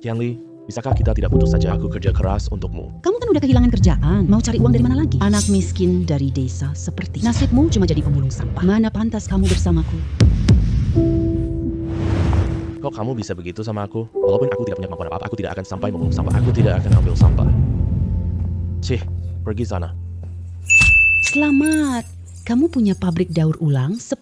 Tianli, bisakah kita tidak putus saja? Aku kerja keras untukmu. Kamu kan udah kehilangan kerjaan. Mau cari uang dari mana lagi? Anak miskin dari desa seperti nasibmu cuma jadi pemulung sampah. Mana pantas kamu bersamaku? Kok kamu bisa begitu sama aku? Walaupun aku tidak punya kemampuan apa-apa, aku tidak akan sampai memulung sampah. Aku tidak akan ambil sampah. Cih, pergi sana. Selamat. Kamu punya pabrik daur ulang 10.000.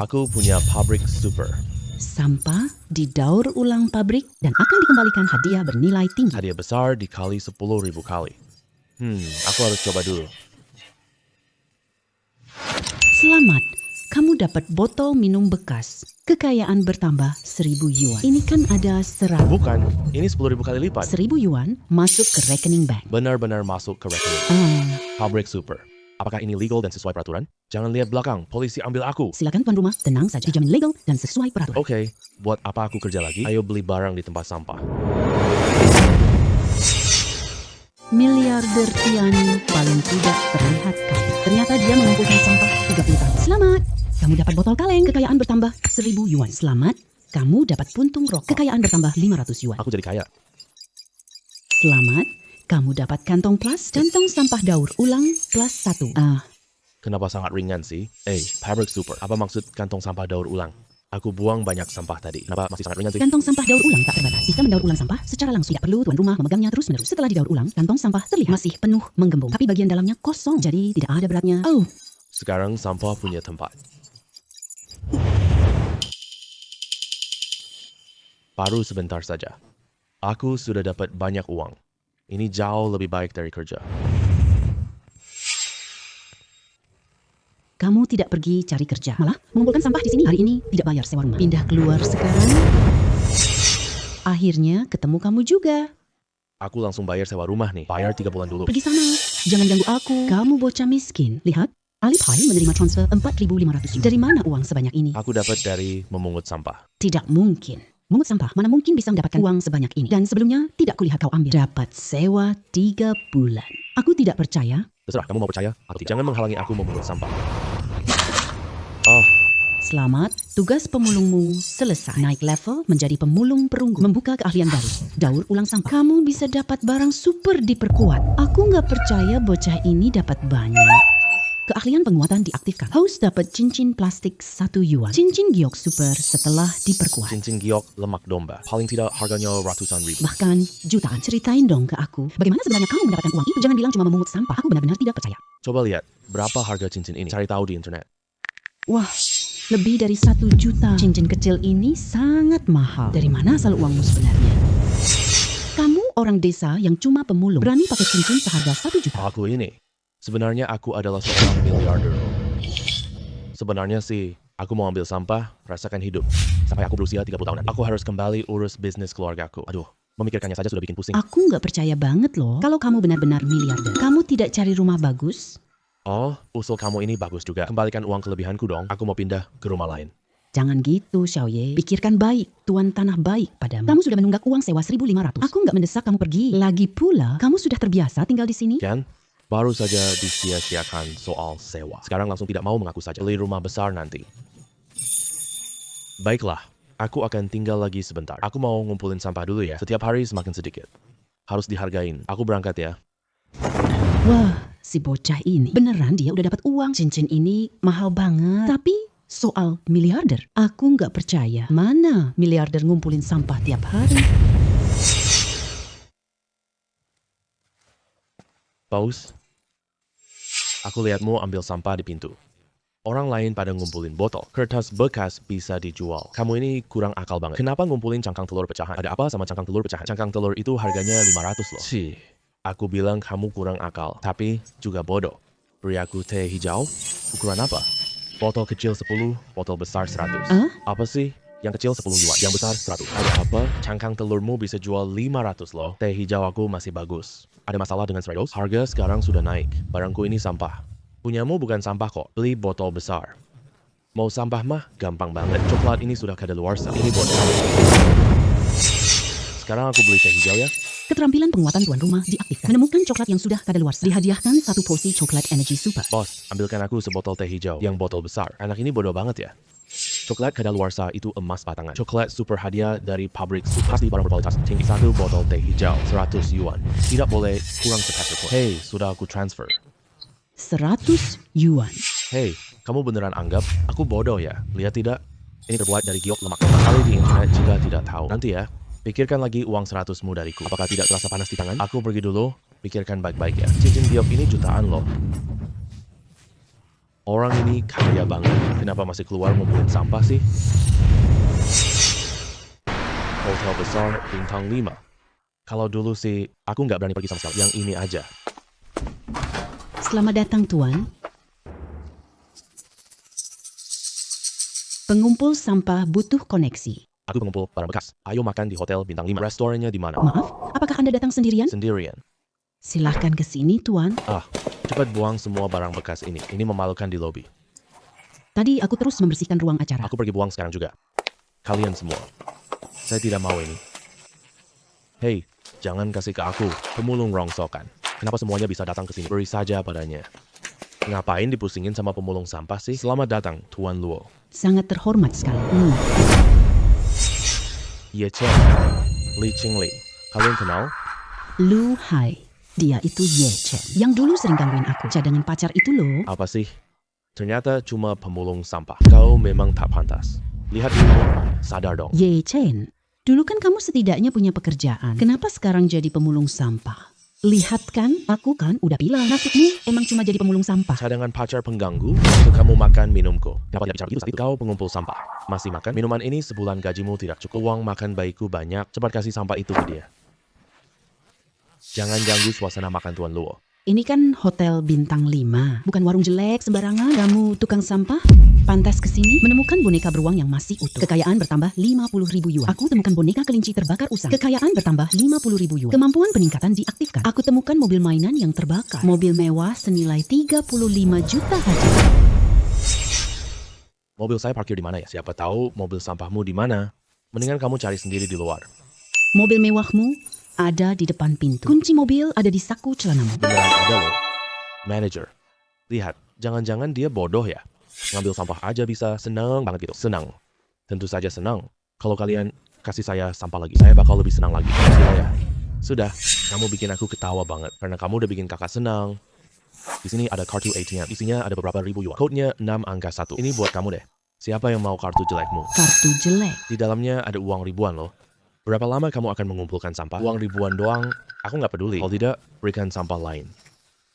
Aku punya pabrik super. Sampah didaur ulang pabrik dan akan dikembalikan hadiah bernilai tinggi. Hadiah besar dikali 10.000 kali. Aku harus coba dulu. Selamat. Kamu dapat botol minum bekas. Kekayaan bertambah 1.000 yuan. Ini kan ada 100. Bukan, ini 10.000 kali lipat. 1.000 yuan masuk ke rekening bank. Benar-benar masuk ke rekening. Pabrik super. Apakah ini legal dan sesuai peraturan? Jangan lihat belakang, polisi ambil aku. Silakan tuan rumah, tenang saja. Dijamin legal dan sesuai peraturan. Oke, buat apa aku kerja lagi? Ayo beli barang di tempat sampah. Miliarder Tiani paling tidak terlihat kaya. Ternyata dia mengumpulkan sampah 30 tahun. Selamat, kamu dapat botol kaleng. Kekayaan bertambah 1.000 yuan. Selamat, kamu dapat puntung rokok. Kekayaan bertambah 500 yuan. Aku jadi kaya. Selamat, kamu dapat kantong kantong sampah daur ulang plus 1. Kenapa sangat ringan sih? Pabrik super. Apa maksud kantong sampah daur ulang? Aku buang banyak sampah tadi. Kenapa masih sangat ringan sih? Kantong sampah daur ulang tak terbatas. Bisa mendaur ulang sampah secara langsung. Tidak perlu tuan rumah memegangnya terus-menerus. Setelah didaur ulang, kantong sampah terlihat masih penuh menggembung. Tapi bagian dalamnya kosong, jadi tidak ada beratnya. Sekarang sampah punya tempat. Baru sebentar saja. Aku sudah dapat banyak uang. Ini jauh lebih baik dari kerja. Kamu tidak pergi cari kerja, malah mengumpulkan sampah di sini. Hari ini tidak bayar sewa rumah. Pindah keluar sekarang. Akhirnya ketemu kamu juga. Aku langsung bayar sewa rumah nih. Bayar 3 bulan dulu. Pergi sana, jangan ganggu aku. Kamu bocah miskin. Lihat, Alipay menerima transfer 4.500 yuan. Dari mana uang sebanyak ini? Aku dapat dari memungut sampah. Tidak mungkin. Mungut sampah mana mungkin bisa mendapatkan uang sebanyak ini. Dan sebelumnya tidak kulihat kau ambil. Dapat sewa 3 bulan. Aku tidak percaya. Terserah, kamu mau percaya atau tidak. Jangan menghalangi aku memungut sampah. Selamat, tugas pemulungmu selesai. Naik level menjadi pemulung perunggu. Membuka keahlian baru. Daur ulang sampah. Kamu bisa dapat barang super diperkuat. Aku nggak percaya bocah ini dapat banyak. Keahlian penguatan diaktifkan. Host dapat cincin plastik 1 yuan. Cincin giok super setelah diperkuat. Cincin giok lemak domba. Paling tidak harganya ratusan ribu. Bahkan jutaan. Ceritain dong ke aku. Bagaimana sebenarnya kamu mendapatkan uang itu? Jangan bilang cuma memungut sampah. Aku benar-benar tidak percaya. Coba lihat, berapa harga cincin ini? Cari tahu di internet. Wah, lebih dari 1 juta. Cincin kecil ini sangat mahal. Dari mana asal uangmu sebenarnya? Kamu orang desa yang cuma pemulung. Berani pakai cincin seharga 1 juta. Aku ini. Sebenarnya aku adalah seorang miliarder. Sebenarnya sih, aku mau ambil sampah, rasakan hidup. Sampai aku berusia 30 tahunan. Aku harus kembali urus bisnis keluargaku. Aduh, memikirkannya saja sudah bikin pusing. Aku nggak percaya banget loh. Kalau kamu benar-benar miliarder. Kamu tidak cari rumah bagus? Oh, usul kamu ini bagus juga. Kembalikan uang kelebihanku dong. Aku mau pindah ke rumah lain. Jangan gitu, Xiaoye. Pikirkan baik. Tuan tanah baik padamu. Kamu sudah menunggak uang sewa 1.500. Aku nggak mendesak kamu pergi. Lagi pula, kamu sudah terbiasa tinggal di sini. Kan? Baru saja disia-siakan soal sewa. Sekarang langsung tidak mau mengaku saja. Beli rumah besar nanti. Baiklah, aku akan tinggal lagi sebentar. Aku mau ngumpulin sampah dulu ya. Setiap hari semakin sedikit. Harus dihargain. Aku berangkat ya. Wah, si bocah ini. Beneran dia udah dapat uang. Cincin ini mahal banget. Tapi soal miliarder, aku nggak percaya. Mana miliarder ngumpulin sampah tiap hari? Paus, aku lihatmu ambil sampah di pintu. Orang lain pada ngumpulin botol. Kertas bekas bisa dijual. Kamu ini kurang akal banget. Kenapa ngumpulin cangkang telur pecahan? Ada apa sama cangkang telur pecahan? Cangkang telur itu harganya 500 loh. Cih, aku bilang kamu kurang akal. Tapi juga bodoh. Beri aku teh hijau? Ukuran apa? Botol kecil 10, botol besar 100. Apa sih? Yang kecil 10 yuan, yang besar 100. Ada apa? Cangkang telurmu bisa jual 500 loh. Teh hijau aku masih bagus. Ada masalah dengan 100? Harga sekarang sudah naik. Barangku ini sampah. Punyamu bukan sampah kok. Beli botol besar. Mau sampah mah gampang banget. Coklat ini sudah kadaluarsa. Ini buat kamu. Sekarang aku beli teh hijau ya. Keterampilan penguatan tuan rumah diaktifkan. Menemukan coklat yang sudah kadaluarsa. Dihadiahkan 1 porsi coklat energy super. Bos, ambilkan aku sebotol teh hijau. Yang botol besar. Anak ini bodoh banget ya. Coklat kadaluarsa itu emas batangan. Coklat super hadiah dari pabrik pasti barang berkualitas tinggi. 1 botol teh hijau, 100 yuan. Tidak boleh kurang sepeser pun. Hei, sudah aku transfer. 100 yuan. Hei, kamu beneran anggap aku bodoh ya? Lihat tidak? Ini terbuat dari giok lemak. Kali di internet jika tidak tahu. Nanti ya, pikirkan lagi uang 100-mu dariku. Apakah tidak terasa panas di tangan? Aku pergi dulu, pikirkan baik-baik ya. Cincin giok ini jutaan loh. Orang ini kaya banget. Kenapa masih keluar ngumpulin sampah sih? Hotel besar bintang 5. Kalau dulu sih, aku nggak berani pergi sama sekali. Yang ini aja. Selamat datang, Tuan. Pengumpul sampah butuh koneksi. Aku pengumpul barang bekas. Ayo makan di hotel bintang 5. Restorannya di mana? Maaf, apakah Anda datang sendirian? Sendirian. Silahkan ke sini, Tuan. Cepat buang semua barang bekas ini. Ini memalukan di lobi. Tadi aku terus membersihkan ruang acara. Aku pergi buang sekarang juga. Kalian semua. Saya tidak mau ini. Hei, jangan kasih ke aku. Pemulung rongsokan. Kenapa semuanya bisa datang ke sini? Beri saja padanya. Ngapain dipusingin sama pemulung sampah sih? Selamat datang, Tuan Luo. Sangat terhormat sekali. Ye Chen. Li Qingli. Kalian kenal? Lu Hai. Dia itu Ye Chen. Yang dulu sering gangguin aku. Cadangan pacar itu loh. Apa sih? Ternyata cuma pemulung sampah. Kau memang tak pantas. Lihat ini. Sadar dong. Ye Chen. Dulu kan kamu setidaknya punya pekerjaan. Kenapa sekarang jadi pemulung sampah? Lihat kan, aku kan udah bilang. Nasibmu emang cuma jadi pemulung sampah. Cadangan pacar pengganggu untuk kamu makan minumku. Kenapa tidak bicara begitu saat itu? Kau pengumpul sampah. Masih makan? Minuman ini sebulan gajimu tidak cukup. Uang makan bayiku banyak. Cepat kasih sampah itu ke dia. Jangan ganggu suasana makan Tuan Luo. Ini kan hotel bintang 5. Bukan warung jelek sembarangan. Kamu tukang sampah? Pantas kesini menemukan boneka beruang yang masih utuh. Kekayaan bertambah 50.000 yuan. Aku temukan boneka kelinci terbakar usang. Kekayaan bertambah 50.000 yuan. Kemampuan peningkatan diaktifkan. Aku temukan mobil mainan yang terbakar. Mobil mewah senilai 35 juta saja. Mobil saya parkir di mana ya? Siapa tahu mobil sampahmu di mana? Mendingan kamu cari sendiri di luar. Mobil mewahmu ada di depan pintu. Kunci mobil ada di saku celanamu. Beneran ada loh. Manager. Lihat, jangan-jangan dia bodoh ya. Ngambil sampah aja bisa, senang banget gitu. Senang. Tentu saja senang. Kalau kalian kasih saya sampah lagi, saya bakal lebih senang lagi. Gila ya. Sudah, kamu bikin aku ketawa banget. Karena kamu udah bikin kakak senang. Di sini ada kartu ATM. Isinya ada beberapa ribu yuan. Code-nya 6 angka 1. Ini buat kamu deh. Siapa yang mau kartu jelekmu? Kartu jelek. Di dalamnya ada uang ribuan loh. Berapa lama kamu akan mengumpulkan sampah? Uang ribuan doang, aku nggak peduli. Kalau tidak, berikan sampah lain.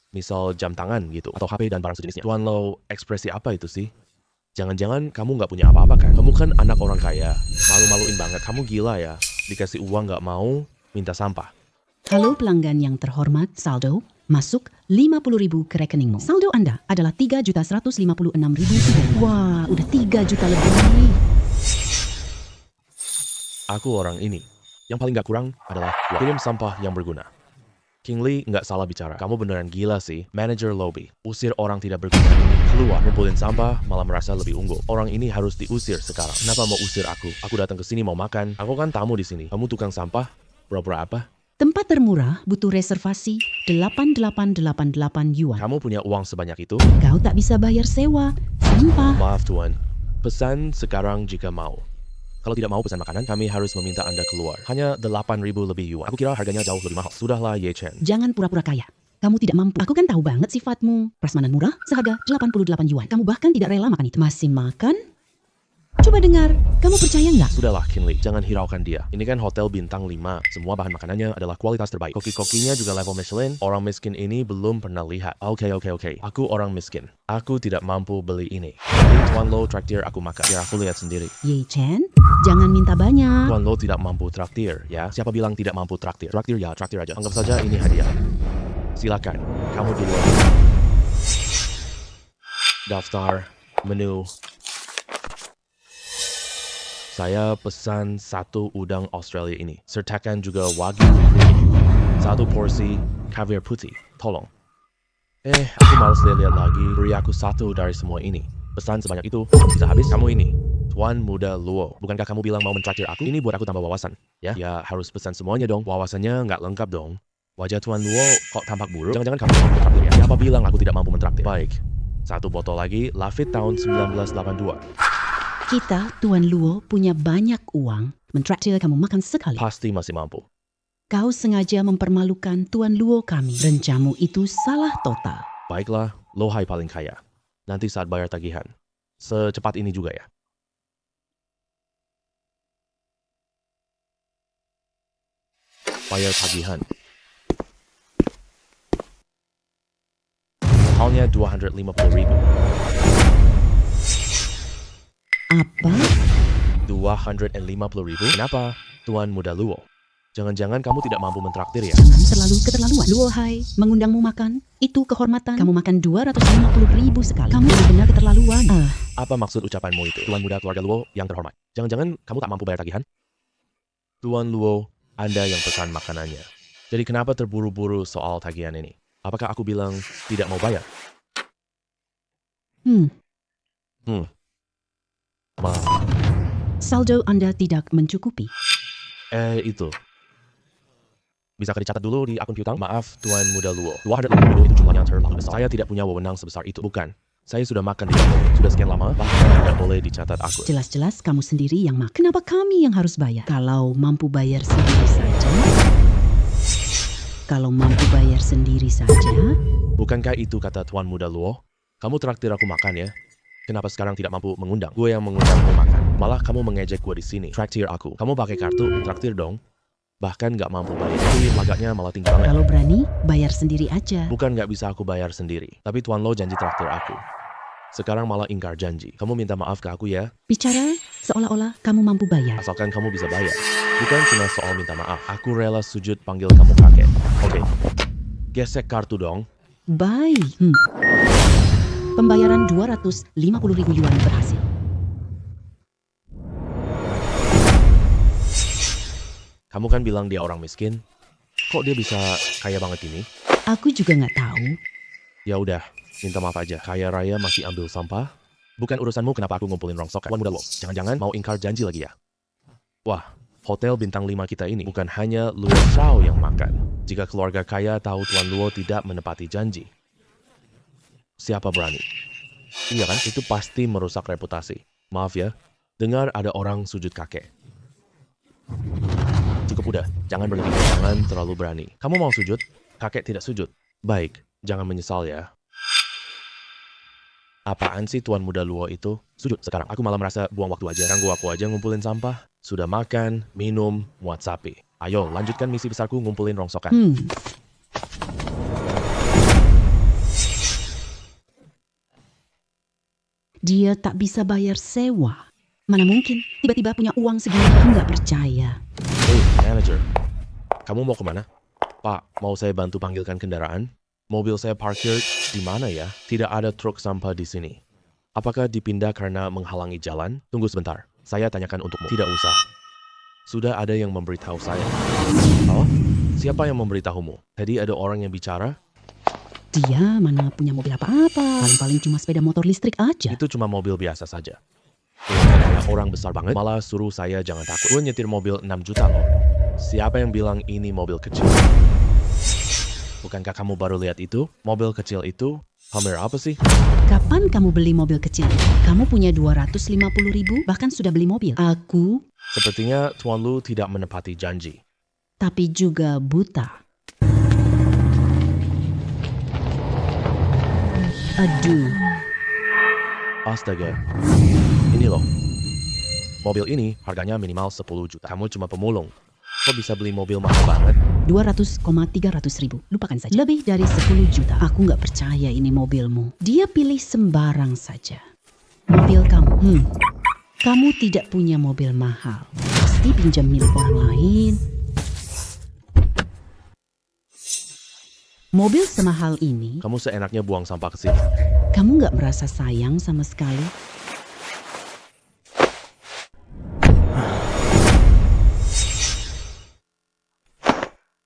Misal jam tangan gitu, atau HP dan barang sejenisnya. Tuan Lo, ekspresi apa itu sih? Jangan-jangan kamu nggak punya apa-apa kan? Kamu kan anak orang kaya, malu-maluin banget. Kamu gila ya, dikasih uang nggak mau, minta sampah. Halo pelanggan yang terhormat, saldo masuk 50.000 ke rekeningmu. Saldo Anda adalah 3.156.000. Wah, udah 3 juta lebih. Aku orang ini. Yang paling gak kurang adalah kirim sampah yang berguna. King Lee nggak salah bicara. Kamu beneran gila sih. Manager lobby. Usir orang tidak berguna ini. Keluar. Ngumpulin sampah malah merasa lebih unggul. Orang ini harus diusir sekarang. Kenapa mau usir aku? Aku datang ke sini mau makan. Aku kan tamu di sini. Kamu tukang sampah? Pura-pura apa? Tempat termurah butuh reservasi 8.888 yuan. Kamu punya uang sebanyak itu? Kau tak bisa bayar sewa. Sampah. Maaf tuan. Pesan sekarang jika mau. Kalau tidak mau pesan makanan, kami harus meminta Anda keluar. Hanya 8.000 lebih yuan. Aku kira harganya jauh lebih mahal. Sudahlah, Ye Chen. Jangan pura-pura kaya. Kamu tidak mampu. Aku kan tahu banget sifatmu. Prasmanan murah seharga 88 yuan. Kamu bahkan tidak rela makan itu. Masih makan? Coba dengar. Kamu percaya nggak? Sudahlah, Kinley. Jangan hiraukan dia. Ini kan hotel bintang 5. Semua bahan makanannya adalah kualitas terbaik. Koki-kokinya juga level Michelin. Orang miskin ini belum pernah lihat. Oke. Aku orang miskin. Aku tidak mampu beli ini. Ini Tuan Lo traktir aku makan. Biar aku lihat sendiri. Ye Chen, jangan minta banyak. Tuan Lo tidak mampu traktir, ya. Siapa bilang tidak mampu traktir? Traktir ya, traktir aja. Anggap saja ini hadiah. Silakan. Kamu duluan. Daftar. Menu. Saya pesan 1 udang Australia ini. Sertakan juga wagyu creamy. 1 porsi caviar putih. Tolong. Aku males lihat lagi. Beri aku 1 dari semua ini. Pesan sebanyak itu bisa habis. Kamu ini, Tuan Muda Luo. Bukankah kamu bilang mau mentraktir aku? Ini buat aku tambah wawasan. Ya harus pesan semuanya dong. Wawasannya nggak lengkap dong. Wajah Tuan Luo kok tampak buruk? Jangan-jangan kamu mampu mentraktir ya? Siapa bilang aku tidak mampu mentraktir? Baik. 1 botol lagi, Lafite tahun 1982. Kita, Tuan Luo, punya banyak uang. Mentraktir kamu makan sekali. Pasti masih mampu. Kau sengaja mempermalukan Tuan Luo kami. Rencanamu itu salah total. Baiklah, lo hai paling kaya. Nanti saat bayar tagihan. Secepat ini juga ya. Bayar tagihan. Halnya 250.000. Apa? 250.000? Kenapa, Tuan Muda Luo? Jangan-jangan kamu tidak mampu mentraktir ya? Jangan terlalu keterlaluan. Luo hai, mengundangmu makan. Itu kehormatan. Kamu makan 250.000 sekali. Kamu benar-benar keterlaluan. Apa maksud ucapanmu itu, Tuan Muda keluarga Luo yang terhormat? Jangan-jangan kamu tak mampu bayar tagihan? Tuan Luo, Anda yang pesan makanannya. Jadi kenapa terburu-buru soal tagihan ini? Apakah aku bilang tidak mau bayar? Maaf. Saldo Anda tidak mencukupi. Itu. Bisakah dicatat dulu di akun piutang? Maaf, Tuan Muda Luo. 250 itu jumlahnya terlalu besar. Saya tidak punya wewenang sebesar itu. Bukan. Saya sudah makan di kampung. Sudah sekian lama, bahkan tidak boleh dicatat akun. Jelas-jelas kamu sendiri yang makan. Kenapa kami yang harus bayar? Kalau mampu bayar sendiri saja. Kalau mampu bayar sendiri saja. Bukankah itu kata Tuan Muda Luo? Kamu traktir aku makan ya? Kenapa sekarang tidak mampu mengundang? Gue yang mengundangmu makan. Malah kamu mengejek gue di sini. Traktir aku. Kamu pakai kartu, traktir dong. Bahkan nggak mampu bayar. Tapi lagaknya malah tinggi banget. Kalau berani, bayar sendiri aja. Bukan nggak bisa aku bayar sendiri. Tapi Tuan Lo janji traktir aku. Sekarang malah ingkar janji. Kamu minta maaf ke aku ya? Bicara seolah-olah kamu mampu bayar. Asalkan kamu bisa bayar. Bukan cuma soal minta maaf. Aku rela sujud panggil kamu kakek. Oke. Gesek kartu dong. Baik. Pembayaran 250.000 yuan berhasil. Kamu kan bilang dia orang miskin. Kok dia bisa kaya banget ini? Aku juga nggak tahu. Ya udah, minta maaf aja. Kaya raya masih ambil sampah. Bukan urusanmu kenapa aku ngumpulin rongsok. Tuan Muda Lo, jangan-jangan mau ingkar janji lagi ya? Wah, hotel bintang 5 kita ini bukan hanya Luo Shao yang makan. Jika keluarga kaya tahu Tuan Luo tidak menepati janji, siapa berani? Iya kan, itu pasti merusak reputasi. Maaf ya, dengar ada orang sujud kakek. Cukup udah, jangan berlebihan, jangan terlalu berani. Kamu mau sujud? Kakek tidak sujud. Baik, jangan menyesal ya. Apaan sih Tuan Muda Luo itu? Sujud sekarang, aku malah merasa buang waktu aja. Ganggu aku aja ngumpulin sampah. Sudah makan, minum, muat sapi. Ayo, lanjutkan misi besarku ngumpulin rongsokan. Dia tak bisa bayar sewa. Mana mungkin, tiba-tiba punya uang segini. Aku nggak percaya. Hey, manager. Kamu mau kemana? Pak, mau saya bantu panggilkan kendaraan? Mobil saya parkir di mana ya? Tidak ada truk sampah di sini. Apakah dipindah karena menghalangi jalan? Tunggu sebentar, saya tanyakan untukmu. Tidak usah. Sudah ada yang memberitahu saya. Oh? Siapa yang memberitahumu? Tadi ada orang yang bicara? Dia mana punya mobil apa-apa. Paling-paling cuma sepeda motor listrik aja. Itu cuma mobil biasa saja. Karena orang besar banget, malah suruh saya jangan takut. Gue nyetir mobil 6 juta loh. Siapa yang bilang ini mobil kecil? Bukankah kamu baru lihat itu? Mobil kecil itu? Hummer apa sih? Kapan kamu beli mobil kecil? Kamu punya 250.000, bahkan sudah beli mobil. Aku, Sepertinya Tuan Lu tidak menepati janji. tapi juga buta. Aduh, Astaga. Ini loh. Mobil ini harganya minimal 10 juta. Kamu cuma pemulung. Kok bisa beli mobil mahal banget? 200,300.000. Lupakan saja. Lebih dari 10 juta. Aku nggak percaya ini mobilmu. Dia pilih sembarang saja. Mobil kamu. Kamu tidak punya mobil mahal. Pasti pinjam milik orang lain. Mobil semahal ini, Kamu seenaknya buang sampah ke sini. kamu nggak merasa sayang sama sekali?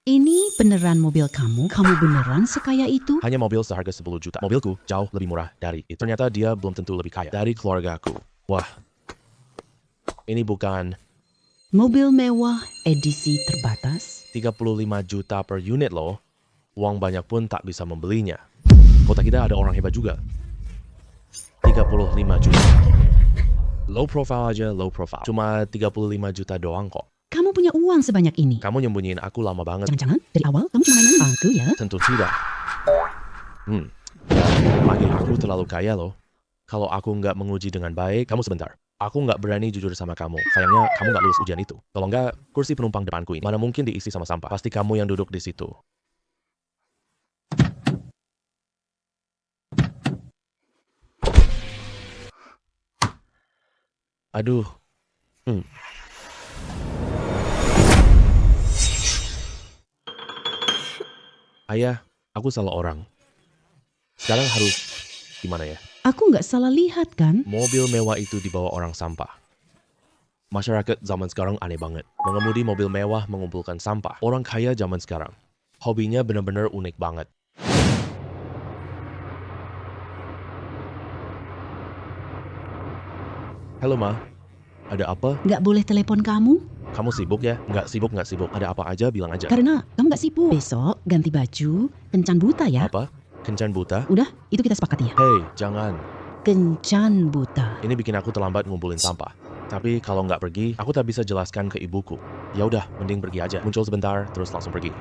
Ini beneran mobil kamu? Kamu beneran sekaya itu? Hanya mobil seharga 10 juta. Mobilku jauh lebih murah dari itu. Ternyata dia belum tentu lebih kaya dari keluargaku. Wah. Ini bukan Mobil mewah edisi terbatas? 35 juta per unit loh. Uang banyak pun tak bisa membelinya. Kota kita ada orang hebat juga. 35 juta. Low profile aja, low profile. Cuma 35 juta doang kok. Kamu punya uang sebanyak ini. Kamu nyembunyiin aku lama banget. Jangan-jangan dari awal kamu cuma main-main aku ya? Tentu tidak. Panggil aku terlalu kaya loh. Kalau aku nggak menguji dengan baik, kamu sebentar. Aku nggak berani jujur sama kamu. Sayangnya kamu nggak lulus ujian itu. Kalau nggak, kursi penumpang depanku ini mana mungkin diisi sama sampah. Pasti kamu yang duduk di situ. Aduh. Ayah, aku salah orang. Sekarang harus gimana ya? Aku nggak salah lihat kan? Mobil mewah itu dibawa orang sampah. Masyarakat zaman sekarang aneh banget. Mengemudi mobil mewah mengumpulkan sampah. Orang kaya zaman sekarang. Hobinya benar-benar unik banget. Halo Ma, ada apa? Nggak boleh telepon kamu? Kamu sibuk ya? Nggak sibuk. Ada apa aja bilang aja. Karena kamu nggak sibuk. Besok ganti baju, kencan buta ya. Apa? Kencan buta? Udah, itu kita sepakati ya. Hei, jangan. Kencan buta. Ini bikin aku terlambat ngumpulin sampah. Tapi kalau nggak pergi, aku tak bisa jelaskan ke ibuku. Ya udah, mending pergi aja. Muncul sebentar, terus langsung pergi.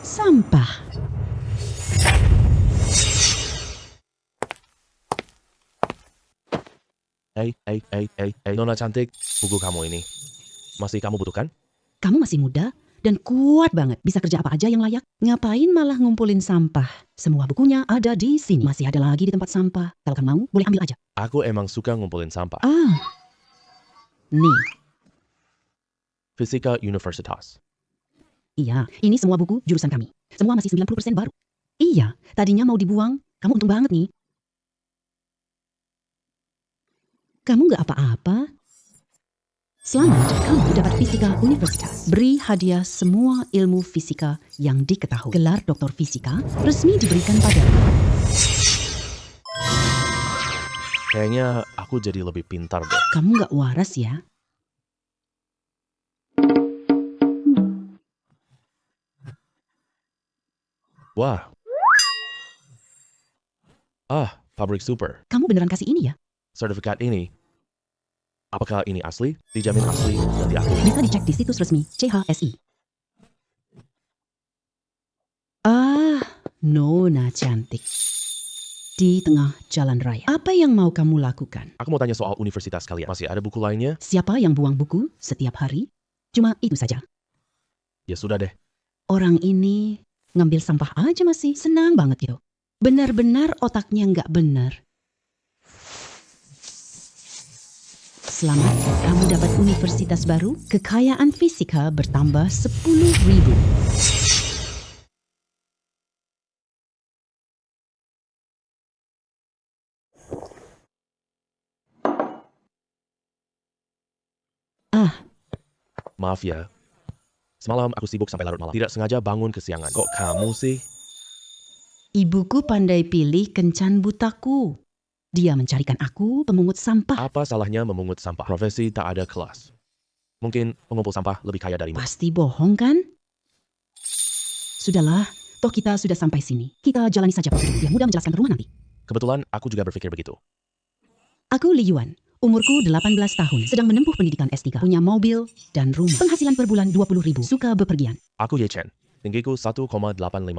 Sampah. Hey, Nona cantik, buku kamu ini. Masih kamu butuhkan? Kamu masih muda dan kuat banget. Bisa kerja apa aja yang layak. Ngapain malah ngumpulin sampah? Semua bukunya ada di sini. Masih ada lagi di tempat sampah. Kalau kamu mau, boleh ambil aja. Aku emang suka ngumpulin sampah. Nih. Fisika Universitas. Iya, ini semua buku jurusan kami. Semua masih 90% baru. Iya, tadinya mau dibuang. Kamu untung banget nih. Kamu nggak apa-apa. Selamat, kamu dapat Fisika Universitas. Beri hadiah semua ilmu fisika yang diketahui. Gelar doktor fisika resmi diberikan padamu. Kayaknya aku jadi lebih pintar deh. Kamu nggak waras ya? Wah. Pabrik super. Kamu beneran kasih ini ya? Sertifikat ini. Apakah ini asli? Dijamin asli dan diakui. Bisa dicek di situs resmi CHSI. Nona cantik. Di tengah jalan raya. Apa yang mau kamu lakukan? Aku mau tanya soal universitas kalian. Masih ada buku lainnya? Siapa yang buang buku setiap hari? Cuma itu saja. Ya sudah deh. Orang ini ngambil sampah aja masih senang banget gitu. Benar-benar otaknya nggak benar. Selamat, kamu dapat universitas baru. Kekayaan fisika bertambah 10.000. Maaf ya. Semalam aku sibuk sampai larut malam. Tidak sengaja bangun kesiangan. Kok kamu sih? Ibuku pandai pilih kencan butaku. Dia mencarikan aku pemungut sampah. Apa salahnya memungut sampah? Profesi tak ada kelas. Mungkin pengumpul sampah lebih kaya darimu. Pasti bohong kan? Sudahlah, toh kita sudah sampai sini. Kita jalani saja prosedur. Yang mudah menjelaskan ke rumah nanti. Kebetulan aku juga berpikir begitu. Aku Li Yuan. Umurku 18 tahun. Sedang menempuh pendidikan S3. Punya mobil dan rumah. Penghasilan per bulan 20.000. Suka bepergian. Aku Ye Chen. Tinggiku 1,85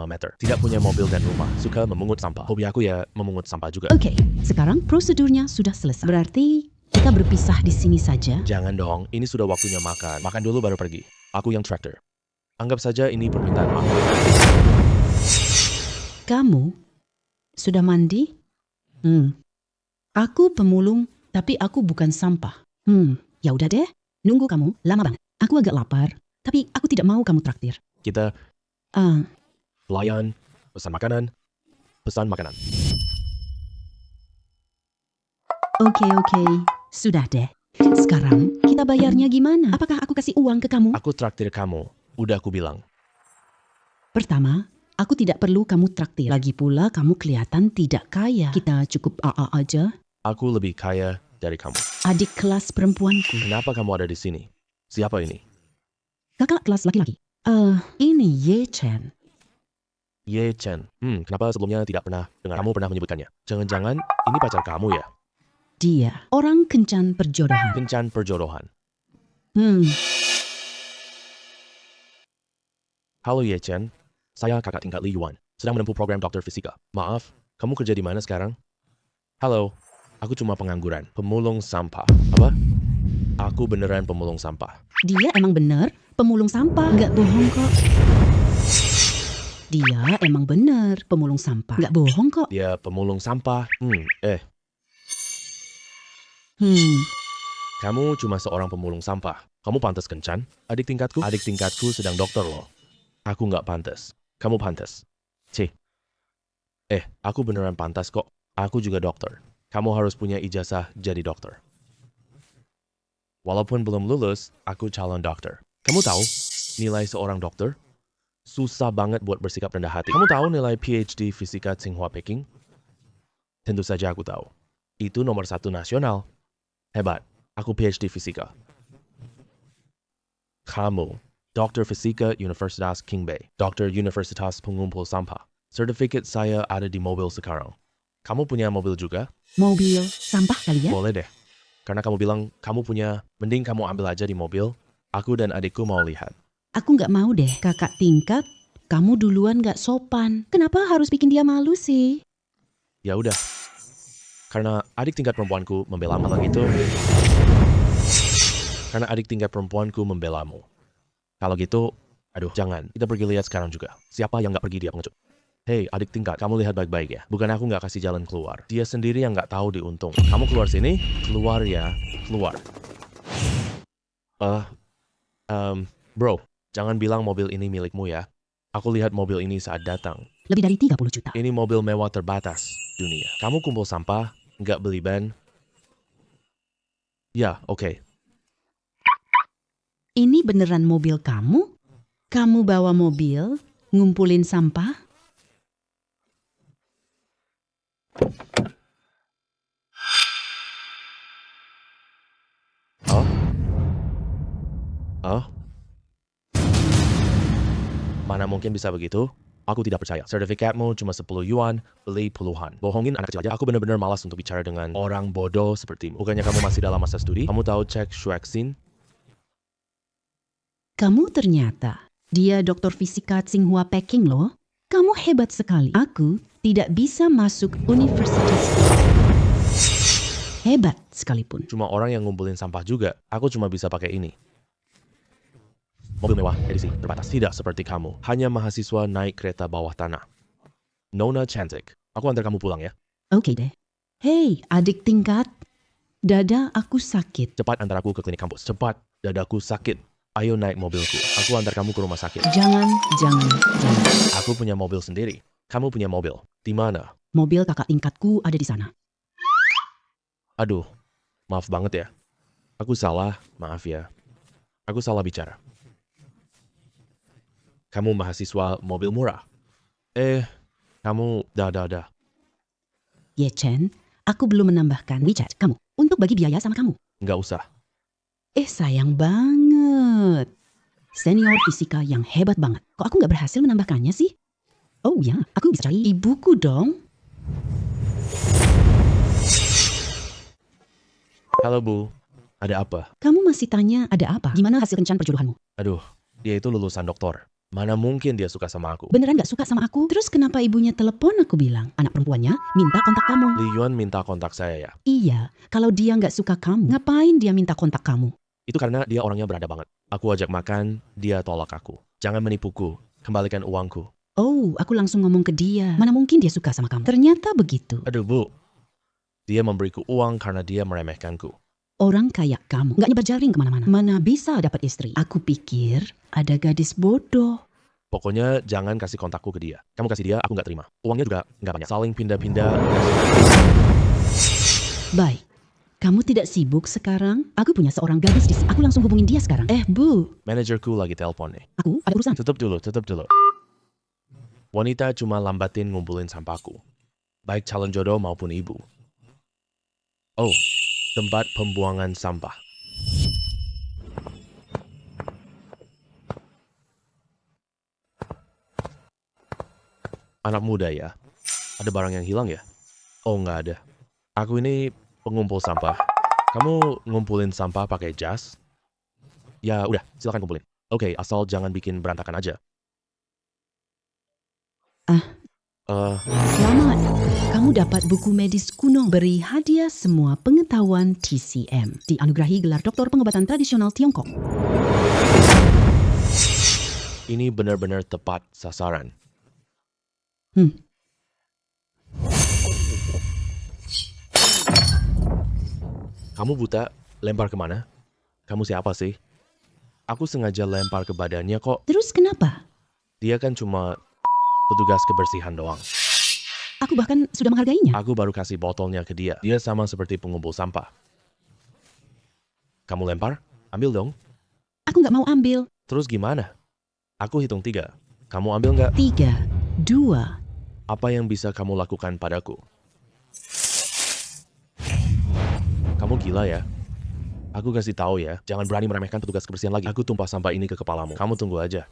meter. Tidak punya mobil dan rumah. Suka memungut sampah. Hobi aku ya memungut sampah juga. Oke, sekarang prosedurnya sudah selesai. Berarti kita berpisah di sini saja. Jangan dong, ini sudah waktunya makan. Makan dulu baru pergi. Aku yang traktor. Anggap saja ini permintaan maaf. Kamu sudah mandi? Aku pemulung, tapi aku bukan sampah. Ya udah deh. Nunggu kamu lama banget. Aku agak lapar, tapi aku tidak mau kamu traktir. Kita pelayan, pesan makanan. Oke. Sudah deh. Sekarang kita bayarnya gimana? Apakah aku kasih uang ke kamu? Aku traktir kamu. Udah aku bilang. Pertama, aku tidak perlu kamu traktir. Lagi pula kamu kelihatan tidak kaya. Kita cukup AA aja. Aku lebih kaya dari kamu. Adik kelas perempuanku. Kenapa kamu ada di sini? Siapa ini? Kakak kelas laki-laki. Ini Ye Chen. Ye Chen. Kenapa sebelumnya tidak pernah dengar kamu pernah menyebutkannya? Jangan-jangan ini pacar kamu ya? Dia orang kencan perjodohan. Kencan perjodohan. Halo Ye Chen, saya kakak tingkat Li Yuan, sedang menempuh program dokter fisika. Maaf, kamu kerja di mana sekarang? Halo, aku cuma pengangguran, pemulung sampah. Apa? Aku beneran pemulung sampah. Dia emang bener pemulung sampah. Nggak bohong kok. Dia emang bener pemulung sampah. Nggak bohong kok. Dia pemulung sampah. Kamu cuma seorang pemulung sampah. Kamu pantas kencan? Adik tingkatku sedang dokter loh. Aku nggak pantas. Kamu pantas. Cih. Aku beneran pantas kok. Aku juga dokter. Kamu harus punya ijazah jadi dokter. Walaupun belum lulus, aku calon dokter. Kamu tahu nilai seorang dokter? Susah banget buat bersikap rendah hati. Kamu tahu nilai PhD Fisika Tsinghua Peking? Tentu saja aku tahu. Itu nomor 1 nasional. Hebat. Aku PhD Fisika. Kamu, Dokter Fisika Universitas Qingbei. Dokter Universitas Pengumpul Sampah. Sertifikat saya ada di mobil sekarang. Kamu punya mobil juga? Mobil sampah kali ya? Boleh deh. Karena kamu bilang kamu punya, mending kamu ambil aja di mobil. Aku dan adikku mau lihat. Aku nggak mau deh, kakak tingkat. Kamu duluan nggak sopan. Kenapa harus bikin dia malu sih? Ya udah. Karena adik tingkat perempuanku membela malang itu. Karena adik tingkat perempuanku membelamu. Kalau gitu, aduh, jangan. Kita pergi lihat sekarang juga. Siapa yang nggak pergi dia pengecut? Hei, adik tingkat, kamu lihat baik-baik ya. Bukan aku nggak kasih jalan keluar. Dia sendiri yang nggak tahu diuntung. Kamu keluar sini? Keluar ya, keluar. Bro, jangan bilang mobil ini milikmu ya. Aku lihat mobil ini saat datang. Lebih dari 30 juta. Ini mobil mewah terbatas dunia. Kamu kumpul sampah, nggak beli ban? Ya, oke. Ini beneran mobil kamu? Kamu bawa mobil, ngumpulin sampah? Oh? Mana mungkin bisa begitu? Aku tidak percaya. Sertifikatmu cuma 10 yuan, beli puluhan. Bohongin anak kecil aja. Aku benar-benar malas untuk bicara dengan orang bodoh sepertimu. Bukannya kamu masih dalam masa studi? Kamu tahu cek Shuexin? Kamu ternyata dia dokter fisika Tsinghua Peking loh. Kamu hebat sekali. Aku tidak bisa masuk universitas. Hebat sekalipun. Cuma orang yang ngumpulin sampah juga. Aku cuma bisa pakai ini. Mobil mewah, edisi terbatas. Tidak seperti kamu. Hanya mahasiswa naik kereta bawah tanah. Nona cantik. Aku antar kamu pulang ya. Oke deh. Hei, adik tingkat. Dada aku sakit. Cepat antar aku ke klinik kampus. Cepat, dadaku sakit. Ayo naik mobilku. Aku antar kamu ke rumah sakit. Jangan. Aku punya mobil sendiri. Kamu punya mobil. Di mana? Mobil kakak tingkatku ada di sana. Aduh, maaf banget ya. Aku salah, maaf ya. Aku salah bicara. Kamu mahasiswa mobil murah. Kamu dah. Ye Chen, aku belum menambahkan WeChat kamu untuk bagi biaya sama kamu. Nggak usah. Sayang banget. Senior fisika yang hebat banget. Kok aku nggak berhasil menambahkannya sih? Oh ya, aku bisa cari ibuku dong. Halo Bu, ada apa? Kamu masih tanya ada apa? Gimana hasil kencan perjodohanmu? Aduh, dia itu lulusan doktor. Mana mungkin dia suka sama aku? Beneran gak suka sama aku? Terus kenapa ibunya telepon aku bilang? Anak perempuannya minta kontak kamu. Li Yuan minta kontak saya ya. Iya, kalau dia gak suka kamu, ngapain dia minta kontak kamu? Itu karena dia orangnya berada banget. Aku ajak makan, dia tolak aku. Jangan menipuku, kembalikan uangku. Oh, aku langsung ngomong ke dia. Mana mungkin dia suka sama kamu? Ternyata begitu. Aduh Bu, dia memberiku uang karena dia meremehkanku. Orang kayak kamu gak nyebar jaring kemana-mana. Mana bisa dapat istri? Aku pikir ada gadis bodoh. Pokoknya jangan kasih kontakku ke dia. Kamu kasih dia, aku nggak terima. Uangnya juga nggak banyak. Saling pindah-pindah. Baik, kamu tidak sibuk sekarang? Aku punya seorang gadis di sini. Aku langsung hubungin dia sekarang. Bu. Manajerku lagi telepon nih. Aku ada urusan. Tutup dulu. Wanita cuma lambatin ngumpulin sampahku. Baik calon jodoh maupun ibu. Oh, tempat pembuangan sampah. Anak muda ya? Ada barang yang hilang ya? Oh, nggak ada. Aku ini pengumpul sampah. Kamu ngumpulin sampah pakai jas? Ya udah, silakan kumpulin. Oke, asal jangan bikin berantakan aja. Ah. Eh, Selamat, kamu dapat buku medis kuno. Beri hadiah semua pengetahuan TCM. Dianugerahi gelar doktor pengobatan tradisional Tiongkok. ini benar-benar tepat sasaran. Kamu buta, lempar kemana? Kamu siapa sih? Aku sengaja lempar ke badannya kok. Terus kenapa? Dia kan cuma petugas kebersihan doang. Aku bahkan sudah menghargainya. Aku baru kasih botolnya ke dia. Dia sama seperti pengumpul sampah. Kamu lempar? Ambil dong. Aku nggak mau ambil. Terus gimana? Aku hitung 3. Kamu ambil nggak? 3, 2. Apa yang bisa kamu lakukan padaku? Kamu gila ya? Aku kasih tahu ya, jangan berani meremehkan petugas kebersihan lagi. Aku tumpah sampah ini ke kepalamu. Kamu tunggu aja.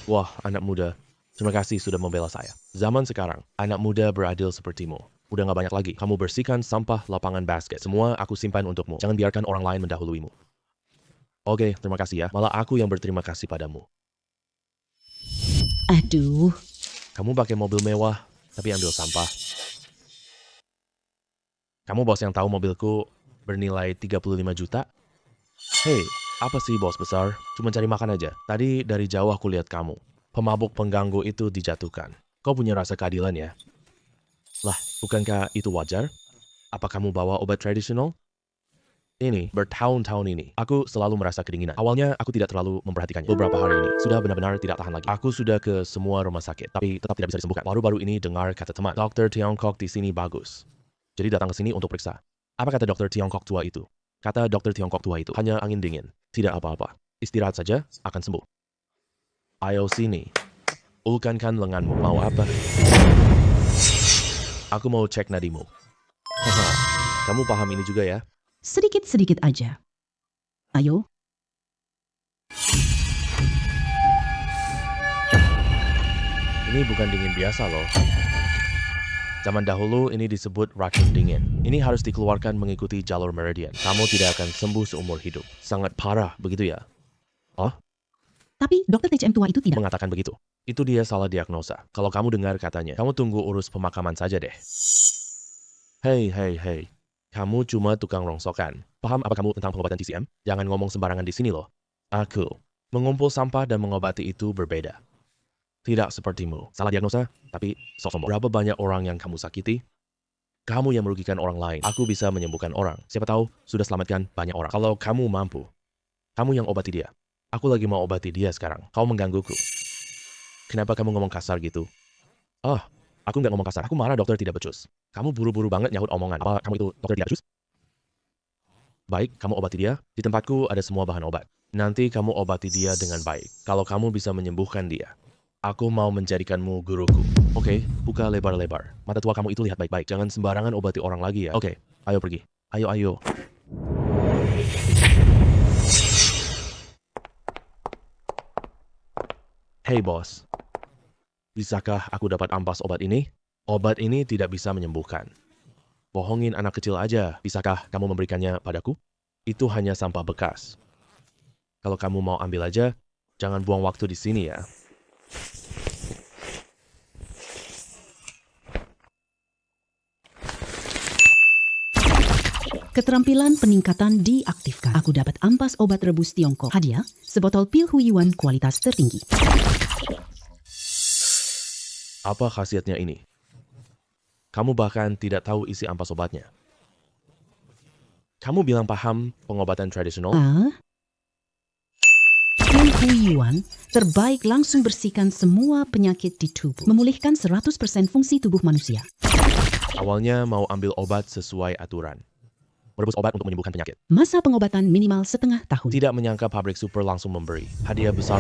Wah, anak muda. Terima kasih sudah membela saya. Zaman sekarang, anak muda beradil sepertimu. Udah gak banyak lagi. Kamu bersihkan sampah lapangan basket. Semua aku simpan untukmu. Jangan biarkan orang lain mendahuluimu. Oke, terima kasih ya. Malah aku yang berterima kasih padamu. Aduh, Kamu pakai mobil mewah, tapi ambil sampah. Kamu bos yang tahu mobilku bernilai 35 juta? Hei, apa sih bos besar? Cuma cari makan aja. Tadi dari jauh aku lihat kamu. Pemabuk pengganggu itu dijatuhkan. Kau punya rasa keadilan ya? Lah, bukankah itu wajar? Apa kamu bawa obat tradisional? Ini, bertahun-tahun ini, aku selalu merasa kedinginan. Awalnya aku tidak terlalu memperhatikannya. Beberapa hari ini, sudah benar-benar tidak tahan lagi. Aku sudah ke semua rumah sakit, tapi tetap tidak bisa disembuhkan. Baru-baru ini dengar kata teman, dokter Tiongkok di sini bagus. Jadi datang ke sini untuk periksa. Apa kata dokter Tiongkok tua itu? Kata dokter Tiongkok tua itu, hanya angin dingin. Tidak apa-apa. Istirahat saja, akan sembuh. Ayo sini. Ulkankan lenganmu. Mau apa? Aku mau cek nadimu. Haha, kamu paham ini juga ya? sedikit-sedikit aja. Ayo, Ini bukan dingin biasa loh. Zaman dahulu ini disebut racun dingin. Ini harus dikeluarkan mengikuti jalur meridian. Kamu tidak akan sembuh seumur hidup. Sangat parah, begitu ya? Oh, tapi dokter TCM tua itu tidak. mengatakan begitu. Itu dia salah diagnosa. Kalau kamu dengar katanya, kamu tunggu urus pemakaman saja deh. Hei. Kamu cuma tukang rongsokan. Paham apa kamu tentang pengobatan TCM? Jangan ngomong sembarangan di sini loh. Aku, mengumpul sampah dan mengobati itu berbeda. Tidak sepertimu. Salah diagnosa, tapi sok sombong. Berapa banyak orang yang kamu sakiti? Kamu yang merugikan orang lain. Aku bisa menyembuhkan orang. Siapa tahu sudah selamatkan banyak orang. Kalau kamu mampu, kamu yang obati dia. Aku lagi mau obati dia sekarang. Kau menggangguku. Kenapa kamu ngomong kasar gitu? Oh, aku nggak ngomong kasar. Aku marah dokter tidak becus. Kamu buru-buru banget nyahut omongan. Apa kamu itu dokter tidak becus? Baik, kamu obati dia. Di tempatku ada semua bahan obat. Nanti kamu obati dia dengan baik. Kalau kamu bisa menyembuhkan dia, aku mau menjadikanmu guruku. Oke, buka lebar-lebar. Mata tua kamu itu lihat baik-baik. Jangan sembarangan obati orang lagi ya. Oke, ayo pergi. Ayo. Hei bos, bisakah aku dapat ampas obat ini? Obat ini tidak bisa menyembuhkan. Bohongin anak kecil aja. Bisakah kamu memberikannya padaku? Itu hanya sampah bekas. Kalau kamu mau ambil aja, jangan buang waktu di sini ya. Keterampilan peningkatan diaktifkan. Aku dapat ampas obat rebus Tiongkok. Hadiah, sebotol pil Huiyuan kualitas tertinggi. Apa khasiatnya ini? Kamu bahkan tidak tahu isi ampas obatnya. Kamu bilang paham pengobatan tradisional? Pil Huiyuan terbaik langsung bersihkan semua penyakit di tubuh. Memulihkan 100% fungsi tubuh manusia. Awalnya mau ambil obat sesuai aturan. Merebus obat untuk menyembuhkan penyakit. Masa pengobatan minimal setengah tahun. Tidak menyangka pabrik super langsung memberi hadiah besar.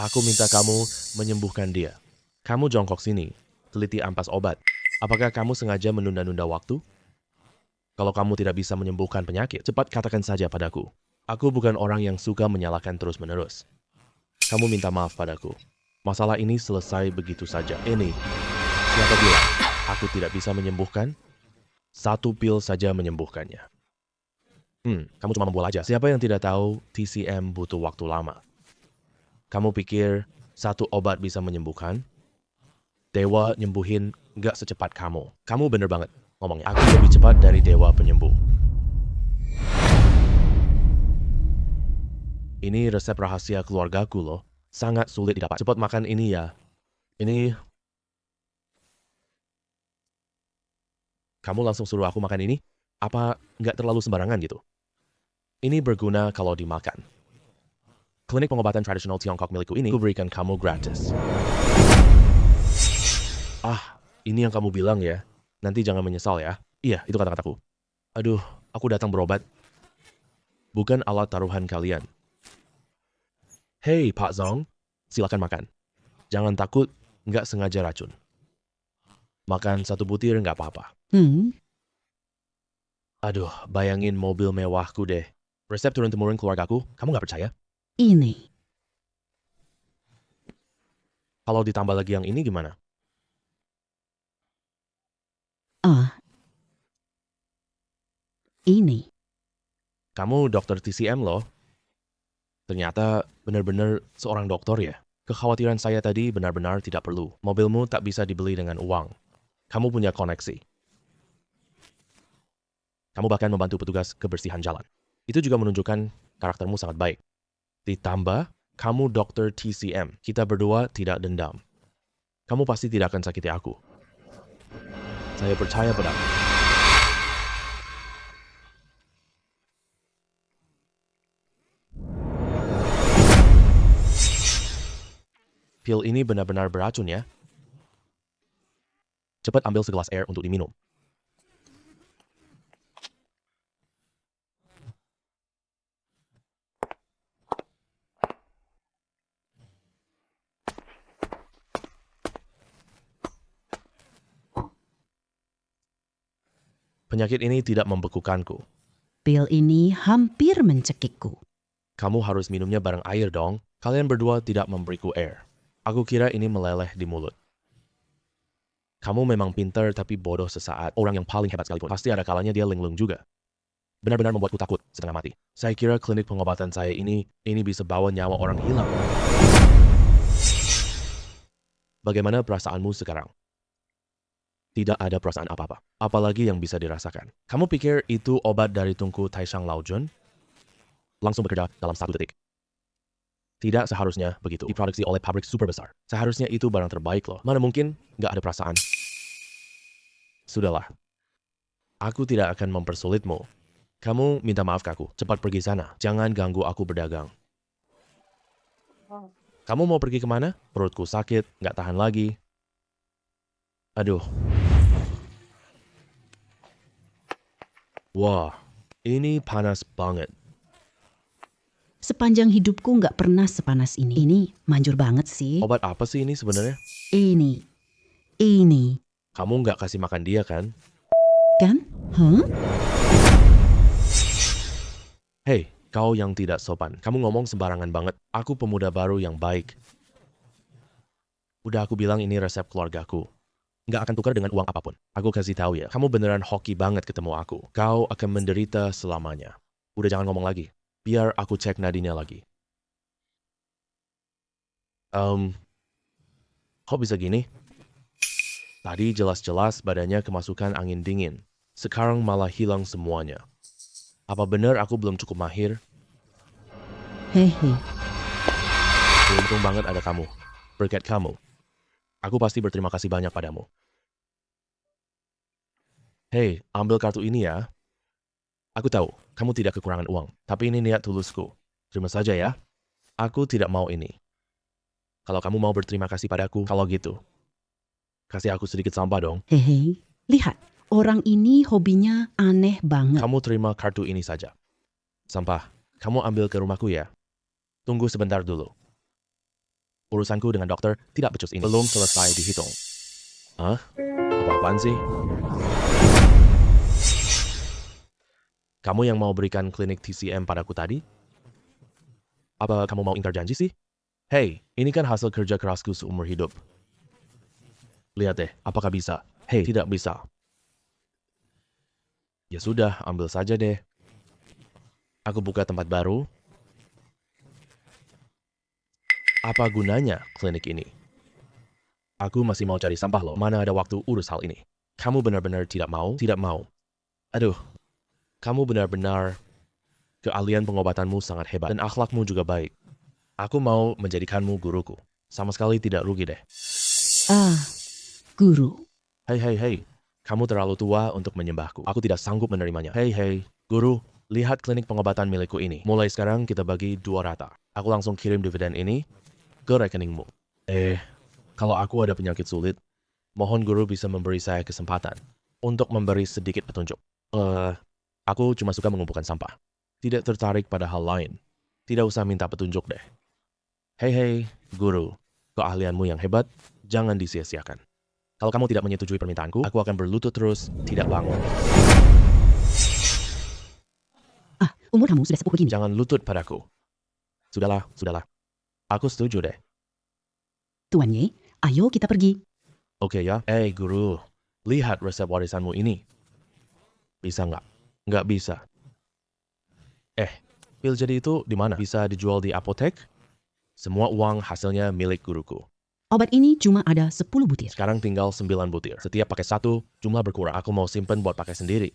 Aku minta kamu menyembuhkan dia. Kamu jongkok sini, teliti ampas obat. Apakah kamu sengaja menunda-nunda waktu? Kalau kamu tidak bisa menyembuhkan penyakit, cepat katakan saja padaku. Aku bukan orang yang suka menyalahkan terus-menerus. Kamu minta maaf padaku. Masalah ini selesai begitu saja. Ini Siapa bilang aku tidak bisa menyembuhkan? 1 pil saja menyembuhkannya. Kamu cuma membual aja. Siapa yang tidak tahu TCM butuh waktu lama? Kamu pikir 1 obat bisa menyembuhkan? Dewa nyembuhin nggak secepat kamu. Kamu bener banget ngomongnya. Aku lebih cepat dari dewa penyembuh. Ini resep rahasia keluargaku loh. Sangat sulit didapat. Cepat makan ini ya. Ini... Kamu langsung suruh aku makan ini? Apa nggak terlalu sembarangan gitu? Ini berguna kalau dimakan. Klinik pengobatan tradisional Tiongkok milikku ini, aku berikan kamu gratis. Ini yang kamu bilang ya. Nanti jangan menyesal ya. Iya, itu kata-kataku. Aduh, aku datang berobat. Bukan alat taruhan kalian. Hei, Pak Zong. Silakan makan. Jangan takut, nggak sengaja racun. Makan 1 butir nggak apa-apa. Aduh, bayangin mobil mewahku deh. Resep turun-temurun keluargaku, kamu nggak percaya? Ini. Kalau ditambah lagi yang ini gimana? Ini. Kamu dokter TCM loh. Ternyata benar-benar seorang dokter ya. Kekhawatiran saya tadi benar-benar tidak perlu. Mobilmu tak bisa dibeli dengan uang. Kamu punya koneksi. Kamu bahkan membantu petugas kebersihan jalan. Itu juga menunjukkan karaktermu sangat baik. Ditambah, kamu dokter TCM. Kita berdua tidak dendam. Kamu pasti tidak akan sakiti aku. Saya percaya padamu. Pil ini benar-benar beracun ya. Cepat ambil segelas air untuk diminum. Penyakit ini tidak membekukanku. Pil ini hampir mencekikku. Kamu harus minumnya bareng air dong. Kalian berdua tidak memberiku air. Aku kira ini meleleh di mulut. Kamu memang pintar tapi bodoh sesaat. Orang yang paling hebat sekalipun. Pasti ada kalanya dia linglung juga. Benar-benar membuatku takut setengah mati. Saya kira klinik pengobatan saya ini bisa bawa nyawa orang hilang. Bagaimana perasaanmu sekarang? Tidak ada perasaan apa-apa. Apalagi yang bisa dirasakan. Kamu pikir itu obat dari tungku Taishang Laojun? Langsung bekerja dalam 1 detik. Tidak seharusnya begitu. Diproduksi oleh pabrik super besar. Seharusnya itu barang terbaik loh. Mana mungkin nggak ada perasaan. Sudahlah. Aku tidak akan mempersulitmu. Kamu minta maaf ke aku. Cepat pergi sana. Jangan ganggu aku berdagang. Kamu mau pergi kemana? Perutku sakit, nggak tahan lagi. Aduh. Wah, ini panas banget. Sepanjang hidupku nggak pernah sepanas ini. Ini manjur banget sih. Obat apa sih ini sebenarnya? Ini. Kamu nggak kasih makan dia kan? Kan? Hah? Hei, kau yang tidak sopan. Kamu ngomong sembarangan banget. Aku pemuda baru yang baik. Udah aku bilang ini resep keluargaku. Nggak akan tukar dengan uang apapun. Aku kasih tahu ya, kamu beneran hoki banget ketemu aku. Kau akan menderita selamanya. Udah jangan ngomong lagi. Biar aku cek nadinya lagi. Kok bisa gini? Tadi jelas-jelas badannya kemasukan angin dingin. Sekarang malah hilang semuanya. Apa benar aku belum cukup mahir? Hehe. Beruntung banget ada kamu. Berkat kamu. Aku pasti berterima kasih banyak padamu. Hei, ambil kartu ini ya. Aku tahu, kamu tidak kekurangan uang. Tapi ini niat tulusku. Terima saja ya. Aku tidak mau ini. Kalau kamu mau berterima kasih padaku, kalau gitu. Kasih aku sedikit sampah dong. Hehe. Lihat, orang ini hobinya aneh banget. Kamu terima kartu ini saja. Sampah, kamu ambil ke rumahku ya. Tunggu sebentar dulu. Urusanku dengan dokter tidak becus ini. Belum selesai dihitung. Hah? Apa-apaan sih? Kamu yang mau berikan klinik TCM padaku tadi? Apa kamu mau ingkar janji sih? Hei, ini kan hasil kerja kerasku seumur hidup. Lihat deh, apakah bisa? Hei, tidak bisa. Ya sudah, ambil saja deh. Aku buka tempat baru. Apa gunanya klinik ini? Aku masih mau cari sampah loh. Mana ada waktu urus hal ini. Kamu benar-benar tidak mau? Tidak mau. Aduh, kamu benar-benar keahlian pengobatanmu sangat hebat dan akhlakmu juga baik. Aku mau menjadikanmu guruku. Sama sekali tidak rugi deh. Ah, guru. Hei, hei, hei. Kamu terlalu tua untuk menyembahku. Aku tidak sanggup menerimanya. Hei, hei. Guru, lihat klinik pengobatan milikku ini. Mulai sekarang kita bagi 2 rata. Aku langsung kirim dividen ini ke rekeningmu. Kalau aku ada penyakit sulit, mohon guru bisa memberi saya kesempatan untuk memberi sedikit petunjuk. Aku cuma suka mengumpulkan sampah. Tidak tertarik pada hal lain. Tidak usah minta petunjuk deh. Hei, hei, guru. Keahlianmu yang hebat, jangan disia-siakan. Kalau kamu tidak menyetujui permintaanku, aku akan berlutut terus, tidak bangun. Ah, umur kamu sudah sepuh begini. Jangan lutut padaku. Sudahlah, sudahlah. Aku setuju deh. Tuan Ye, ayo kita pergi. Oke ya. Guru. Lihat resep warisanmu ini. Bisa nggak? Nggak bisa. Pil jadi itu di mana? Bisa dijual di apotek? Semua uang hasilnya milik guruku. Obat ini cuma ada 10 butir. Sekarang tinggal 9 butir. Setiap pakai 1, jumlah berkurang. Aku mau simpen buat pakai sendiri.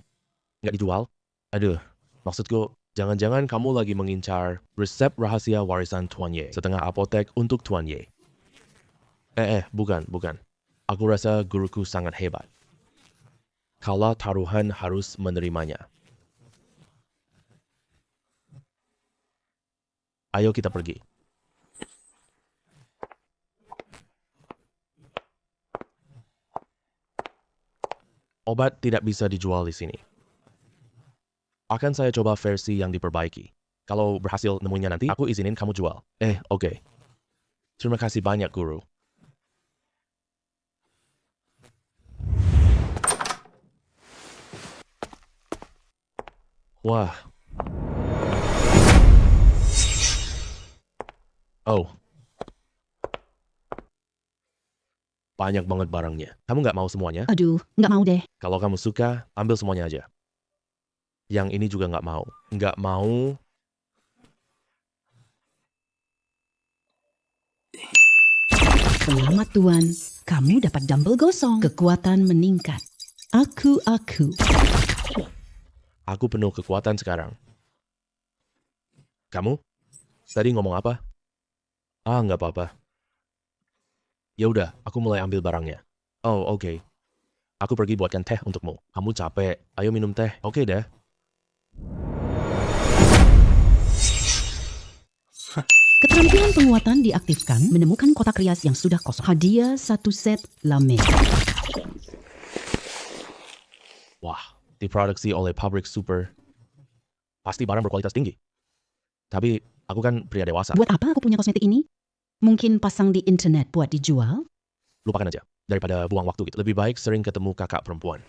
Nggak dijual? Aduh, maksudku, jangan-jangan kamu lagi mengincar resep rahasia warisan Tuan Ye. Setengah apotek untuk Tuan Ye. Bukan. Aku rasa guruku sangat hebat. Kalah taruhan harus menerimanya. Ayo kita pergi. Obat tidak bisa dijual di sini. Akan saya coba versi yang diperbaiki. Kalau berhasil nemunya nanti, aku izinin kamu jual. Oke. Terima kasih banyak, guru. Wah. Oh. Banyak banget barangnya. Kamu nggak mau semuanya? Aduh, nggak mau deh. Kalau kamu suka, ambil semuanya aja. Yang ini juga nggak mau. Nggak mau. Selamat Tuan, kamu dapat dumbbell gosong. Kekuatan meningkat. Aku. Aku penuh kekuatan sekarang. Kamu? Tadi ngomong apa? Nggak apa-apa. Ya udah, aku mulai ambil barangnya. Oh, oke. Aku pergi buatkan teh untukmu. Kamu capek. Ayo minum teh. Oke deh. Keterampilan penguatan diaktifkan menemukan kotak rias yang sudah kosong. Hadiah 1 set lame. Wah, diproduksi oleh pabrik super. Pasti barang berkualitas tinggi. Tapi, aku kan pria dewasa. Buat apa aku punya kosmetik ini? Mungkin pasang di internet buat dijual? Lupakan aja. Daripada buang waktu gitu. Lebih baik sering ketemu kakak perempuan.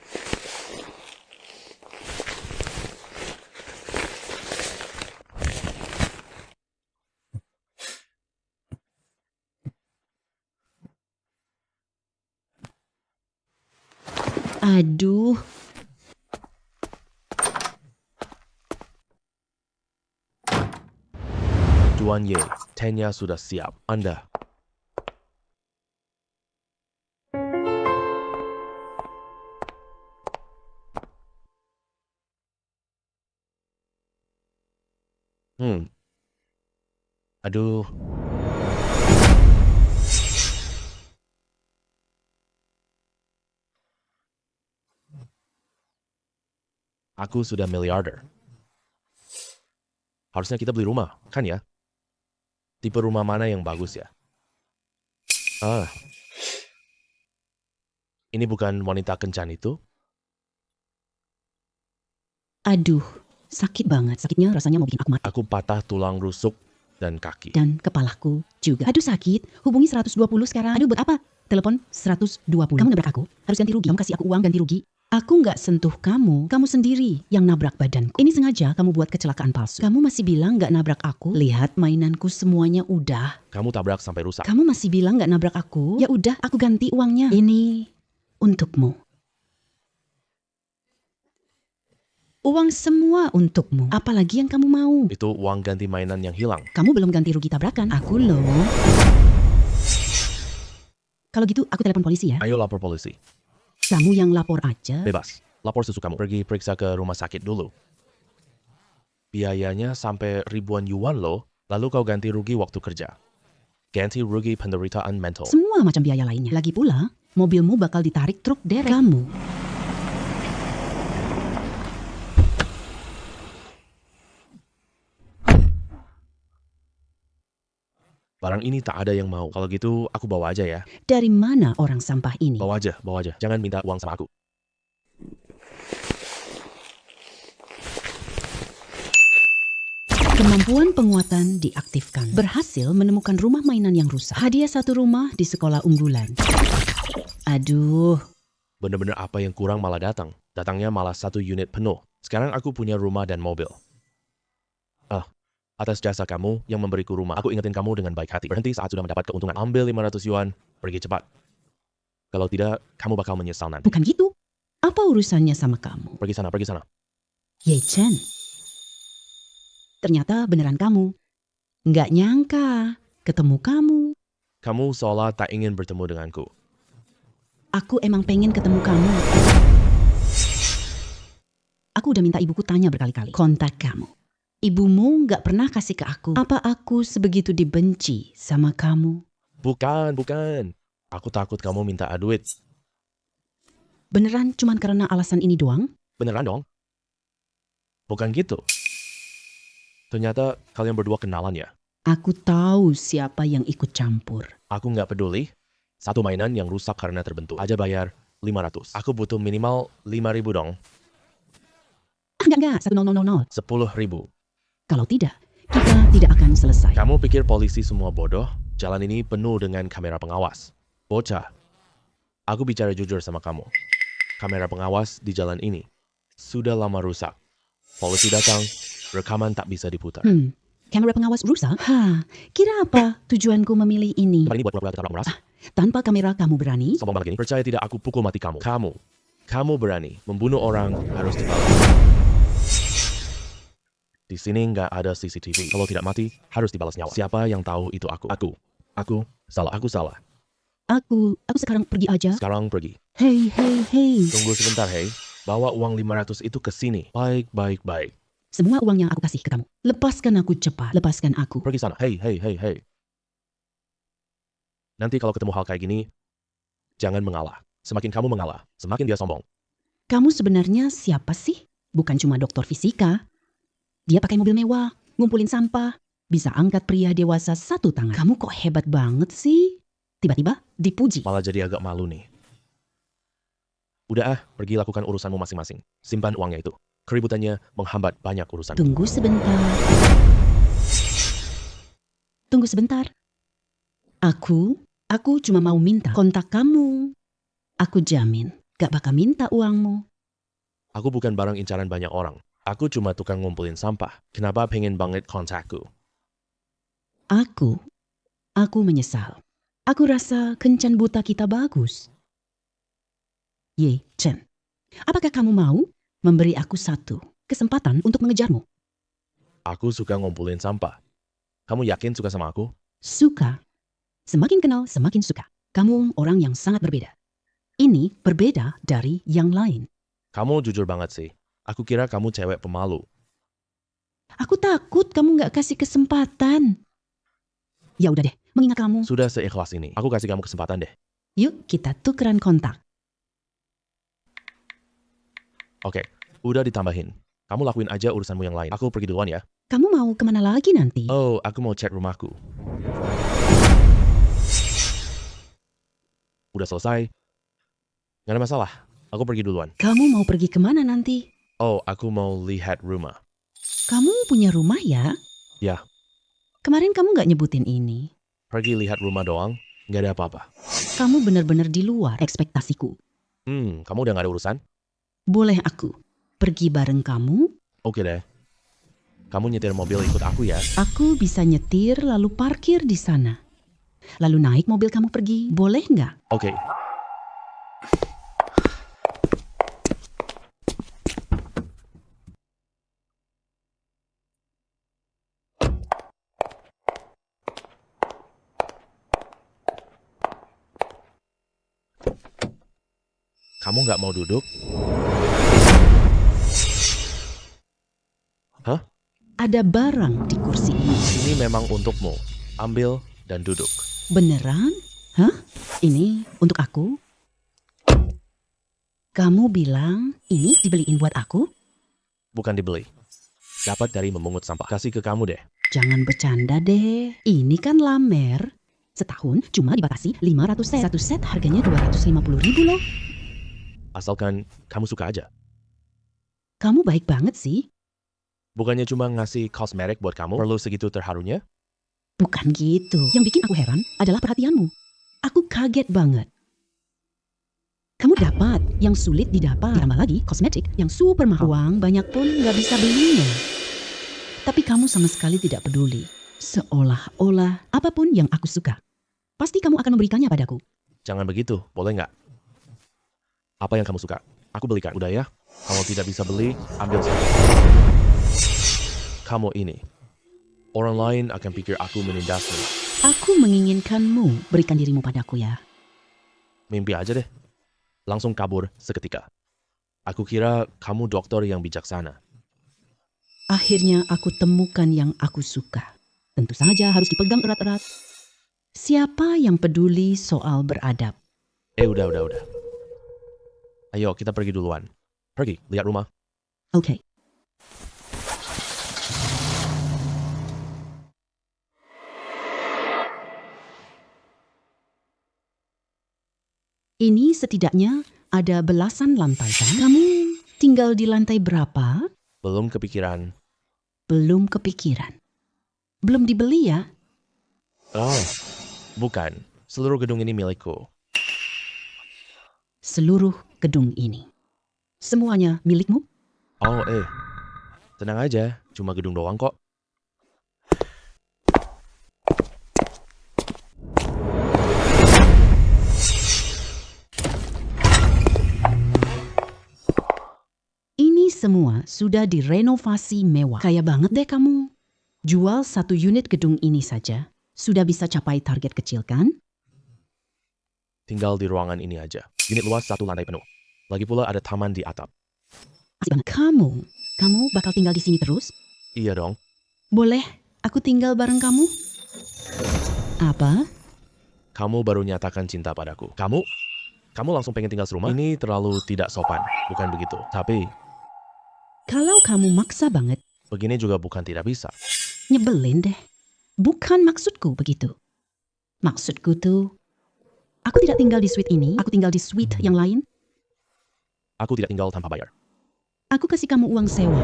Aduh, Tuan Ye, tehnya sudah siap. Anda. Aduh. Aku sudah miliarder. Harusnya kita beli rumah, kan ya? Tipe rumah mana yang bagus ya? Ini bukan wanita kencan itu? aduh, sakit banget. Sakitnya rasanya mau bikin aku mati. Aku patah tulang rusuk dan kaki. Dan kepalaku juga. Aduh sakit, hubungi 120 sekarang. Aduh buat apa? Telepon 120. Kamu nabrak aku, harus ganti rugi. Kamu kasih aku uang ganti rugi. Aku nggak sentuh kamu sendiri yang nabrak badanku. Ini sengaja kamu buat kecelakaan palsu. Kamu masih bilang nggak nabrak aku? Lihat mainanku semuanya udah. Kamu tabrak sampai rusak. Kamu masih bilang nggak nabrak aku? Ya udah, aku ganti uangnya. Ini untukmu. Uang semua untukmu. Apalagi yang kamu mau? Itu uang ganti mainan yang hilang. Kamu belum ganti rugi tabrakan. Aku loh. Kalau gitu aku telepon polisi ya. Ayo lapor polisi. Kamu yang lapor aja. Bebas. Lapor sesukamu. Pergi periksa ke rumah sakit dulu. Biayanya sampai ribuan yuan loh. Lalu kau ganti rugi waktu kerja. Ganti rugi penderitaan mental. Semua macam biaya lainnya. Lagi pula, mobilmu bakal ditarik truk derek. Kamu. Barang ini tak ada yang mau. Kalau gitu aku bawa aja ya. Dari mana orang sampah ini? Bawa aja, bawa aja. Jangan minta uang sama aku. Kemampuan penguatan diaktifkan. Berhasil menemukan rumah mainan yang rusak. Hadiah satu rumah di sekolah unggulan. Aduh, Bener-bener apa yang kurang malah datang. Datangnya malah 1 unit penuh. Sekarang aku punya rumah dan mobil. Atas jasa kamu yang memberiku rumah, aku ingetin kamu dengan baik hati. Berhenti saat sudah mendapat keuntungan. Ambil 500 yuan, pergi cepat. Kalau tidak, kamu bakal menyesal nanti. bukan gitu. Apa urusannya sama kamu? Pergi sana, pergi sana. Ye Chen. Ternyata beneran kamu. Nggak nyangka ketemu kamu. Kamu seolah tak ingin bertemu denganku. Aku emang pengen ketemu kamu. Aku udah minta ibuku tanya berkali-kali. Kontak kamu. Ibumu nggak pernah kasih ke aku. Apa aku sebegitu dibenci sama kamu? Bukan, bukan. Aku takut kamu minta duit. Beneran cuman karena alasan ini doang? Beneran dong? Bukan gitu. Ternyata kalian berdua kenalan ya. Aku tahu siapa yang ikut campur. Aku nggak peduli. Satu mainan yang rusak karena terbentuk. Aja bayar 500. Aku butuh minimal 5.000 dong. Enggak, 10.000. 10.000. Kalau tidak, kita tidak akan selesai. Kamu pikir polisi semua bodoh? Jalan ini penuh dengan kamera pengawas. Bocah, aku bicara jujur sama kamu. Kamera pengawas di jalan ini sudah lama rusak. Polisi datang, rekaman tak bisa diputar. Kamera pengawas rusak? Kira apa tujuanku memilih ini? Tempat ini buat pura-pura ketabrak meras. Tanpa kamera kamu berani? Sombong banget gini. Percaya tidak aku pukul mati kamu. Kamu berani membunuh orang harus dibalas. Di sini nggak ada CCTV. Kalau tidak mati, harus dibalas nyawa. Siapa yang tahu itu aku? Aku salah. Aku sekarang pergi aja. Sekarang pergi. Hei. Tunggu sebentar, hei. Bawa uang 500 itu ke sini. Baik. Semua uang yang aku kasih ke kamu. Lepaskan aku cepat. Lepaskan aku. Pergi sana. Hei. Nanti kalau ketemu hal kayak gini, jangan mengalah. Semakin kamu mengalah, semakin dia sombong. Kamu sebenarnya siapa sih? Bukan cuma dokter fisika. Dia pakai mobil mewah, ngumpulin sampah, bisa angkat pria dewasa 1 tangan. Kamu kok hebat banget sih? Tiba-tiba dipuji. Malah jadi agak malu nih. Udah pergi lakukan urusanmu masing-masing. Simpan uangnya itu. Keributannya menghambat banyak urusan. Tunggu sebentar. Aku cuma mau minta kontak kamu. Aku jamin gak bakal minta uangmu. Aku bukan barang incaran banyak orang. Aku cuma tukang ngumpulin sampah. Kenapa pengen banget kontakku? Aku menyesal. Aku rasa kencan buta kita bagus. Ye Chen, apakah kamu mau memberi aku 1 kesempatan untuk mengejarmu? Aku suka ngumpulin sampah. Kamu yakin suka sama aku? Suka. Semakin kenal, semakin suka. Kamu orang yang sangat berbeda. Ini berbeda dari yang lain. Kamu jujur banget sih. Aku kira kamu cewek pemalu. Aku takut kamu gak kasih kesempatan. Ya udah deh, mengingat kamu. Sudah seikhlas ini. Aku kasih kamu kesempatan deh. Yuk kita tukeran kontak. Oke, udah ditambahin. Kamu lakuin aja urusanmu yang lain. Aku pergi duluan ya. Kamu mau kemana lagi nanti? Oh, aku mau cek rumahku. Udah selesai. Gak ada masalah. Aku pergi duluan. Kamu mau pergi kemana nanti? Oh, aku mau lihat rumah. Kamu punya rumah ya? Ya. Kemarin kamu gak nyebutin ini. Pergi lihat rumah doang. Gak ada apa-apa. Kamu benar-benar di luar ekspektasiku. Kamu udah gak ada urusan? Boleh aku pergi bareng kamu? Oke deh. Kamu nyetir mobil ikut aku ya. Aku bisa nyetir lalu parkir di sana. Lalu naik mobil kamu pergi. Boleh nggak? Oke. Kamu nggak mau duduk? Hah? Ada barang di kursi ini. Ini memang untukmu. Ambil dan duduk. Beneran? Hah? Ini untuk aku? Kamu bilang ini dibeliin buat aku? Bukan dibeli. Dapat dari memungut sampah. Kasih ke kamu deh. Jangan bercanda deh. Ini kan lamer. Setahun cuma dibatasi 500 set. Satu set harganya 250.000 loh. Asalkan kamu suka aja. Kamu baik banget sih. Bukannya cuma ngasih kosmetik buat kamu, perlu segitu terharunya? Bukan gitu. Yang bikin aku heran adalah perhatianmu. Aku kaget banget. Kamu dapat yang sulit didapat. Ditambah lagi kosmetik yang super mahal. Uang banyak pun nggak bisa belinya. Tapi kamu sama sekali tidak peduli. Seolah-olah apapun yang aku suka, pasti kamu akan memberikannya padaku. Jangan begitu, boleh nggak? Apa yang kamu suka? Aku belikan. Udah ya? Kalau tidak bisa beli, ambil saja. Kamu ini. Orang lain akan pikir aku menindasmu. Aku menginginkanmu berikan dirimu padaku ya. Mimpi aja deh. Langsung kabur seketika. Aku kira kamu dokter yang bijaksana. Akhirnya aku temukan yang aku suka. Tentu saja harus dipegang erat-erat. Siapa yang peduli soal beradab? Udah. Ayo, kita pergi duluan. Pergi, lihat rumah. Oke. Ini setidaknya ada belasan lantai kan? Kamu tinggal di lantai berapa? Belum kepikiran. Belum kepikiran. Belum dibeli ya? Oh, bukan. Seluruh gedung ini milikku. Seluruh gedung ini. Semuanya milikmu? Oh, tenang aja. Cuma gedung doang kok. Ini semua sudah direnovasi mewah. Kaya banget deh kamu. Jual 1 unit gedung ini saja. Sudah bisa capai target kecil kan? Tinggal di ruangan ini aja. Unit luas 1 lantai penuh. Lagi pula ada taman di atap. Asik banget. Kamu bakal tinggal di sini terus? Iya dong. Boleh aku tinggal bareng kamu? Apa? Kamu baru nyatakan cinta padaku. Kamu langsung pengen tinggal serumah? Ini terlalu tidak sopan. Bukan begitu. Tapi, Kalau kamu maksa banget, begini juga bukan tidak bisa. nyebelin deh. Bukan maksudku begitu. Maksudku tuh, aku tidak tinggal di suite ini, aku tinggal di suite yang lain. Aku tidak tinggal tanpa bayar. Aku kasih kamu uang sewa.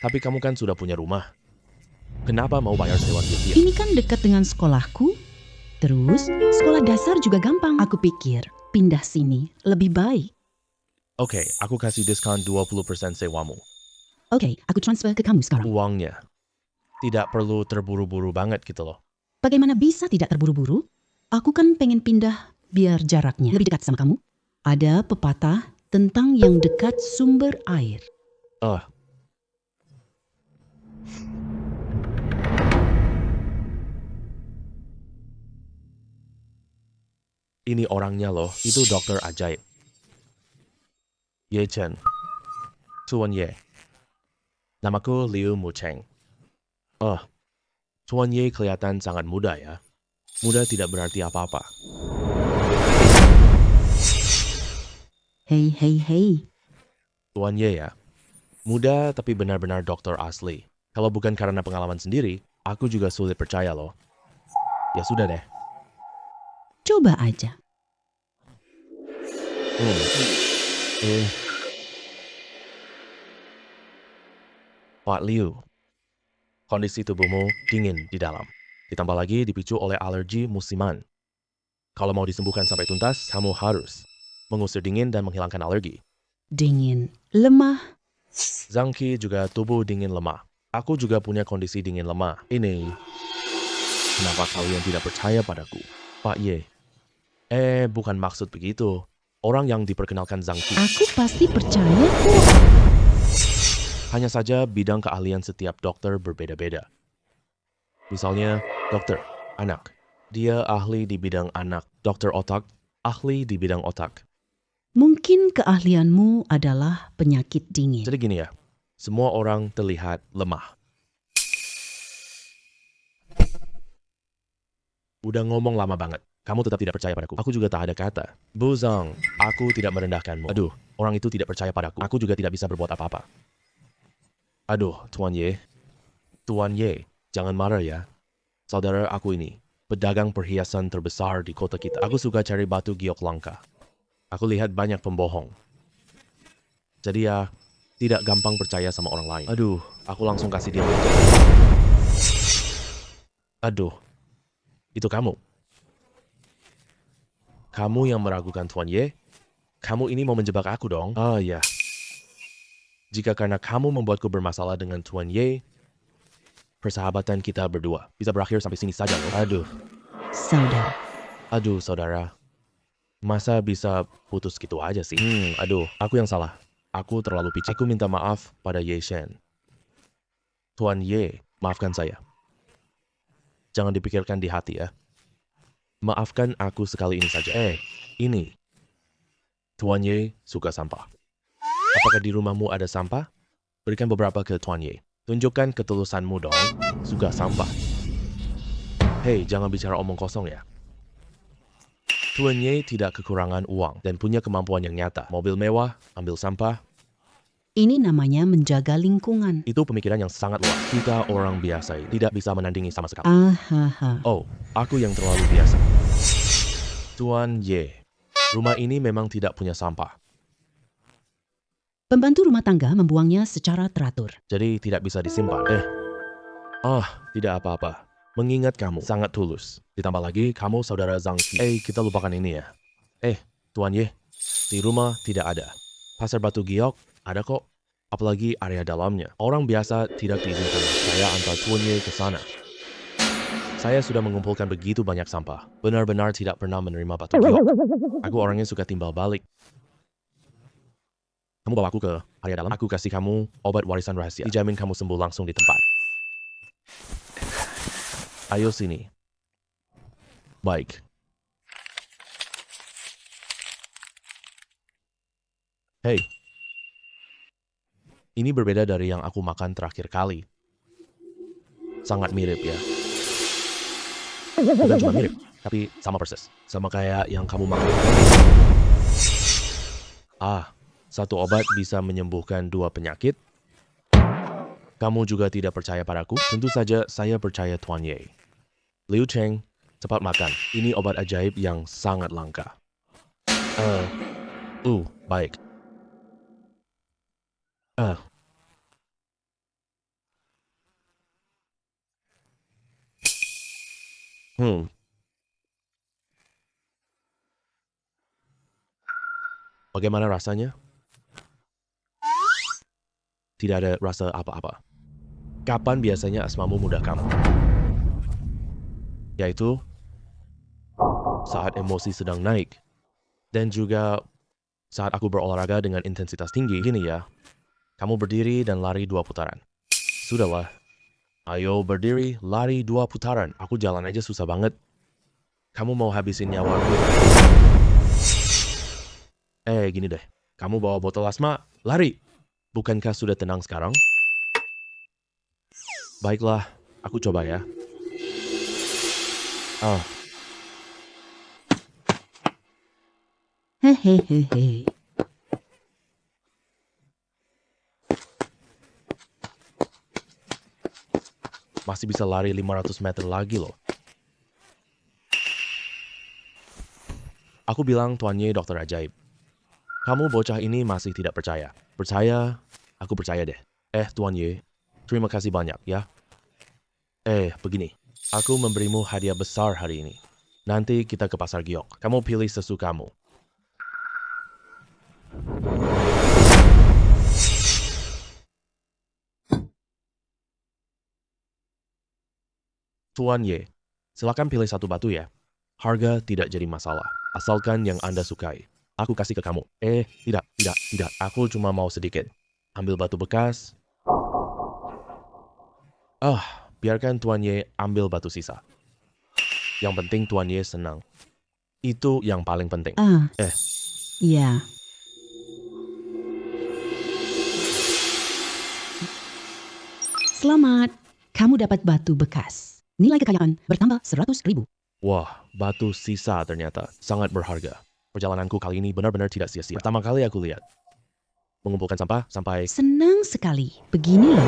Tapi kamu kan sudah punya rumah. Kenapa mau bayar sewa tiap-tiap? Ini kan dekat dengan sekolahku. Terus, sekolah dasar juga gampang. Aku pikir, pindah sini lebih baik. Oke, aku kasih diskon 20% sewamu. Oke, aku transfer ke kamu sekarang. Uangnya. Tidak perlu terburu-buru banget gitu loh. Bagaimana bisa tidak terburu-buru? Aku kan pengen pindah biar jaraknya lebih dekat sama kamu. Ada pepatah tentang yang dekat sumber air. Ini orangnya loh. Itu dokter ajaib. Ye Chen. Tuan Ye. Namaku Liu Mucheng. Tuan Ye kelihatan sangat muda ya. Muda tidak berarti apa-apa. Hei. Tuan Ye ya. Muda tapi benar-benar dokter asli. Kalau bukan karena pengalaman sendiri, aku juga sulit percaya loh. Ya sudah deh. Coba aja. Pak Liu, kondisi tubuhmu dingin di dalam. Ditambah lagi dipicu oleh alergi musiman. Kalau mau disembuhkan sampai tuntas, kamu harus mengusir dingin dan menghilangkan alergi. Dingin, lemah. Zhang Qi juga tubuh dingin lemah. Aku juga punya kondisi dingin lemah. Ini, kenapa kalian tidak percaya padaku? Pak Ye. Bukan maksud begitu. Orang yang diperkenalkan Zhang Qi. Aku pasti percaya kok. Hanya saja bidang keahlian setiap dokter berbeda-beda. Misalnya, dokter anak. Dia ahli di bidang anak. Dokter otak, ahli di bidang otak. Mungkin keahlianmu adalah penyakit dingin. Jadi gini ya, semua orang terlihat lemah. Udah ngomong lama banget. Kamu tetap tidak percaya padaku. Aku juga tak ada kata. Bu Zhang, aku tidak merendahkanmu. Aduh, orang itu tidak percaya padaku. Aku juga tidak bisa berbuat apa-apa. Aduh, Tuan Ye. Tuan Ye, jangan marah ya. Saudara aku ini, pedagang perhiasan terbesar di kota kita. Aku suka cari batu giok langka. Aku lihat banyak pembohong. Jadi ya, tidak gampang percaya sama orang lain. Aduh, aku langsung kasih dia pelajaran. Aduh, itu kamu. Kamu yang meragukan Tuan Ye? Kamu ini mau menjebak aku dong? Ah ya. Jika karena kamu membuatku bermasalah dengan Tuan Ye, persahabatan kita berdua bisa berakhir sampai sini saja loh. Saudara, Aduh, saudara. Masa bisa putus gitu aja sih? Aduh, aku yang salah. Aku terlalu picik. Aku minta maaf pada Ye Shen. Tuan Ye, maafkan saya. Jangan dipikirkan di hati ya. Maafkan aku sekali ini saja. Ini. Tuan Ye suka sampah. Apakah di rumahmu ada sampah? Berikan beberapa ke Tuan Ye. Tunjukkan ketulusanmu dong. Suka sampah. Hei, jangan bicara omong kosong ya. Tuan Ye tidak kekurangan uang dan punya kemampuan yang nyata. Mobil mewah, ambil sampah. ini namanya menjaga lingkungan. Itu pemikiran yang sangat luas. Kita orang biasa ini tidak bisa menandingi sama sekali. Ahaha. Oh, aku yang terlalu biasa. Tuan Ye, rumah ini memang tidak punya sampah. Pembantu rumah tangga membuangnya secara teratur. Jadi tidak bisa disimpan. Tidak apa-apa. Mengingat kamu sangat tulus. Ditambah lagi kamu saudara Zhang Qi. Kita lupakan ini ya. Tuan Ye, di rumah tidak ada. Pasar batu giok ada kok. Apalagi area dalamnya. Orang biasa tidak diizinkan. Saya antar Tuan Ye ke sana. Saya sudah mengumpulkan begitu banyak sampah. Benar-benar tidak pernah menerima batu giok. Aku orangnya suka timbal balik. Kamu bawa aku ke area dalam. Aku kasih kamu obat warisan rahasia. Dijamin kamu sembuh langsung di tempat. Ayo sini. Baik. Hei. Ini berbeda dari yang aku makan terakhir kali. Sangat mirip ya. Bukan cuma mirip, tapi sama persis. Sama kayak yang kamu makan. Satu obat bisa menyembuhkan 2 penyakit. Kamu juga tidak percaya padaku? Tentu saja saya percaya Tuan Ye. Liu Cheng, cepat makan. Ini obat ajaib yang sangat langka. Baik. Bagaimana rasanya? Tidak ada rasa apa-apa. Kapan biasanya asmamu mudah kamu? Yaitu saat emosi sedang naik. Dan juga saat aku berolahraga dengan intensitas tinggi. Gini ya, kamu berdiri dan lari 2 putaran. Sudahlah. Ayo berdiri, lari 2 putaran. Aku jalan aja susah banget. Kamu mau habisin nyawaku? Gini deh. Kamu bawa botol asma, lari. Bukankah sudah tenang sekarang? Baiklah, aku coba ya. Hehehe. Masih bisa lari 500 meter lagi loh. Aku bilang Tuan Ye dokter ajaib. Kamu bocah ini masih tidak percaya. Percaya, aku percaya deh. Tuan Ye, terima kasih banyak ya. Begini. Aku memberimu hadiah besar hari ini. Nanti kita ke pasar giok. Kamu pilih sesukamu. Tuan Ye, silakan pilih satu batu ya. Harga tidak jadi masalah, asalkan yang Anda sukai. Aku kasih ke kamu. Tidak. Aku cuma mau sedikit. Ambil batu bekas. Biarkan Tuan Ye ambil batu sisa. Yang penting Tuan Ye senang. Itu yang paling penting. Ya. Selamat, kamu dapat batu bekas. Nilai kekayaan bertambah 100.000. Wah, batu sisa ternyata sangat berharga. Perjalananku kali ini benar-benar tidak sia-sia. Pertama kali aku lihat. Mengumpulkan sampah sampai... Senang sekali. Begini loh.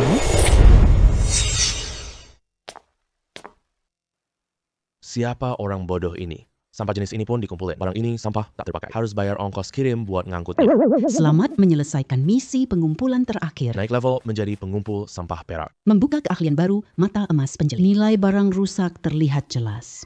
Siapa orang bodoh ini? Sampah jenis ini pun dikumpulin. Barang ini sampah tak terpakai. Harus bayar ongkos kirim buat ngangkutnya. Selamat menyelesaikan misi pengumpulan terakhir. Naik level menjadi pengumpul sampah perak. Membuka keahlian baru, mata emas penjeli. Nilai barang rusak terlihat jelas.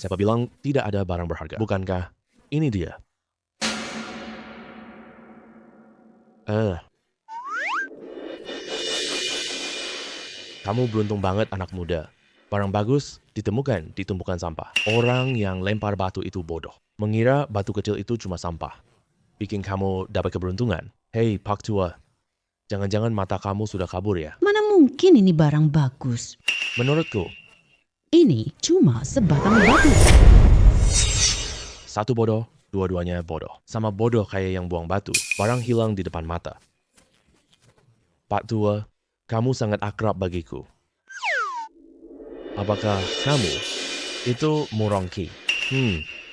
Siapa bilang tidak ada barang berharga? Bukankah ini dia? Kamu beruntung banget anak muda. Barang bagus ditemukan di tumpukan sampah. Orang yang lempar batu itu bodoh. Mengira batu kecil itu cuma sampah. Bikin kamu dapat keberuntungan. Hei Pak Tua, jangan-jangan mata kamu sudah kabur ya? Mana mungkin ini barang bagus? Menurutku, Ini cuma sebatang batu. satu bodoh, dua-duanya bodoh. Sama bodoh kayak yang buang batu. Barang hilang di depan mata. Pak Tua, kamu sangat akrab bagiku. Apakah kamu itu Murongki?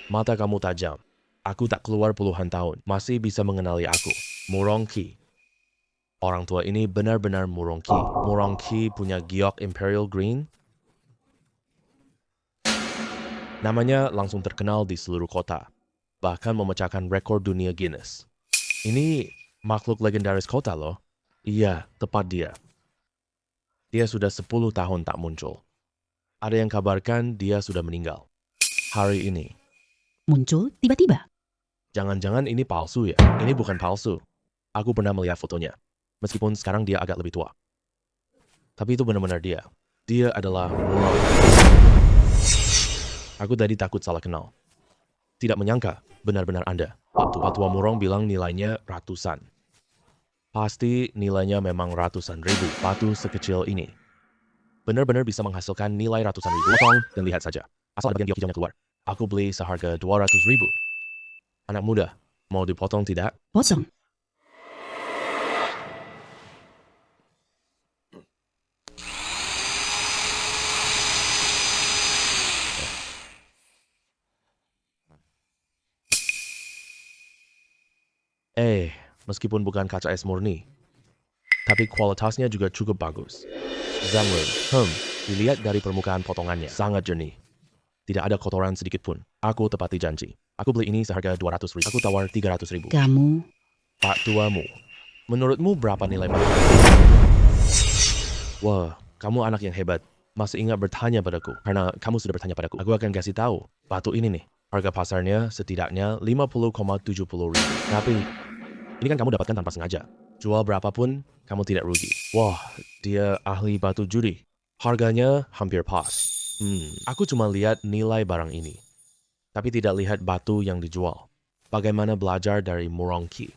Mata kamu tajam. Aku tak keluar puluhan tahun, masih bisa mengenali aku. Murongki. Orang tua ini benar-benar Murongki. Murongki punya giok Imperial Green. Namanya langsung terkenal di seluruh kota, bahkan memecahkan rekor dunia Guinness. Ini makhluk legendaris kota loh. Iya, tepat dia. Dia sudah 10 tahun tak muncul. Ada yang kabarkan dia sudah meninggal. Hari ini. Muncul tiba-tiba. Jangan-jangan ini palsu ya? Ini bukan palsu. Aku pernah melihat fotonya. Meskipun sekarang dia agak lebih tua. Tapi itu benar-benar dia. Dia adalah Murong. Aku tadi takut salah kenal. Tidak menyangka, benar-benar Anda. Pak Tua Murong bilang nilainya ratusan. Pasti nilainya memang ratusan ribu. Batu sekecil ini benar-benar bisa menghasilkan nilai ratusan ribu. Potong dan lihat saja. Asal ada bagian giok hijaunya keluar. Aku beli seharga 200.000. Anak muda, mau dipotong tidak? Potong. Meskipun bukan kaca es murni, tapi kualitasnya juga cukup bagus. Zamrud, dilihat dari permukaan potongannya, sangat jernih. Tidak ada kotoran sedikit pun. Aku tepati janji. Aku beli ini seharga 200.000. Aku tawar 300.000. Kamu Pak Tuamu, menurutmu berapa nilai batu? Wah, kamu anak yang hebat. Masih ingat bertanya padaku, karena kamu sudah bertanya padaku. Aku akan kasih tahu, batu ini nih, harga pasarnya setidaknya 50,70 ribu. Tapi, ini kan kamu dapatkan tanpa sengaja. Jual berapapun, kamu tidak rugi. Wah, dia ahli batu judi. Harganya hampir pas. Aku cuma lihat nilai barang ini, tapi tidak lihat batu yang dijual. Bagaimana belajar dari Murongki?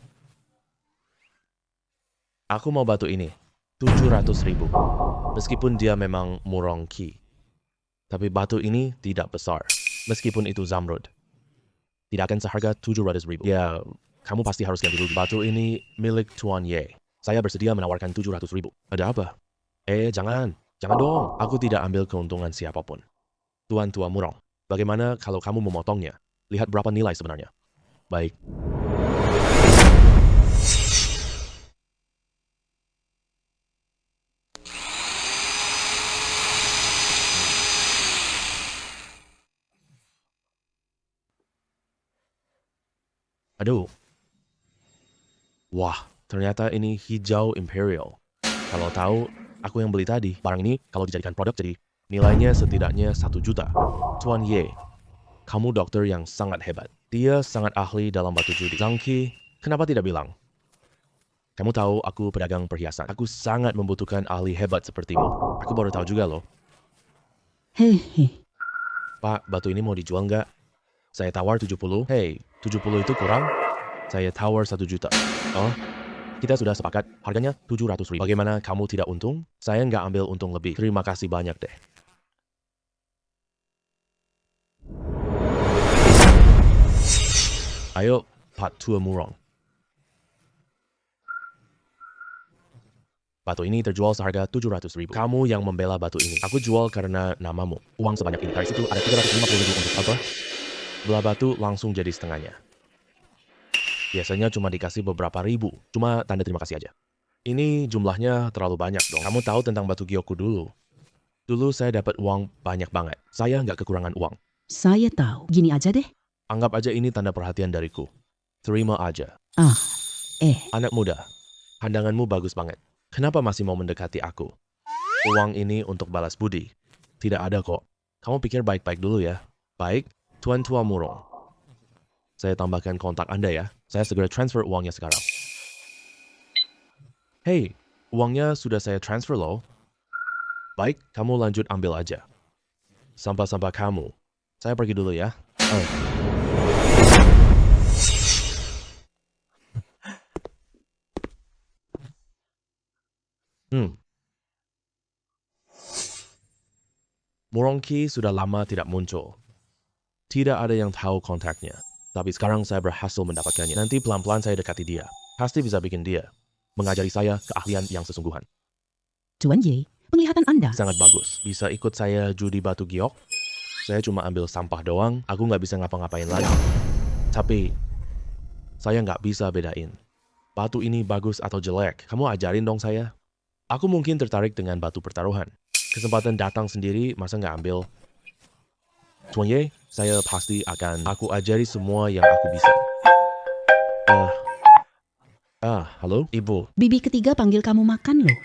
Aku mau batu ini, 700.000. Meskipun dia memang Murongki. Tapi batu ini tidak besar. Meskipun itu Zamrud. Tidak akan seharga 700.000. Ya, kamu pasti harus ganti rugi. Batu ini milik Tuan Ye. Saya bersedia menawarkan 700.000. Ada apa? Jangan dong. Aku tidak ambil keuntungan siapapun. Tuan Tua Murong, bagaimana kalau kamu memotongnya? Lihat berapa nilai sebenarnya. Baik. Aduh. Wah, ternyata ini hijau Imperial. Kalau tahu, Aku yang beli tadi. Barang ini kalau dijadikan produk jadi nilainya setidaknya 1 juta. Tuan Ye, kamu dokter yang sangat hebat. Dia sangat ahli dalam batu judi. Zhang Qi, kenapa tidak bilang? Kamu tahu aku pedagang perhiasan. Aku sangat membutuhkan ahli hebat sepertimu. Aku baru tahu juga loh. Hehe. Pak, batu ini mau dijual nggak? Saya tawar 70. Hei, 70 itu kurang? Saya tawar 1 juta. Oh, kita sudah sepakat. Harganya 700.000. Bagaimana kamu tidak untung? Saya nggak ambil untung lebih. Terima kasih banyak deh. Ayo, Pak Tua Murong. Batu ini terjual seharga 700.000. Kamu yang membela batu ini. Aku jual karena namamu. Uang sebanyak ini. Dari situ ada 350.000 untuk apa? Belah batu langsung jadi setengahnya. Biasanya cuma dikasih beberapa ribu. Cuma tanda terima kasih aja. Ini jumlahnya terlalu banyak dong. Kamu tahu tentang batu Gyoku dulu. Dulu saya dapat uang banyak banget. Saya nggak kekurangan uang. Saya tahu. Gini aja deh. Anggap aja ini tanda perhatian dariku. Terima aja. Ah, Anak muda, pandanganmu bagus banget. Kenapa masih mau mendekati aku? Uang ini untuk balas budi. Tidak ada kok. Kamu pikir baik-baik dulu ya. Baik, Tuan Tua Murong. Saya tambahkan kontak Anda ya. Saya segera transfer uangnya sekarang. Hei, uangnya sudah saya transfer loh. Baik, kamu lanjut ambil aja. Sampah-sampah kamu. Saya pergi dulu ya. Murongki sudah lama tidak muncul. Tidak ada yang tahu kontaknya. Tapi sekarang saya berhasil mendapatkannya. Nanti pelan-pelan saya dekati dia. Pasti bisa bikin dia mengajari saya keahlian yang sesungguhan. Tuan Ye, penglihatan Anda. Sangat bagus. Bisa ikut saya judi batu giok? Saya cuma ambil sampah doang. Aku nggak bisa ngapa-ngapain lagi. Tapi saya nggak bisa bedain. Batu ini bagus atau jelek. Kamu ajarin dong saya. Aku mungkin tertarik dengan batu pertaruhan. Kesempatan datang sendiri, masa nggak ambil? Tuan Ye, saya pasti akan aku ajari semua yang aku bisa. Halo, Ibu. Bibi ketiga panggil kamu makan loh.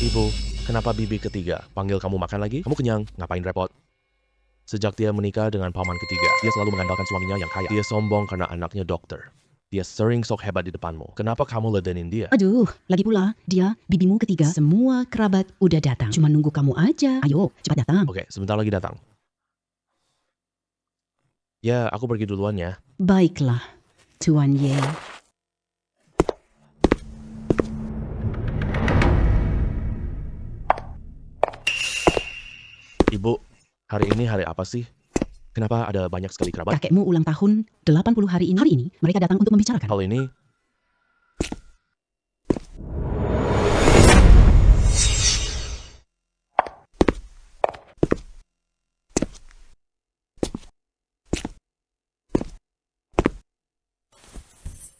Ibu, kenapa bibi ketiga panggil kamu makan lagi? Kamu kenyang, ngapain repot? Sejak dia menikah dengan paman ketiga, dia selalu mengandalkan suaminya yang kaya. Dia sombong karena anaknya dokter. Dia sering sok hebat di depanmu. Kenapa kamu ledenin dia? Aduh, lagi pula, dia, bibimu ketiga, semua kerabat udah datang. Cuma nunggu kamu aja. Ayo, cepat datang. Oke, sebentar lagi datang. Ya, aku pergi duluan ya. Baiklah, Tuan Ye. Ibu, hari ini hari apa sih? Kenapa ada banyak sekali kerabat? Kakekmu ulang tahun 80 hari ini. Hari ini, mereka datang untuk membicarakan. Hal ini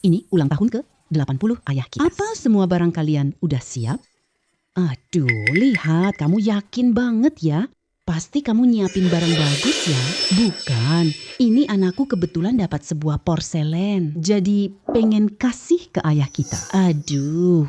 Ini ulang tahun ke-80 ayah kita. Apa semua barang kalian udah siap? Aduh, lihat, kamu yakin banget ya? Pasti kamu nyiapin barang bagus ya? Bukan, ini anakku kebetulan dapat sebuah porselen. Jadi pengen kasih ke ayah kita. Aduh.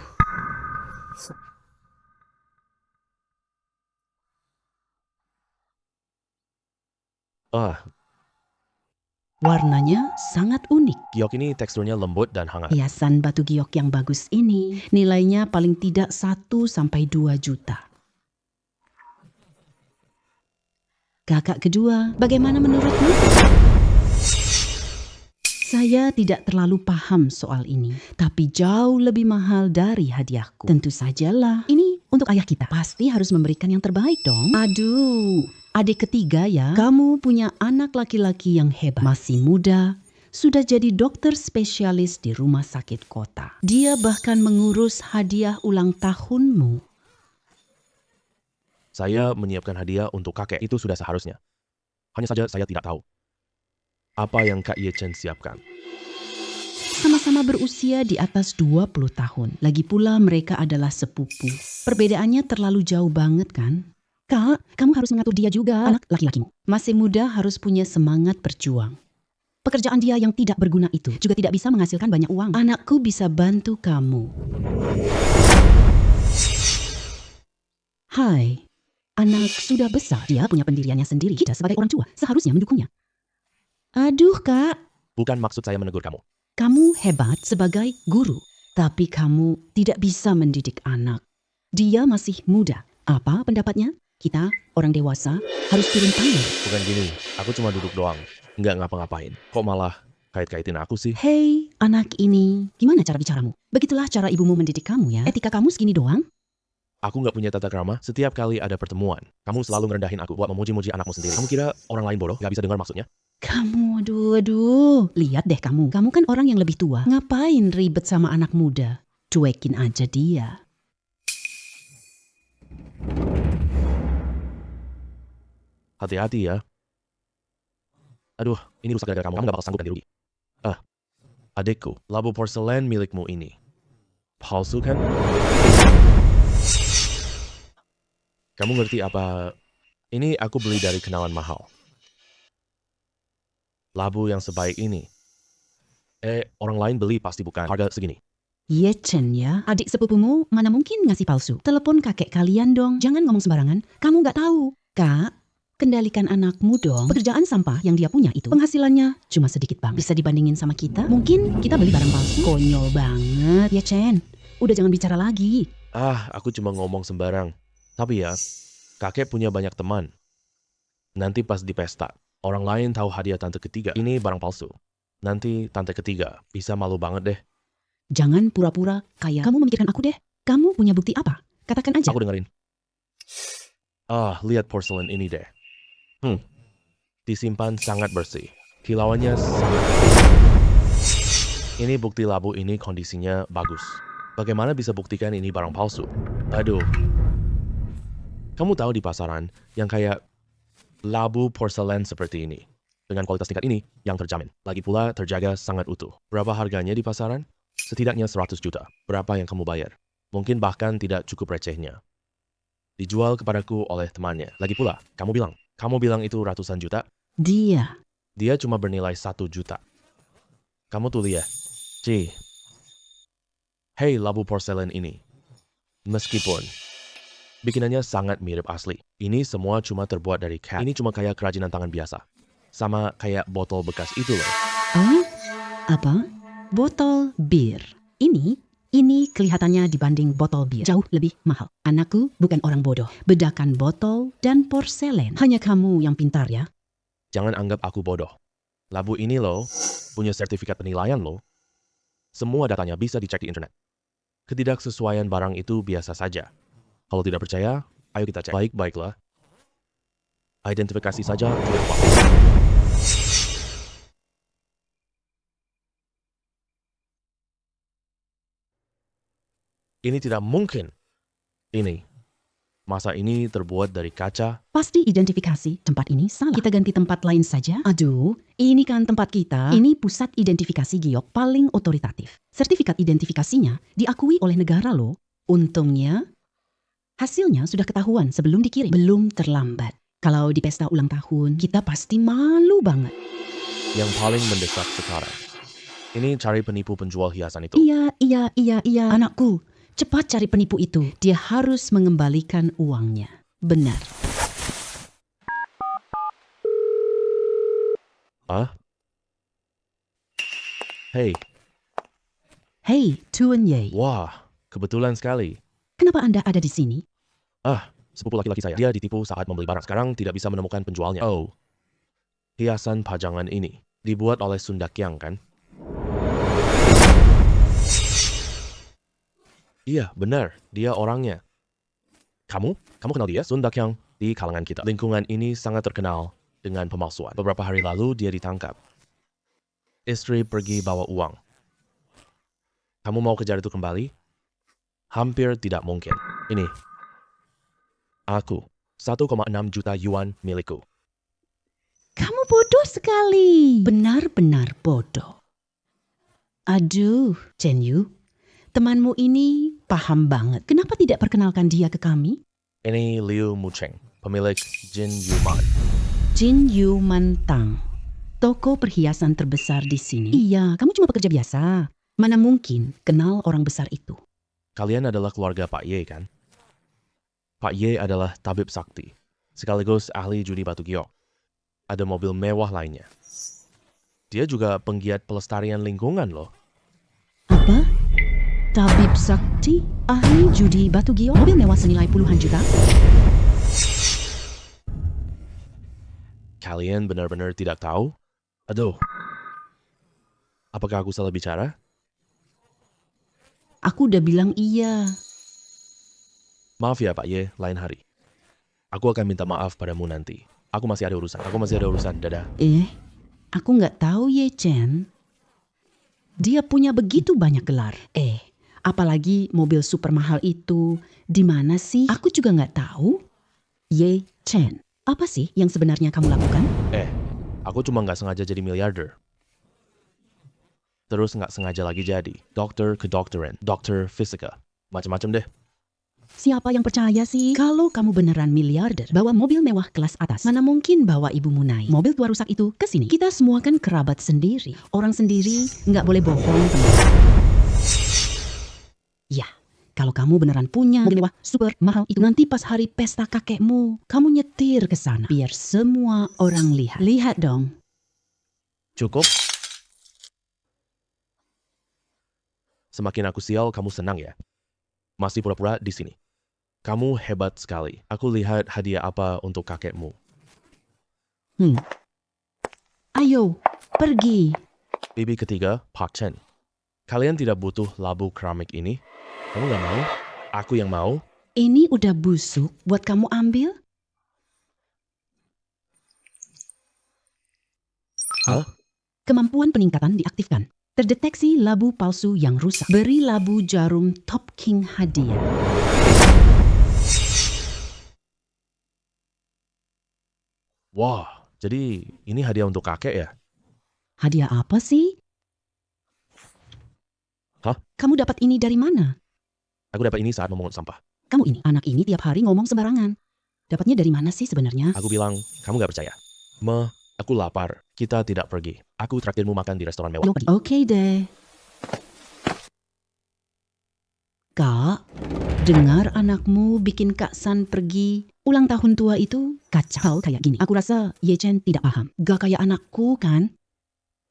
Warnanya sangat unik. giok ini teksturnya lembut dan hangat. Hiasan batu giok yang bagus ini nilainya paling tidak 1-2 juta. Kakak kedua, bagaimana menurutmu? Saya tidak terlalu paham soal ini, tapi jauh lebih mahal dari hadiahku. Tentu sajalah, ini untuk ayah kita. Pasti harus memberikan yang terbaik dong. Aduh, adik ketiga ya. Kamu punya anak laki-laki yang hebat. Masih muda, sudah jadi dokter spesialis di rumah sakit kota. Dia bahkan mengurus hadiah ulang tahunmu. Saya menyiapkan hadiah untuk kakek, itu sudah seharusnya. Hanya saja saya tidak tahu apa yang Kak Ye Chen siapkan. Sama-sama berusia di atas 20 tahun. Lagi pula mereka adalah sepupu. Perbedaannya terlalu jauh banget kan? Kak, kamu harus mengatur dia juga. Anak laki-lakimu. Masih muda harus punya semangat berjuang. Pekerjaan dia yang tidak berguna itu juga tidak bisa menghasilkan banyak uang. Anakku bisa bantu kamu. Hai, anak sudah besar. Dia punya pendiriannya sendiri. Kita sebagai orang tua seharusnya mendukungnya. Aduh, Kak. Bukan maksud saya menegur kamu. Kamu hebat sebagai guru, tapi kamu tidak bisa mendidik anak. Dia masih muda. Apa pendapatnya? Kita, orang dewasa, harus turun tangan. Bukan gini, aku cuma duduk doang. Nggak ngapa-ngapain. Kok malah kait-kaitin aku sih? Hei, anak ini, gimana cara bicaramu? Begitulah cara ibumu mendidik kamu ya. Etika kamu segini doang? Aku nggak punya tata krama. Setiap kali ada pertemuan, kamu selalu ngerendahin aku buat memuji-muji anakmu sendiri. Kamu kira orang lain bodoh? Nggak bisa dengar maksudnya? Kamu, aduh. Lihat deh kamu. Kamu kan orang yang lebih tua. Ngapain ribet sama anak muda? Cuekin aja dia. Hati-hati ya. Aduh, ini rusak gara-gara kamu. Kamu gak bakal sanggup ganti rugi. Adikku, labu porselen milikmu ini palsu kan? Kamu ngerti apa? Ini aku beli dari kenalan mahal. Labu yang sebaik ini. Orang lain beli pasti bukan harga segini. Ye Chen ya, adik sepupumu mana mungkin ngasih palsu? Telepon kakek kalian dong, jangan ngomong sembarangan. Kamu nggak tahu. Kak, kendalikan anakmu dong. Pekerjaan sampah yang dia punya itu, penghasilannya cuma sedikit bang. Bisa dibandingin sama kita? Mungkin kita beli barang palsu. Konyol banget, Ye Chen. Udah jangan bicara lagi. Aku cuma ngomong sembarang. Tapi ya, kakek punya banyak teman. Nanti pas di pesta, orang lain tahu hadiah tante ketiga. Ini barang palsu. Nanti tante ketiga bisa malu banget deh. Jangan pura-pura kayak kamu memikirkan aku deh. Kamu punya bukti apa? Katakan aja. Aku dengerin. Lihat porselen ini deh. Disimpan sangat bersih. Kilauannya sangat bersih. Ini bukti labu ini kondisinya bagus. Bagaimana bisa buktikan ini barang palsu? Aduh. Kamu tahu di pasaran yang kayak labu porselen seperti ini. Dengan kualitas tingkat ini yang terjamin. Lagi pula terjaga sangat utuh. Berapa harganya di pasaran? Setidaknya 100 juta. Berapa yang kamu bayar? Mungkin bahkan tidak cukup recehnya. Dijual kepadaku oleh temannya. Lagi pula, kamu bilang itu ratusan juta? Dia cuma bernilai 1 juta. Kamu tuh lihat. Hei, labu porselen ini. Meskipun bikinannya sangat mirip asli. Ini semua cuma terbuat dari cat. Ini cuma kayak kerajinan tangan biasa. Sama kayak botol bekas itu loh. Apa? Botol bir. Ini kelihatannya dibanding botol bir jauh lebih mahal. Anakku bukan orang bodoh. Bedakan botol dan porselen. Hanya kamu yang pintar ya. Jangan anggap aku bodoh. Labu ini loh, punya sertifikat penilaian loh. Semua datanya bisa dicek di internet. Ketidaksesuaian barang itu biasa saja. Kalau tidak percaya, ayo kita cek. Baiklah. Identifikasi saja tidak apa-apa. Ini tidak mungkin. Masa ini terbuat dari kaca? Pasti identifikasi. Tempat ini salah. Kita ganti tempat lain saja. Aduh, ini kan tempat kita. Ini pusat identifikasi giok paling otoritatif. Sertifikat identifikasinya diakui oleh negara loh. Untungnya, hasilnya sudah ketahuan sebelum dikirim. Belum terlambat. Kalau di pesta ulang tahun, kita pasti malu banget. Yang paling mendesak sekarang. Ini cari penipu penjual hiasan itu. Iya. Anakku, cepat cari penipu itu. Dia harus mengembalikan uangnya. Benar. Hey, Tuan Ye. Wah, kebetulan sekali. Kenapa Anda ada di sini? Sepupu laki-laki saya. Dia ditipu saat membeli barang. Sekarang tidak bisa menemukan penjualnya. Hiasan pajangan ini dibuat oleh Sundakyang kan? Iya, benar. Dia orangnya. Kamu kenal dia? Sundakyang di kalangan kita. Lingkungan ini sangat terkenal dengan pemalsuan. Beberapa hari lalu dia ditangkap. Istri pergi bawa uang. Kamu mau kejar itu kembali? Hampir tidak mungkin. Ini. Aku. 1,6 juta yuan milikku. Kamu bodoh sekali. Benar-benar bodoh. Aduh, Chen Yu. Temanmu ini paham banget. Kenapa tidak perkenalkan dia ke kami? Ini Liu Mucheng, pemilik Jin Yuman. Jin Yu Mantang. toko perhiasan terbesar di sini. Iya, kamu cuma pekerja biasa. Mana mungkin kenal orang besar itu. Kalian adalah keluarga Pak Ye, kan? Pak Ye adalah tabib sakti, sekaligus ahli judi batu giok. Ada mobil mewah lainnya. Dia juga penggiat pelestarian lingkungan loh. Apa? Tabib sakti, ahli judi batu giok, mobil mewah senilai puluhan juta? Kalian benar-benar tidak tahu? Aduh. Apakah aku salah bicara? Aku udah bilang iya. Maaf ya Pak Ye, lain hari. Aku akan minta maaf padamu nanti. Aku masih ada urusan. Dadah. Aku nggak tahu Ye Chen. Dia punya begitu banyak gelar. Apalagi mobil super mahal itu. Di mana sih? Aku juga nggak tahu. Ye Chen, apa sih yang sebenarnya kamu lakukan? Aku cuma nggak sengaja jadi miliarder. Terus nggak sengaja lagi jadi dokter kedokteran, dokter fisika, macam-macam deh. Siapa yang percaya sih? Kalau kamu beneran miliarder, bawa mobil mewah kelas atas, mana mungkin bawa ibumu naik mobil tua rusak itu ke sini? Kita semua kan kerabat sendiri. Orang sendiri nggak boleh bohong, teman. Ya, kalau kamu beneran punya mobil mewah super mahal itu, nanti pas hari pesta kakekmu, kamu nyetir ke sana biar semua orang lihat. Lihat dong. Cukup? Semakin aku sial, kamu senang ya? Masih pura-pura di sini. Kamu hebat sekali. Aku lihat hadiah apa untuk kakekmu. Ayo, pergi. Bibi ketiga, Pak Chen. Kalian tidak butuh labu keramik ini? Kamu nggak mau? Aku yang mau. Ini udah busuk buat kamu ambil? Hah? Kemampuan peningkatan diaktifkan. Terdeteksi labu palsu yang rusak. Beri labu jarum Top King hadiah. Wah, jadi ini hadiah untuk kakek ya? Hadiah apa sih? Hah? Kamu dapat ini dari mana? Aku dapat ini saat memungut sampah. Kamu ini, anak ini tiap hari ngomong sembarangan. Dapatnya dari mana sih sebenarnya? Aku bilang, kamu nggak percaya. Aku lapar. Kita tidak pergi. Aku traktirmu makan di restoran mewah. Oke deh. Kak, dengar anakmu bikin Kak San pergi. Ulang tahun tua itu kacau kayak gini. Aku rasa Ye Chen tidak paham. Gak kayak anakku kan?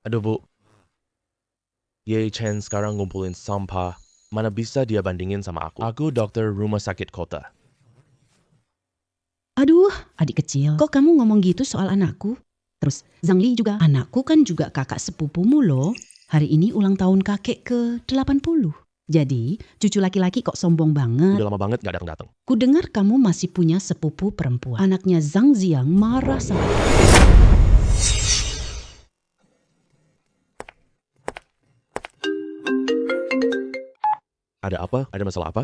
Aduh Bu, Ye Chen sekarang ngumpulin sampah. Mana bisa dia bandingin sama aku? Aku dokter rumah sakit kota. Aduh, adik kecil. Kok kamu ngomong gitu soal anakku? Terus Zhang Li juga. Anakku kan juga kakak sepupumu loh. Hari ini ulang tahun kakek ke-80. Jadi, cucu laki-laki kok sombong banget. Udah lama banget gak datang-datang. Ku dengar kamu masih punya sepupu perempuan. Anaknya Zhang Ziang marah sama. Ada apa? Ada masalah apa?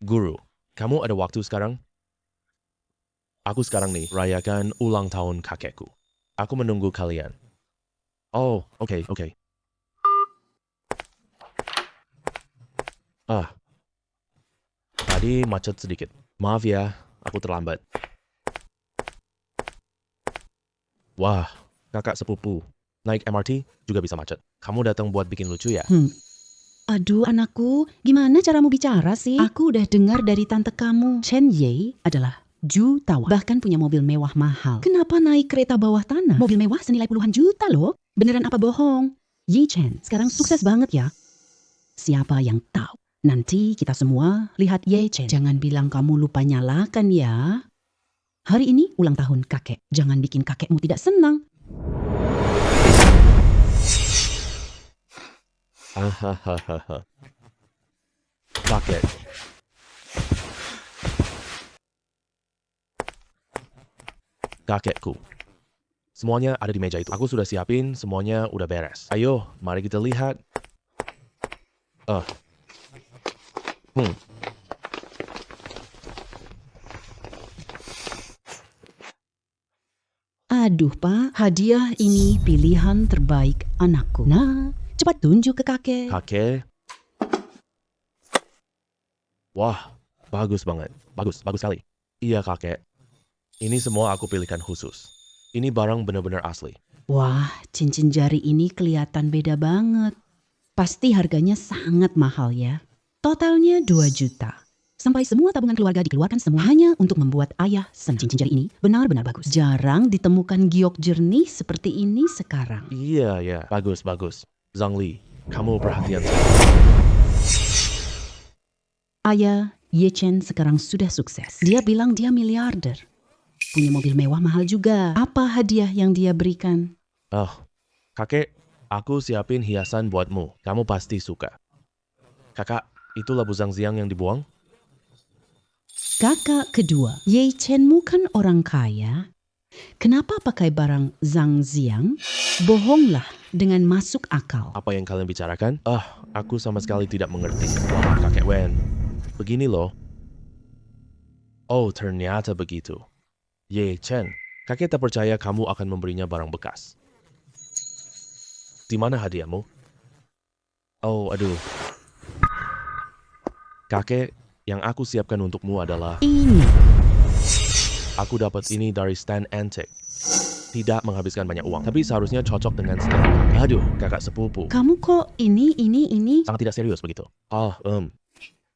Guru, kamu ada waktu sekarang? Aku sekarang nih rayakan ulang tahun kakekku. Aku menunggu kalian. Oh, oke. Tadi macet sedikit. Maaf ya, aku terlambat. Wah, kakak sepupu. Naik MRT juga bisa macet. Kamu datang buat bikin lucu ya? Aduh anakku, gimana caramu bicara sih? Aku udah dengar dari tante kamu. Chen Ye adalah jutawan. Bahkan punya mobil mewah mahal. Kenapa naik kereta bawah tanah? Mobil mewah senilai puluhan juta loh. Beneran apa bohong? Ye Chen sekarang sukses banget ya. Siapa yang tahu? Nanti kita semua lihat Ye Chen. Jangan bilang kamu lupa nyalakan ya. Hari ini ulang tahun kakek. Jangan bikin kakekmu tidak senang. Hahaha. Kakek. Kakekku. Semuanya ada di meja itu. Aku sudah siapin, semuanya udah beres. Ayo, mari kita lihat. Aduh pak, hadiah ini pilihan terbaik anakku. Nah, cepat tunjuk ke kakek. Kakek. Wah, bagus banget. Bagus sekali. Iya kakek. Ini semua aku pilihkan khusus. Ini barang benar-benar asli. Wah, cincin jari ini kelihatan beda banget. Pasti harganya sangat mahal ya. Totalnya 2 juta. Sampai semua tabungan keluarga dikeluarkan semua hanya untuk membuat ayah senang. Cincin jari ini benar-benar bagus. Jarang ditemukan giok jernih seperti ini sekarang. Iya, ya. Bagus, bagus. Zhang Li, kamu perhatian sekali. Ayah, Ye Chen sekarang sudah sukses. Dia bilang dia miliarder. Punya mobil mewah mahal juga. Apa hadiah yang dia berikan? Oh, kakek, aku siapin hiasan buatmu. Kamu pasti suka. Kakak, itu labu Zhangjiang yang dibuang? Kakak kedua, Ye Chen-mu kan orang kaya. Kenapa pakai barang Zhangjiang? Bohonglah dengan masuk akal. Apa yang kalian bicarakan? Aku sama sekali tidak mengerti. Wah, kakek Wen. Begini loh. Oh, ternyata begitu. Ye Chen, kakek tak percaya kamu akan memberinya barang bekas. Di mana hadiahmu? Oh, aduh. Kakek, yang aku siapkan untukmu adalah... Ini, Aku dapat ini dari stand antique. Tidak menghabiskan banyak uang, tapi seharusnya cocok dengan stand. Aduh, kakak sepupu. kamu kok ini. Sangat tidak serius begitu.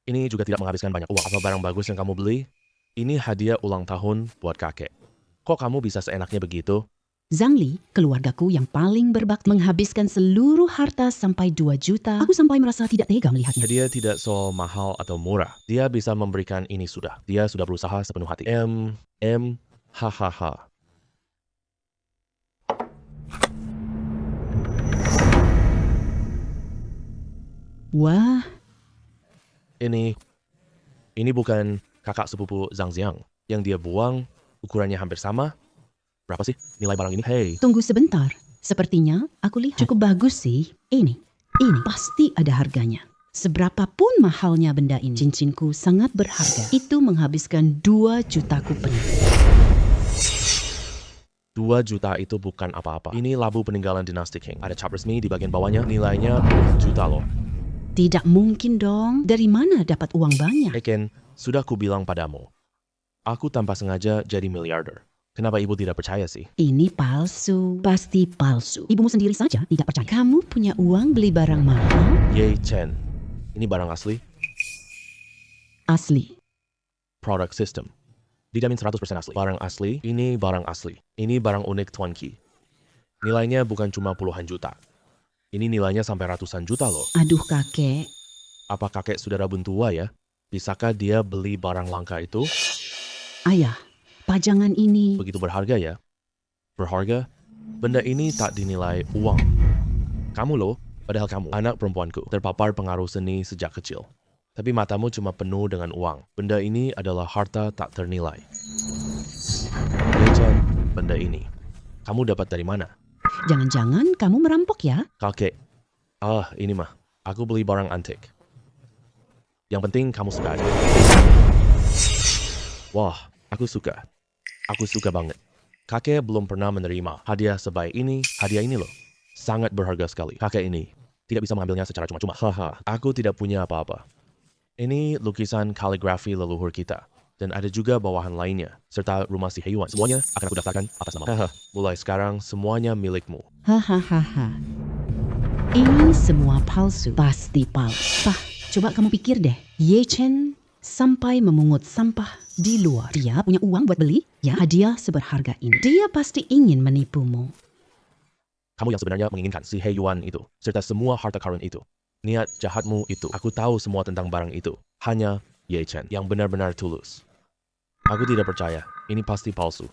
Ini juga tidak menghabiskan banyak uang. Apa barang bagus yang kamu beli? Ini hadiah ulang tahun buat kakek. Kok kamu bisa seenaknya begitu? Zhang Li, keluargaku yang paling berbakti, menghabiskan seluruh harta sampai 2 juta. Aku sampai merasa tidak tega melihatnya. Hadiah tidak soal mahal atau murah. Dia bisa memberikan ini sudah. Dia sudah berusaha sepenuh hati. Hahaha. Wah, Ini bukan kakak sepupu Zhangjiang. Yang dia buang, ukurannya hampir sama. Berapa sih nilai barang ini? Hei, tunggu sebentar. Sepertinya aku lihat cukup bagus sih. Ini pasti ada harganya. Seberapapun mahalnya benda ini, cincinku sangat berharga. Itu menghabiskan 2 jutaku penuh. 2 juta itu bukan apa-apa. Ini labu peninggalan dinasti Qing. Ada cap resmi di bagian bawahnya. Nilainya puluhan juta loh. Tidak mungkin dong. Dari mana dapat uang banyak? Ken, sudah kubilang padamu. Aku tanpa sengaja jadi miliarder. Kenapa ibu tidak percaya sih? Ini palsu. Pasti palsu. Ibumu sendiri saja tidak percaya. Kamu punya uang beli barang mahal? Ye Chen, ini barang asli? Asli. Product system. Dijamin 100% asli. Barang asli, ini barang asli. Ini barang unik Tuan Qi. Nilainya bukan cuma puluhan juta. Ini nilainya sampai ratusan juta loh. Aduh kakek. Apa kakek sudah rabun tua ya? Bisakah dia beli barang langka itu? Ayah, pajangan ini. Begitu berharga ya? Berharga? Benda ini tak dinilai uang. Kamu loh, padahal kamu, anak perempuanku, terpapar pengaruh seni sejak kecil. Tapi matamu cuma penuh dengan uang. Benda ini adalah harta tak ternilai. Ye Chen, benda ini. Kamu dapat dari mana? Jangan-jangan kamu merampok ya? Kakek. Ini mah. Aku beli barang antik. Yang penting kamu suka aja. Wah, aku suka. Aku suka banget. Kakek belum pernah menerima hadiah sebaik ini. Hadiah ini loh. Sangat berharga sekali. Kakek ini tidak bisa mengambilnya secara cuma-cuma. Haha, aku tidak punya apa-apa. Ini lukisan kaligrafi leluhur kita. Dan ada juga bawahan lainnya. Serta rumah si Heyuan. Semuanya akan aku daftarkan atas nama. Haha, mulai sekarang semuanya milikmu. Hahaha. Ini semua palsu. Pasti palsu. Pah, coba kamu pikir deh. Ye Chen sampai memungut sampah di luar. Dia punya uang buat beli ya hadiah seberharga ini. Dia pasti ingin menipumu. Kamu yang sebenarnya menginginkan si Heyuan itu. Serta semua harta karun itu. Niat jahatmu itu. Aku tahu semua tentang barang itu. Hanya Ye Chen yang benar-benar tulus. Aku tidak percaya. Ini pasti palsu.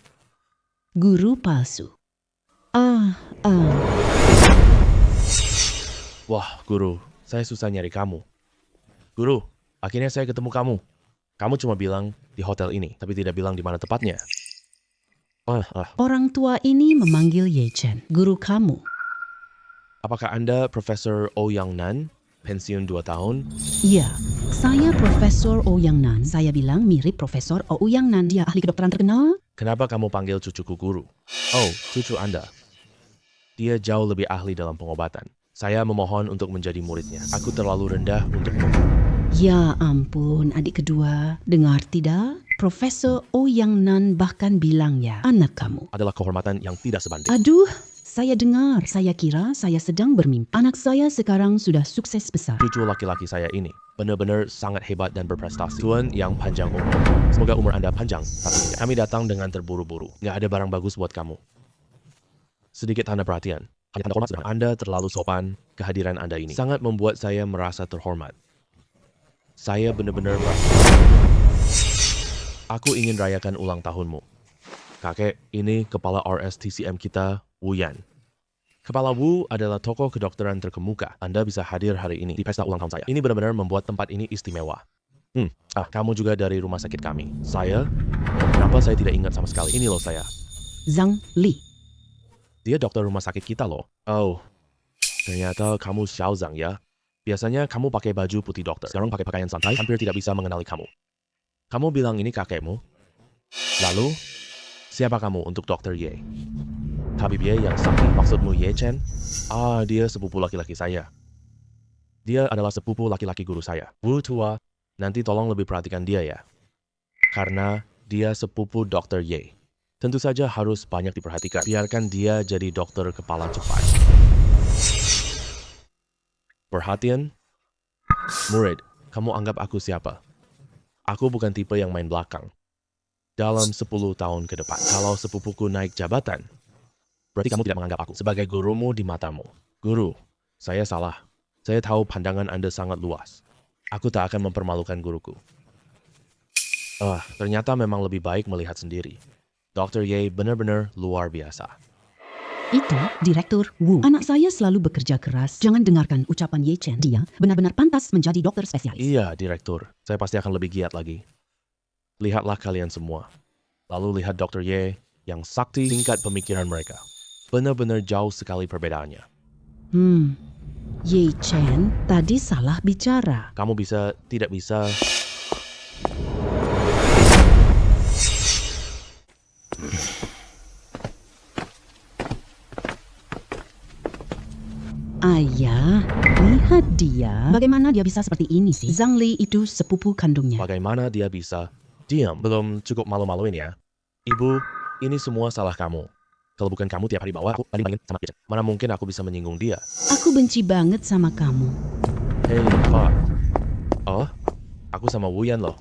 Guru palsu. Wah, guru. Saya susah nyari kamu. Guru, akhirnya saya ketemu kamu. Kamu cuma bilang di hotel ini, tapi tidak bilang di mana tepatnya. Orang tua ini memanggil Ye Chen, guru kamu. Apakah Anda Profesor Ouyang Nan? Pensiun 2 tahun? Iya, saya Profesor Ouyang Nan. Saya bilang mirip Profesor Ouyang Nan. Dia ahli kedokteran terkenal. Kenapa kamu panggil cucuku guru? Oh, cucu Anda. Dia jauh lebih ahli dalam pengobatan. Saya memohon untuk menjadi muridnya. Aku terlalu rendah untukmu. Ya ampun, adik kedua. Dengar tidak? Profesor Ouyang Nan bahkan bilang ya, anak kamu. Adalah kehormatan yang tidak sebanding. Aduh, Saya dengar, saya kira saya sedang bermimpi. Anak saya sekarang sudah sukses besar. Cucu laki-laki saya ini benar-benar sangat hebat dan berprestasi. Tuan yang panjang umur. Semoga umur Anda panjang, tapi tidak. Kami datang dengan terburu-buru. Nggak ada barang bagus buat kamu. Sedikit tanda perhatian. Hanya tanda hormat sederhana. Anda terlalu sopan. Kehadiran Anda ini sangat membuat saya merasa terhormat. Saya benar-benar merasa... Aku ingin rayakan ulang tahunmu. Kakek, ini kepala RSTCM kita, Wu Yan. Kepala Wu adalah tokoh kedokteran terkemuka. Anda bisa hadir hari ini di pesta ulang tahun saya. Ini benar-benar membuat tempat ini istimewa. Kamu juga dari rumah sakit kami. Saya? Kenapa saya tidak ingat sama sekali? Ini loh saya. Zhang Li. Dia dokter rumah sakit kita loh. Oh, ternyata kamu Xiao Zhang ya. Biasanya kamu pakai baju putih dokter. Sekarang pakai pakaian santai, hampir tidak bisa mengenali kamu. Kamu bilang ini kakekmu? Lalu, siapa kamu untuk Dr. Ye? Tabib Ye yang sakti, maksudmu Ye Chen? Dia sepupu laki-laki saya. Dia adalah sepupu laki-laki guru saya. Wu tua, nanti tolong lebih perhatikan dia ya. Karena dia sepupu Dr. Ye. Tentu saja harus banyak diperhatikan. Biarkan dia jadi dokter kepala cepat. Perhatian? Murid, kamu anggap aku siapa? Aku bukan tipe yang main belakang. Dalam 10 tahun ke depan, kalau sepupuku naik jabatan, berarti kamu tidak menganggap aku sebagai gurumu di matamu. Guru, saya salah. Saya tahu pandangan Anda sangat luas. Aku tak akan mempermalukan guruku. Ternyata memang lebih baik melihat sendiri. Dr. Ye benar-benar luar biasa. Itu Direktur Wu. Anak saya selalu bekerja keras. Jangan dengarkan ucapan Ye Chen. Dia benar-benar pantas menjadi dokter spesialis. Iya, Direktur. Saya pasti akan lebih giat lagi. Lihatlah kalian semua. Lalu lihat Dr. Ye yang sakti, tingkat pemikiran mereka. Benar-benar jauh sekali perbedaannya. Ye Chen tadi salah bicara. Kamu tidak bisa... Ayah, lihat dia. Bagaimana dia bisa seperti ini sih? Zhang Li itu sepupu kandungnya. Bagaimana dia bisa diam? Belum cukup malu-maluin ya. Ibu, ini semua salah kamu. Kalau bukan kamu tiap hari bawa aku banding-bandingin sama Kitchen. Mana mungkin aku bisa menyinggung dia. Aku benci banget sama kamu. Hei, Pak. Oh, aku sama Wu Yan loh.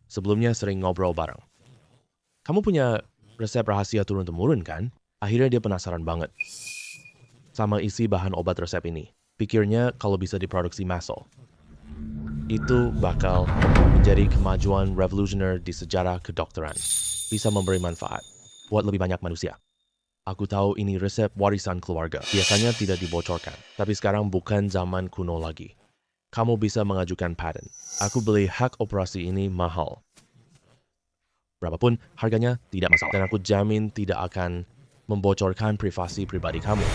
Sebelumnya sering ngobrol bareng. Kamu punya resep rahasia turun-temurun kan? Akhirnya dia penasaran banget sama isi bahan obat resep ini. Pikirnya kalau bisa diproduksi massal, itu bakal menjadi kemajuan revolusioner di sejarah kedokteran. Bisa memberi manfaat buat lebih banyak manusia. Aku tahu ini resep warisan keluarga. Biasanya tidak dibocorkan. Tapi sekarang bukan zaman kuno lagi. Kamu bisa mengajukan patent. Aku beli hak operasi ini mahal. Berapapun harganya tidak masalah. Dan aku jamin tidak akan membocorkan privasi pribadi kamu.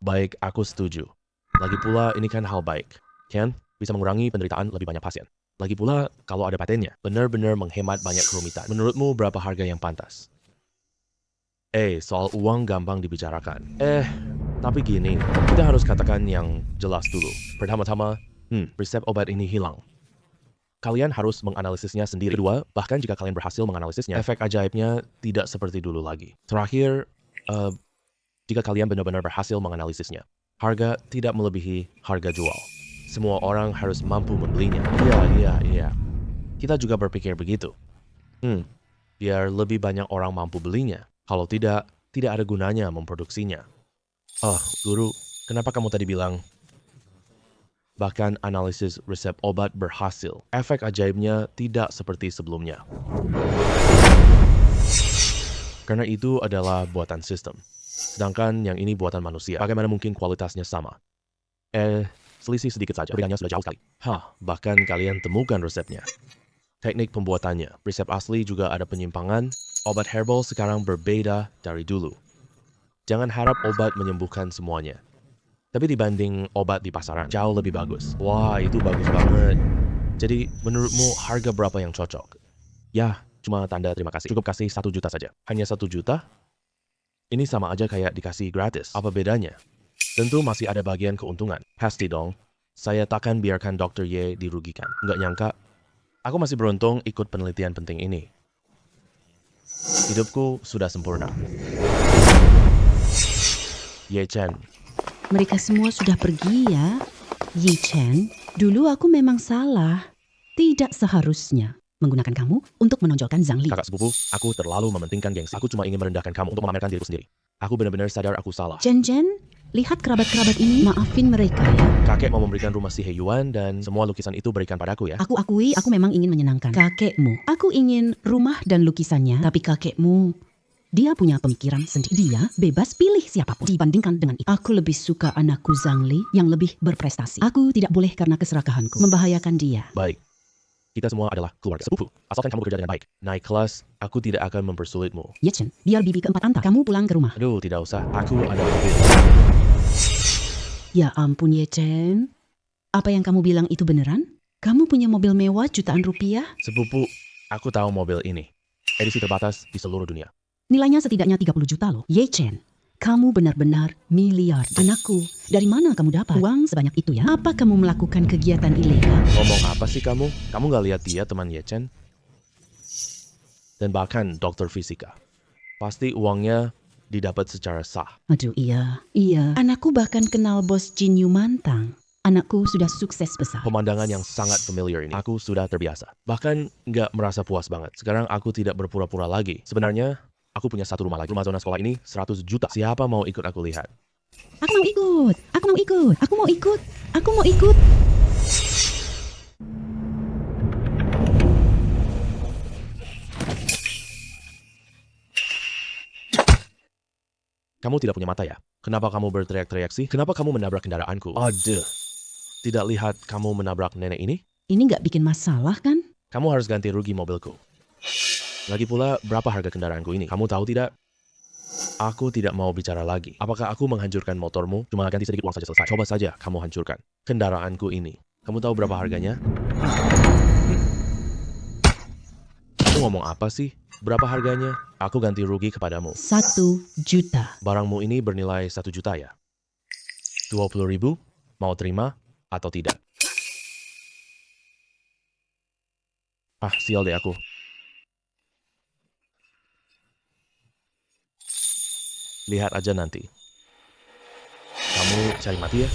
Baik, aku setuju. Lagi pula ini kan hal baik. Kan? Bisa mengurangi penderitaan lebih banyak pasien. Lagi pula, kalau ada patennya, benar-benar menghemat banyak kerumitan. Menurutmu berapa harga yang pantas? Soal uang gampang dibicarakan. Tapi gini, kita harus katakan yang jelas dulu. Pertama-tama, resep obat ini hilang. Kalian harus menganalisisnya sendiri. Kedua, bahkan jika kalian berhasil menganalisisnya, efek ajaibnya tidak seperti dulu lagi. Terakhir, jika kalian benar-benar berhasil menganalisisnya, harga tidak melebihi harga jual. Semua orang harus mampu membelinya. Iya. Kita juga berpikir begitu. Biar lebih banyak orang mampu belinya. Kalau tidak ada gunanya memproduksinya. Guru, kenapa kamu tadi bilang bahkan analisis resep obat berhasil? Efek ajaibnya tidak seperti sebelumnya. Karena itu adalah buatan sistem. Sedangkan yang ini buatan manusia. Bagaimana mungkin kualitasnya sama? Selisih sedikit saja. Perbedaannya sudah jauh sekali. Bahkan kalian temukan resepnya. Teknik pembuatannya. Resep asli juga ada penyimpangan. Obat herbal sekarang berbeda dari dulu. Jangan harap obat menyembuhkan semuanya. Tapi dibanding obat di pasaran, jauh lebih bagus. Wah, itu bagus banget. Jadi, menurutmu harga berapa yang cocok? Ya, cuma tanda terima kasih. Cukup kasih 1 juta saja. Hanya 1 juta? Ini sama aja kayak dikasih gratis. Apa bedanya? Tentu masih ada bagian keuntungan. Pasti dong. Saya takkan biarkan Dr. Ye dirugikan. Nggak nyangka, aku masih beruntung ikut penelitian penting ini. Hidupku sudah sempurna. Ye Chen, Mereka semua sudah pergi ya. Yi Chen, dulu aku memang salah. Tidak seharusnya menggunakan kamu untuk menonjolkan Zhang Li. kakak sepupu, aku terlalu mementingkan gengsi. Aku cuma ingin merendahkan kamu untuk memamerkan diriku sendiri. Aku benar-benar sadar aku salah. Chen Chen, lihat kerabat-kerabat ini. Maafin mereka ya. Kakek mau memberikan rumah si He Yuan dan semua lukisan itu berikan padaku ya. Aku akui aku memang ingin menyenangkan kakekmu. Aku ingin rumah dan lukisannya, tapi kakekmu, dia punya pemikiran sendiri. Dia bebas pilih siapapun. Dibandingkan dengan itu, aku lebih suka anakku Zhang Li yang lebih berprestasi. Aku tidak boleh karena keserakahanku membahayakan dia. Baik. Kita semua adalah keluarga sepupu. Asalkan kamu bekerja dengan baik. Naik kelas, aku tidak akan mempersulitmu. Ye Chen, biar bibi keempat anta. Kamu pulang ke rumah. Aduh, tidak usah. Aku ada mobil. Ya ampun Ye Chen. Apa yang kamu bilang itu beneran? Kamu punya mobil mewah jutaan rupiah? Sepupu, aku tahu mobil ini. Edisi terbatas di seluruh dunia. Nilainya setidaknya 30 juta loh. Ye Chen, kamu benar-benar miliar. Anakku, dari mana kamu dapat uang sebanyak itu ya? Apa kamu melakukan kegiatan ilegal? Ngomong apa sih kamu? Kamu gak lihat dia teman Ye Chen? Dan bahkan dokter fisika. Pasti uangnya didapat secara sah. Aduh iya. Anakku bahkan kenal bos Jin Yu Mantang. Anakku sudah sukses besar. Pemandangan yang sangat familiar ini. Aku sudah terbiasa. Bahkan nggak merasa puas banget. Sekarang aku tidak berpura-pura lagi. Sebenarnya, aku punya satu rumah lagi. Rumah zona sekolah ini 100 juta. Siapa mau ikut aku lihat? Aku mau ikut. Aku mau ikut. Kamu tidak punya mata ya? Kenapa kamu berteriak-teriak sih? Kenapa kamu menabrak kendaraanku? Aduh. Tidak lihat kamu menabrak nenek ini? Ini nggak bikin masalah kan? Kamu harus ganti rugi mobilku. Lagi pula, berapa harga kendaraanku ini? Kamu tahu tidak? Aku tidak mau bicara lagi. Apakah aku menghancurkan motormu? Cuma ganti sedikit uang saja selesai. Coba saja kamu hancurkan kendaraanku ini. Kamu tahu berapa harganya? Kamu ngomong apa sih? Berapa harganya? Aku ganti rugi kepadamu. 1 juta. Barangmu ini bernilai 1 juta ya? 20.000? Mau terima atau tidak? Ah, sial deh aku. Lihat aja nanti. Kamu cari mati ya?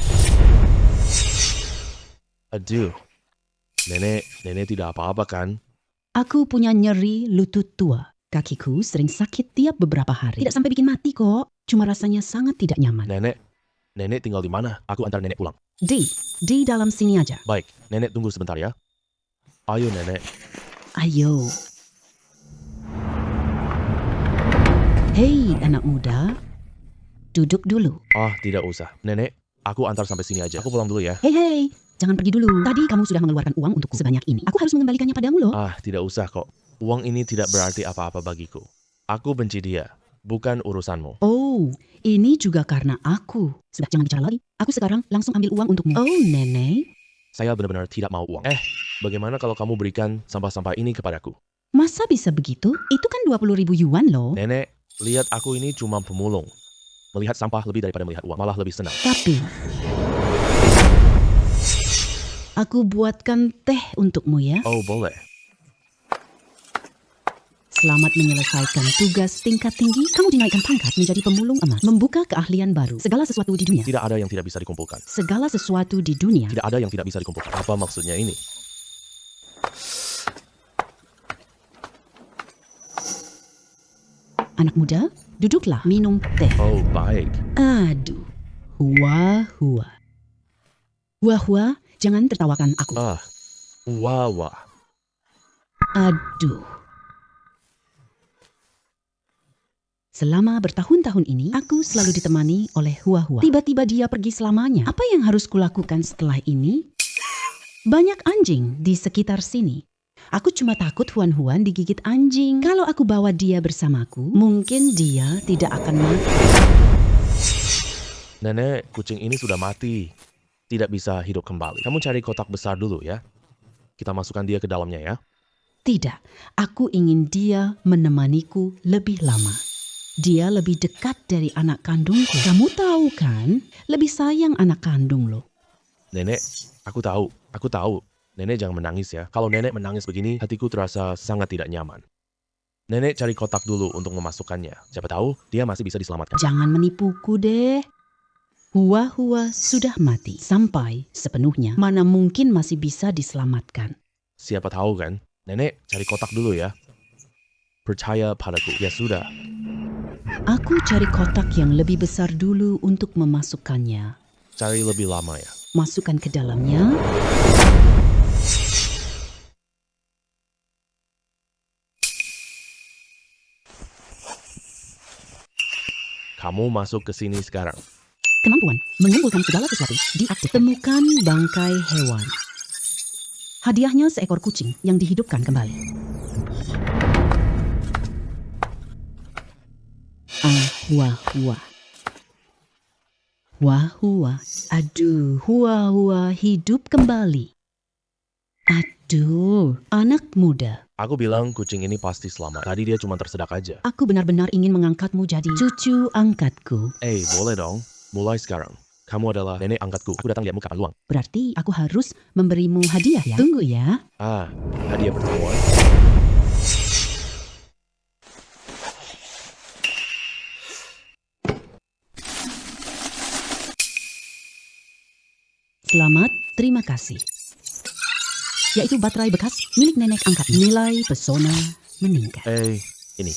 Aduh. Nenek tidak apa-apa kan? Aku punya nyeri lutut tua. Kakiku sering sakit tiap beberapa hari. Tidak sampai bikin mati kok. Cuma rasanya sangat tidak nyaman. Nenek tinggal di mana? Aku antar nenek pulang. Di dalam sini aja. Baik, nenek tunggu sebentar ya. Ayo nenek. Ayo. Hei anak muda. Duduk dulu. Ah, tidak usah. Nenek, aku antar sampai sini aja. Aku pulang dulu ya. Hei. Jangan pergi dulu. Tadi kamu sudah mengeluarkan uang untukku sebanyak ini. Aku harus mengembalikannya padamu loh. Ah, tidak usah kok. Uang ini tidak berarti apa-apa bagiku. Aku benci dia. Bukan urusanmu. Oh, ini juga karena aku. Sudah jangan bicara lagi. Aku sekarang langsung ambil uang untukmu. Oh, nenek. Saya benar-benar tidak mau uang. Bagaimana kalau kamu berikan sampah-sampah ini kepadaku? Masa bisa begitu? Itu kan 20.000 yuan loh. Nenek, lihat aku ini cuma pemulung. Melihat sampah lebih daripada melihat uang. Malah lebih senang. Tapi aku buatkan teh untukmu ya. Oh, boleh. Selamat menyelesaikan tugas tingkat tinggi. Kamu dinaikkan pangkat menjadi pemulung emas. Membuka keahlian baru. Segala sesuatu di dunia. Tidak ada yang tidak bisa dikumpulkan. Segala sesuatu di dunia. Tidak ada yang tidak bisa dikumpulkan. Apa maksudnya ini? Anak muda, duduklah minum teh. Oh, baik. Aduh. Hua. Hua, jangan tertawakan aku. Ah, wah. Aduh. Selama bertahun-tahun ini, aku selalu ditemani oleh Hua. Tiba-tiba dia pergi selamanya. Apa yang harus kulakukan setelah ini? Banyak anjing di sekitar sini. Aku cuma takut Huan digigit anjing. Kalau aku bawa dia bersamaku, mungkin dia tidak akan mati. Nenek, kucing ini sudah mati. Tidak bisa hidup kembali. Kamu cari kotak besar dulu ya. Kita masukkan dia ke dalamnya ya. Tidak, aku ingin dia menemaniku lebih lama. Dia lebih dekat dari anak kandungku. Kamu tahu kan, lebih sayang anak kandung loh. Nenek, aku tahu. Nenek jangan menangis ya. Kalau nenek menangis begini, hatiku terasa sangat tidak nyaman. Nenek cari kotak dulu untuk memasukkannya. Siapa tahu dia masih bisa diselamatkan. Jangan menipuku deh. Hua-hua sudah mati sampai sepenuhnya. Mana mungkin masih bisa diselamatkan. Siapa tahu kan? Nenek cari kotak dulu ya. Percaya padaku. Ya sudah. Aku cari kotak yang lebih besar dulu untuk memasukkannya. Cari lebih lama ya. Masukkan ke dalamnya. Kamu masuk ke sini sekarang. Kemampuan mengumpulkan segala sesuatu diaktifkan. Temukan bangkai hewan. Hadiahnya seekor kucing yang dihidupkan kembali. Hua-hua. Hua-hua. Aduh, hua-hua hidup kembali. Aduh, anak muda. Aku bilang kucing ini pasti selamat. Tadi dia cuma tersedak aja. Aku benar-benar ingin mengangkatmu jadi cucu angkatku. Boleh dong. Mulai sekarang. Kamu adalah nenek angkatku. Aku datang lihatmu kapan luang. Berarti aku harus memberimu hadiah ya? Tunggu ya. Hadiah pertemuan. Selamat, terima kasih. Yaitu baterai bekas milik nenek angkat. Nilai pesona meningkat. Ini.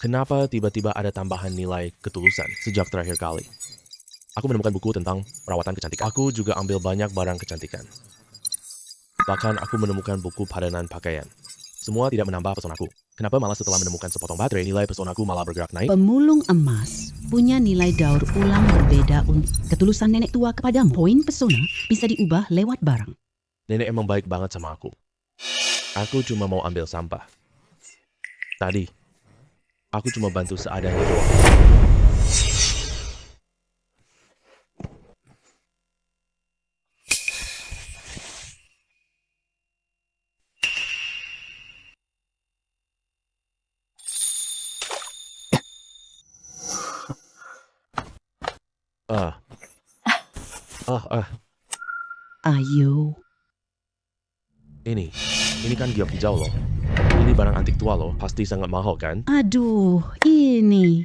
Kenapa tiba-tiba ada tambahan nilai ketulusan sejak terakhir kali? Aku menemukan buku tentang perawatan kecantikan. Aku juga ambil banyak barang kecantikan. Bahkan aku menemukan buku padanan pakaian. Semua tidak menambah pesonaku. Kenapa malah setelah menemukan sepotong baterai, nilai pesonaku malah bergerak naik? Pemulung emas punya nilai daur ulang berbeda untuk ketulusan nenek tua kepadamu. Poin pesona bisa diubah lewat barang. Nenek emang baik banget sama aku. Aku cuma mau ambil sampah. Tadi, aku cuma bantu seadanya doang. Ayo. Ini kan giok hijau loh. Ini barang antik tua loh, pasti sangat mahal kan? Aduh, ini.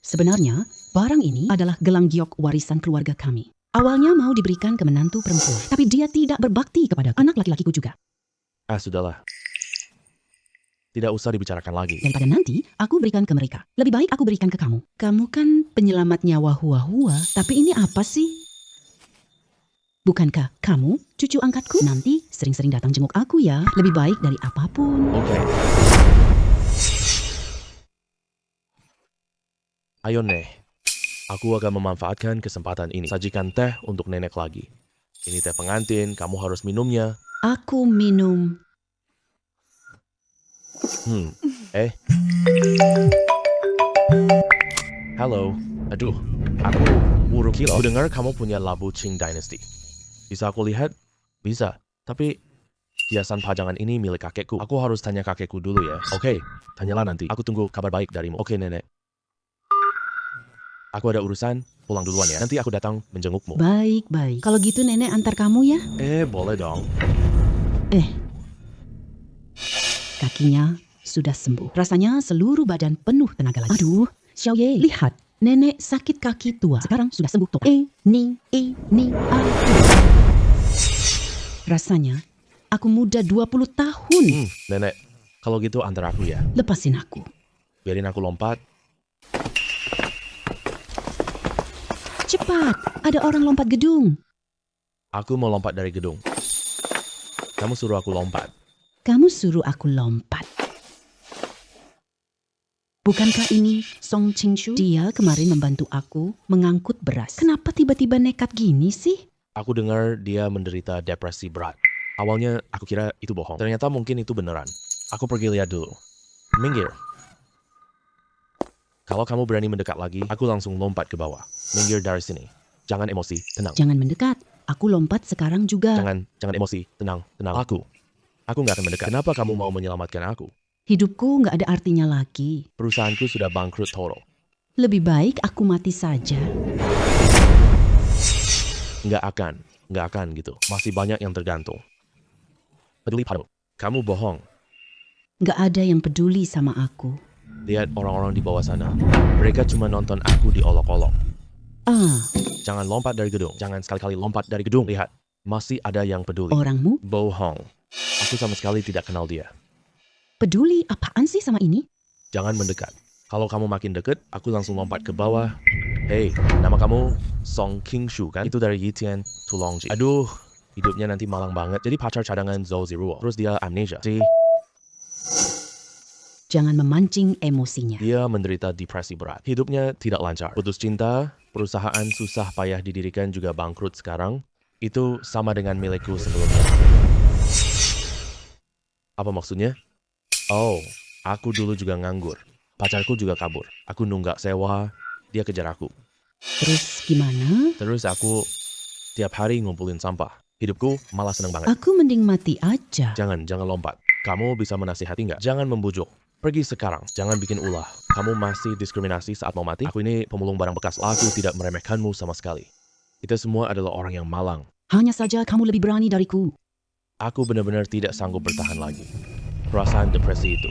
Sebenarnya barang ini adalah gelang giok warisan keluarga kami. Awalnya mau diberikan ke menantu perempuan, tapi dia tidak berbakti kepada anak laki-lakiku juga. Sudahlah. Tidak usah dibicarakan lagi. Daripada nanti aku berikan ke mereka. Lebih baik aku berikan ke kamu. Kamu kan penyelamat nyawa hua-hua, tapi ini apa sih? Bukankah kamu cucu angkatku? Nanti sering-sering datang jenguk aku ya. Lebih baik dari apapun. Oke. Ayo Nek. Aku akan memanfaatkan kesempatan ini. Sajikan teh untuk nenek lagi. Ini teh pengantin, kamu harus minumnya. Aku minum. Halo. Aduh, aku Wuru Kilo. Aku dengar kamu punya labu Qing Dynasty. Bisa aku lihat? Bisa. Tapi hiasan pajangan ini milik kakekku. Aku harus tanya kakekku dulu ya. Oke, tanyalah nanti. Aku tunggu kabar baik darimu. Oke, nenek. Aku ada urusan, pulang duluan ya. Nanti aku datang menjengukmu. Baik. Kalau gitu nenek antar kamu ya. Boleh dong. Kakinya sudah sembuh. Rasanya seluruh badan penuh tenaga lagi. Aduh, Xiaoye, lihat. Nenek sakit kaki tua. Sekarang sudah sembuh total. Rasanya aku muda 20 tahun. Nenek, kalau gitu antar aku ya. Lepasin aku. Biarin aku lompat. Cepat, ada orang lompat gedung. Aku mau lompat dari gedung. Kamu suruh aku lompat. Kamu suruh aku lompat. Bukankah ini Song Qingshu? Dia kemarin membantu aku mengangkut beras. Kenapa tiba-tiba nekat gini sih? Aku dengar dia menderita depresi berat. Awalnya aku kira itu bohong. Ternyata mungkin itu beneran. Aku pergi lihat dulu. Minggir. Kalau kamu berani mendekat lagi, aku langsung lompat ke bawah. Minggir dari sini. Jangan emosi, tenang. Jangan mendekat. Aku lompat sekarang juga. Jangan emosi, tenang. Aku nggak akan mendekat. Kenapa kamu mau menyelamatkan aku? Hidupku nggak ada artinya lagi. Perusahaanku sudah bangkrut total. Lebih baik aku mati saja. Nggak akan gitu. Masih banyak yang tergantung. Peduli padamu. Kamu bohong. Gak ada yang peduli sama aku. Lihat orang-orang di bawah sana. Mereka cuma nonton aku diolok-olok. Ah, Jangan lompat dari gedung. Jangan sekali-kali lompat dari gedung. Lihat, masih ada yang peduli. orangmu Bohong. Aku sama sekali tidak kenal dia. peduli apaan sih sama ini? Jangan mendekat. Kalau kamu makin dekat, aku langsung lompat ke bawah. Hei, nama kamu Song Qingshu kan? Itu dari Yitian Tulongji. Aduh, hidupnya nanti malang banget. Jadi pacar cadangan Zhou Ziruo. Terus dia amnesia. Jangan memancing emosinya. Dia menderita depresi berat. Hidupnya tidak lancar. Putus cinta, perusahaan susah payah didirikan juga bangkrut sekarang. Itu sama dengan milikku sebelumnya. Apa maksudnya? Oh, aku dulu juga nganggur. Pacarku juga kabur. Aku nunggak sewa, dia kejar aku. Terus gimana? Terus aku tiap hari ngumpulin sampah. Hidupku malah seneng banget. Aku mending mati aja. Jangan lompat. Kamu bisa menasihati nggak? Jangan membujuk. Pergi sekarang, jangan bikin ulah. Kamu masih diskriminasi saat mau mati? Aku ini pemulung barang bekas. Aku tidak meremehkanmu sama sekali. Kita semua adalah orang yang malang. Hanya saja kamu lebih berani dariku. Aku benar-benar tidak sanggup bertahan lagi. Perasaan depresi itu.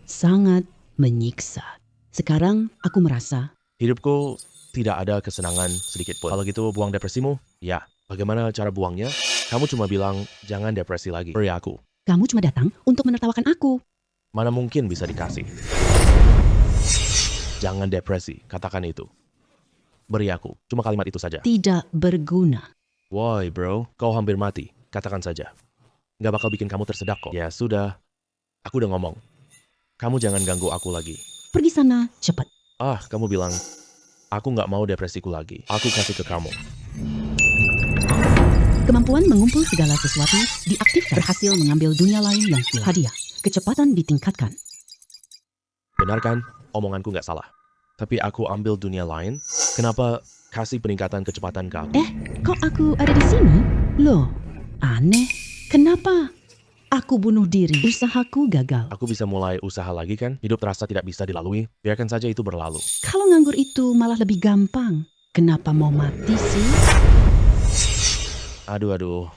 Sangat menyiksa. Sekarang aku merasa Hidupku tidak ada kesenangan sedikit pun. Kalau gitu buang depresimu? Ya. Bagaimana cara buangnya? Kamu cuma bilang, jangan depresi lagi. Beri aku. kamu cuma datang untuk menertawakan aku. Mana mungkin bisa dikasih? Jangan depresi, katakan itu. Beri aku, cuma kalimat itu saja. Tidak berguna. Woi bro, kau hampir mati, katakan saja. Nggak bakal bikin kamu tersedak kok. Ya sudah, aku udah ngomong. Kamu jangan ganggu aku lagi. Pergi sana, cepat. Ah, kamu bilang, aku nggak mau depresiku lagi. Aku kasih ke kamu. Kemampuan mengumpul segala sesuatu diaktifkan. Berhasil mengambil dunia lain yang hilang. Hadiah. Kecepatan ditingkatkan. Benar kan? Omonganku nggak salah. Tapi aku ambil dunia lain, kenapa kasih peningkatan kecepatan ke aku? Kok aku ada di sini? Loh, aneh. Kenapa? Aku bunuh diri. Usahaku gagal. Aku bisa mulai usaha lagi kan? Hidup terasa tidak bisa dilalui. Biarkan saja itu berlalu. Kalau nganggur itu malah lebih gampang. Kenapa mau mati sih? Aduh,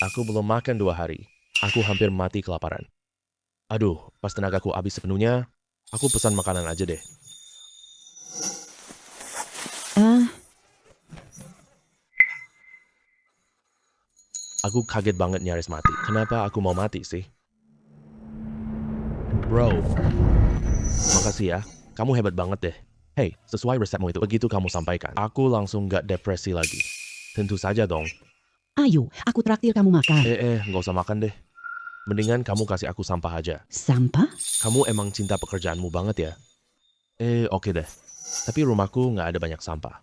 aku belum makan 2 hari. Aku hampir mati kelaparan. Aduh, pas tenagaku habis sepenuhnya, aku pesan makanan aja deh. Aku kaget banget nyaris mati. Kenapa aku mau mati sih? Bro, makasih ya. Kamu hebat banget deh. Hey, sesuai resepmu itu. Begitu kamu sampaikan, aku langsung gak depresi lagi. Tentu saja dong. Ayo, aku traktir kamu makan. Nggak usah makan deh. Mendingan kamu kasih aku sampah aja. Sampah? Kamu emang cinta pekerjaanmu banget ya? Oke deh. Tapi rumahku nggak ada banyak sampah.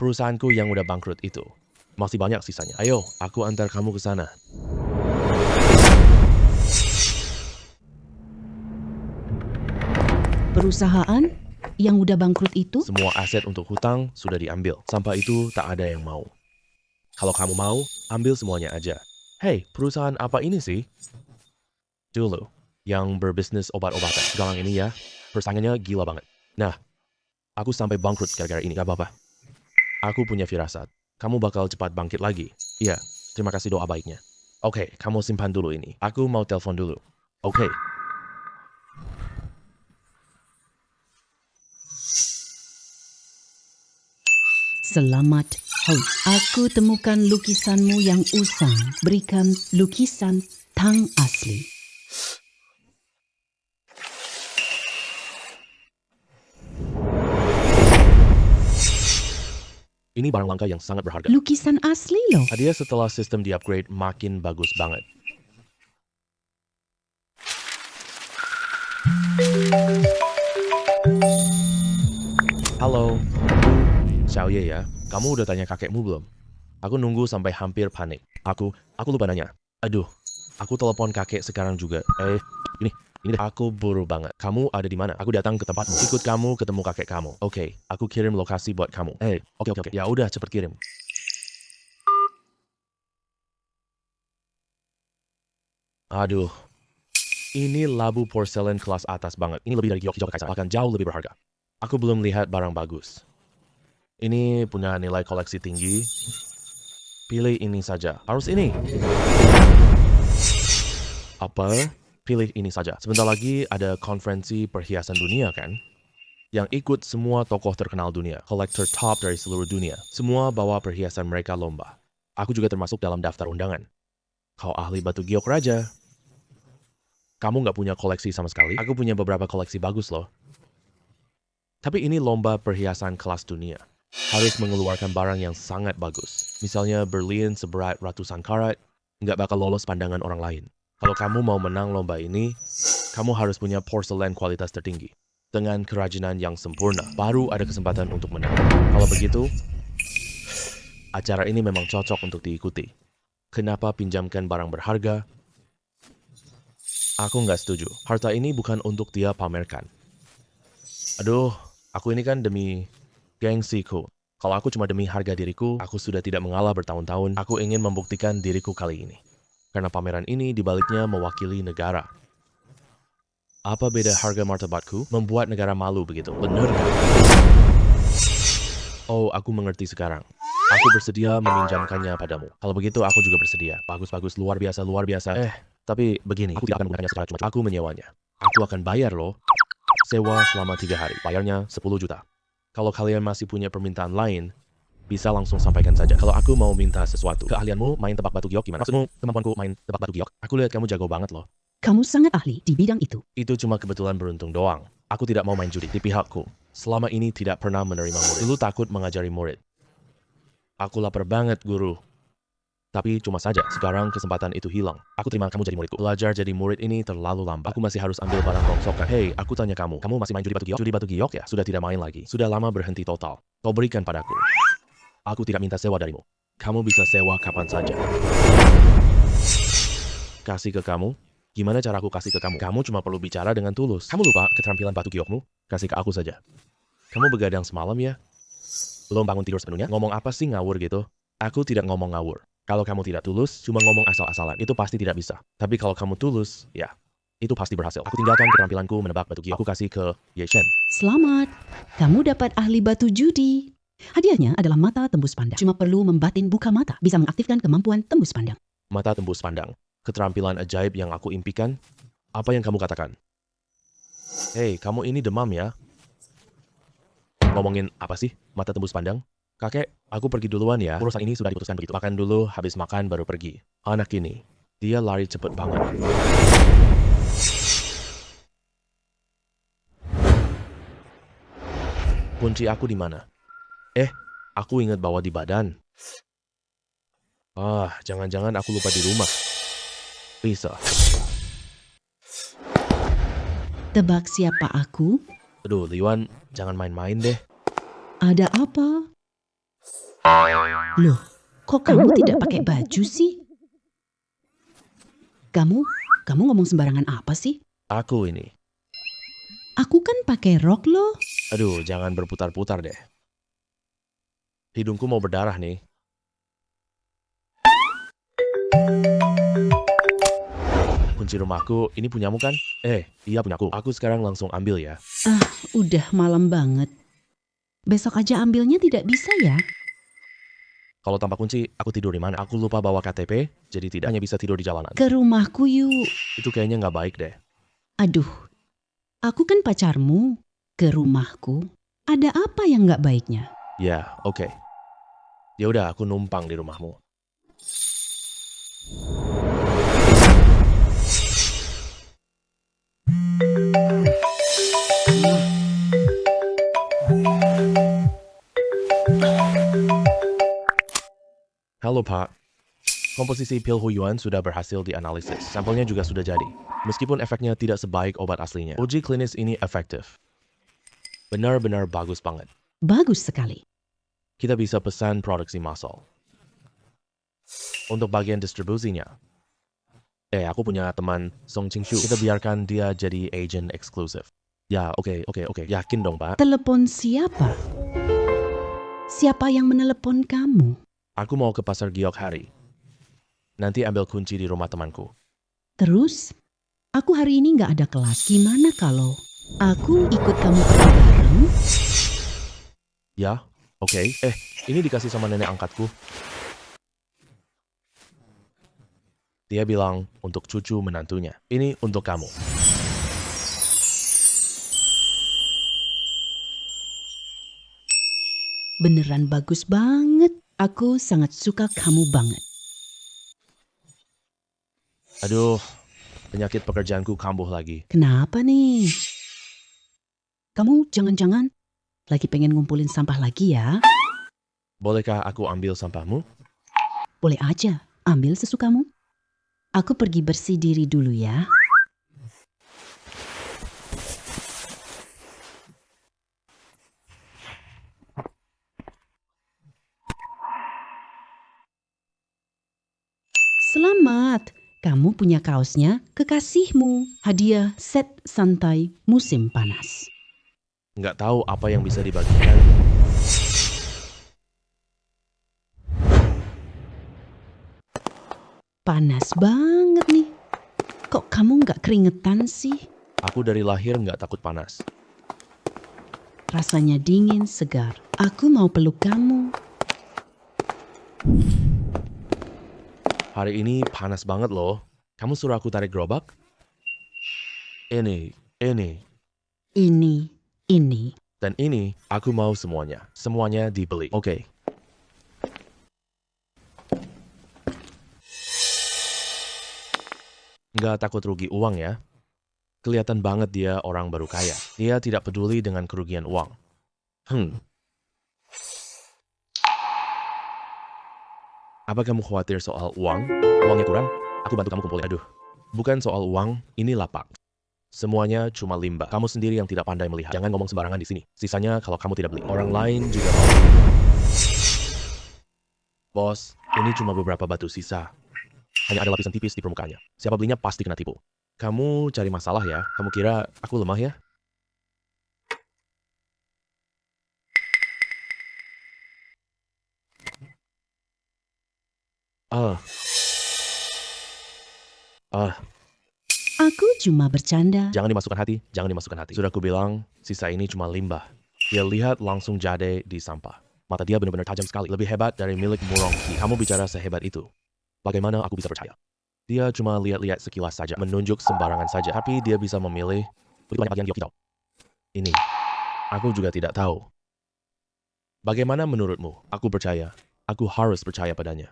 Perusahaanku yang udah bangkrut itu, masih banyak sisanya. Ayo, aku antar kamu ke sana. Perusahaan yang udah bangkrut itu? Semua aset untuk hutang sudah diambil. Sampah itu tak ada yang mau. Kalau kamu mau, ambil semuanya aja. Hey, perusahaan apa ini sih? Dulu, yang berbisnis obat-obatan. Sekarang ini ya, persaingannya gila banget. Nah, aku sampai bangkrut gara-gara ini. Gak apa-apa. Aku punya firasat. Kamu bakal cepat bangkit lagi. Iya, terima kasih doa baiknya. Oke, kamu simpan dulu ini. Aku mau telepon dulu. Oke. Selamat hari. Aku temukan lukisanmu yang usang. Berikan lukisan Tang asli. Ini barang langka yang sangat berharga. Lukisan asli loh. Hadiah setelah sistem di-upgrade makin bagus banget. Halo, Xiaoye ya. Kamu udah tanya kakekmu belum? Aku nunggu sampai hampir panik. Aku lupa nanya. Aduh, aku telepon kakek sekarang juga. Ini deh. Aku buru banget. Kamu ada di mana? Aku datang ke tempatmu. Ikut kamu ketemu kakek kamu. Oke, aku kirim lokasi buat kamu. Oke. Ya udah, cepet kirim. Aduh, ini labu porselen kelas atas banget. Ini lebih dari Gyoki Kaisar, bahkan jauh lebih berharga. Aku belum lihat barang bagus. Ini punya nilai koleksi tinggi. Pilih ini saja. Harus ini. Apa? Pilih ini saja. Sebentar lagi ada konferensi perhiasan dunia kan? Yang ikut semua tokoh terkenal dunia, kolektor top dari seluruh dunia. Semua bawa perhiasan mereka lomba. Aku juga termasuk dalam daftar undangan. Kau ahli batu giok raja. Kamu nggak punya koleksi sama sekali? Aku punya beberapa koleksi bagus loh. Tapi ini lomba perhiasan kelas dunia. Harus mengeluarkan barang yang sangat bagus. Misalnya berlian seberat ratusan karat, nggak bakal lolos pandangan orang lain. Kalau kamu mau menang lomba ini, kamu harus punya porselen kualitas tertinggi. Dengan kerajinan yang sempurna, baru ada kesempatan untuk menang. Kalau begitu, acara ini memang cocok untuk diikuti. Kenapa pinjamkan barang berharga? Aku nggak setuju. Harta ini bukan untuk dia pamerkan. Aduh, aku ini kan demi gengsiku. Kalau aku cuma demi harga diriku, aku sudah tidak mengalah bertahun-tahun. Aku ingin membuktikan diriku kali ini. Karena pameran ini dibaliknya mewakili negara. Apa beda harga martabatku? Membuat negara malu begitu. Bener kan? Oh, aku mengerti sekarang. Aku bersedia meminjamkannya padamu. Kalau begitu, aku juga bersedia. Bagus-bagus, luar biasa, luar biasa. Tapi begini, aku tidak akan menggunakannya secara cuma. Aku menyewanya. Aku akan bayar loh. Sewa selama 3 hari. Bayarnya 10 juta. Kalau kalian masih punya permintaan lain, bisa langsung sampaikan saja. Kalau aku mau minta sesuatu, keahlianmu main tebak batu giok gimana? Maksudmu kemampuanku main tebak batu giok? Aku lihat kamu jago banget loh. Kamu sangat ahli di bidang itu. Itu cuma kebetulan beruntung doang. Aku tidak mau main judi di pihakku. Selama ini tidak pernah menerima murid. Dulu takut mengajari murid. Aku lapar banget, guru. Tapi cuma saja, sekarang kesempatan itu hilang. Aku terima kamu jadi muridku. Belajar jadi murid ini terlalu lambat. Aku masih harus ambil barang rongsokan. Hei, aku tanya kamu masih main judi batu giok? Judi batu giok ya? Sudah tidak main lagi. Sudah lama berhenti total. Kau berikan padaku. Aku tidak minta sewa darimu. Kamu bisa sewa kapan saja. Kasih ke kamu? Gimana cara aku kasih ke kamu? Kamu cuma perlu bicara dengan tulus. Kamu lupa keterampilan batu giokmu? Kasih ke aku saja. Kamu begadang semalam ya? Belum bangun tidur sepenuhnya? Ngomong apa sih ngawur gitu? Aku tidak ngomong ngawur. Kalau kamu tidak tulus, cuma ngomong asal-asalan. Itu pasti tidak bisa. Tapi kalau kamu tulus, ya, itu pasti berhasil. Aku tinggalkan keterampilanku menebak batu giok. Aku kasih ke Ye Shen. Selamat, kamu dapat ahli batu judi. Hadiahnya adalah mata tembus pandang. Cuma perlu membatin buka mata, bisa mengaktifkan kemampuan tembus pandang. Mata tembus pandang. Keterampilan ajaib yang aku impikan. Apa yang kamu katakan? Hei, kamu ini demam ya? Ngomongin apa sih? Mata tembus pandang? Kakek, aku pergi duluan ya. Urusan ini sudah diputuskan begitu. Makan dulu, habis makan baru pergi. Anak ini, dia lari cepet banget. Kunci aku di mana? Aku ingat bawa di badan. Jangan-jangan aku lupa di rumah. Bisa. Tebak siapa aku? Aduh, Liwan, jangan main-main deh. Ada apa? Loh, kok kamu tidak pakai baju sih? Kamu ngomong sembarangan apa sih? Aku ini. Aku kan pakai rok loh. Aduh, jangan berputar-putar deh. Hidungku mau berdarah nih. Kunci rumahku, ini punyamu kan? Iya punyaku. Aku sekarang langsung ambil ya. Udah malam banget. Besok aja ambilnya tidak bisa ya? Kalau tanpa kunci, aku tidur di mana? Aku lupa bawa KTP, jadi tidak hanya bisa tidur di jalanan. Ke rumahku yuk. Itu kayaknya nggak baik deh. Aduh, aku kan pacarmu. Ke rumahku. Ada apa yang nggak baiknya? Ya, oke. Ya udah, aku numpang di rumahmu. Halo Pak, komposisi pil Huyuan sudah berhasil dianalisis. Sampelnya juga sudah jadi. Meskipun efeknya tidak sebaik obat aslinya, uji klinis ini efektif. Benar-benar bagus banget. Bagus sekali. Kita bisa pesan produksi massal. Untuk bagian distribusinya, aku punya teman Song Qingshu. Kita biarkan dia jadi agent eksklusif. Ya, oke. Yakin dong, Pak. Telepon siapa? Siapa yang menelepon kamu? Aku mau ke pasar giok hari. Nanti ambil kunci di rumah temanku. Terus, aku hari ini nggak ada kelas. Gimana kalau aku ikut kamu pergi bareng? Ya, oke. Ini dikasih sama nenek angkatku. Dia bilang untuk cucu menantunya. Ini untuk kamu. Beneran bagus banget. Aku sangat suka kamu banget. Aduh, penyakit pekerjaanku kambuh lagi. Kenapa nih? Kamu jangan-jangan lagi pengen ngumpulin sampah lagi ya? Bolehkah aku ambil sampahmu? Boleh aja, ambil sesukamu. Aku pergi bersih diri dulu ya. Selamat, kamu punya kaosnya kekasihmu. Hadiah set santai musim panas. Nggak tahu apa yang bisa dibagikan. Panas banget nih. Kok kamu nggak keringetan sih? Aku dari lahir nggak takut panas. Rasanya dingin, segar. Aku mau peluk kamu. Hari ini panas banget loh. Kamu suruh aku tarik gerobak? Ini, Ini. dan ini aku mau semuanya. Semuanya dibeli. Oke. Nggak takut rugi uang ya. Kelihatan banget dia orang baru kaya. Dia tidak peduli dengan kerugian uang. Apa kamu khawatir soal uang? Uangnya kurang? Aku bantu kamu kumpulin. Aduh, bukan soal uang, ini lapak. Semuanya cuma limbah. Kamu sendiri yang tidak pandai melihat. Jangan ngomong sembarangan di sini. Sisanya kalau kamu tidak beli, orang lain juga mau. Bos, ini cuma beberapa batu sisa. Hanya ada lapisan tipis di permukaannya. Siapa belinya pasti kena tipu. Kamu cari masalah ya? Kamu kira aku lemah ya? Aku cuma bercanda. Jangan dimasukkan hati, jangan dimasukkan hati. Sudah aku bilang, sisa ini cuma limbah. Dia lihat langsung jade di sampah. Mata dia benar-benar tajam sekali. Lebih hebat dari milik Murongki. Kamu bicara sehebat itu. Bagaimana aku bisa percaya? Dia cuma lihat-lihat sekilas saja, menunjuk sembarangan saja. Tapi dia bisa memilih begitu banyak bagian Gyoki tahu. Ini, aku juga tidak tahu. Bagaimana menurutmu? Aku percaya. Aku harus percaya padanya.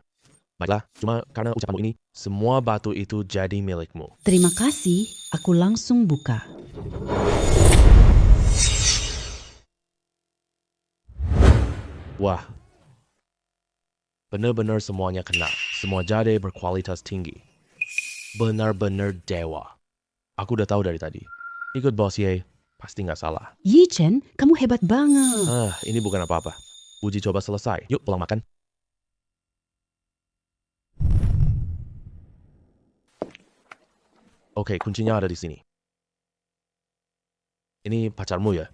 Baiklah, cuma karena ucapanmu ini, semua batu itu jadi milikmu. Terima kasih, aku langsung buka. Wah, benar-benar semuanya kena. Semua jade berkualitas tinggi. Benar-benar dewa. Aku udah tahu dari tadi. Ikut bos Ye, pasti nggak salah. Yi Chen, kamu hebat banget. Ini bukan apa-apa. Uji coba selesai. Yuk pulang makan. Oke, kuncinya ada di sini. Ini pacarmu ya?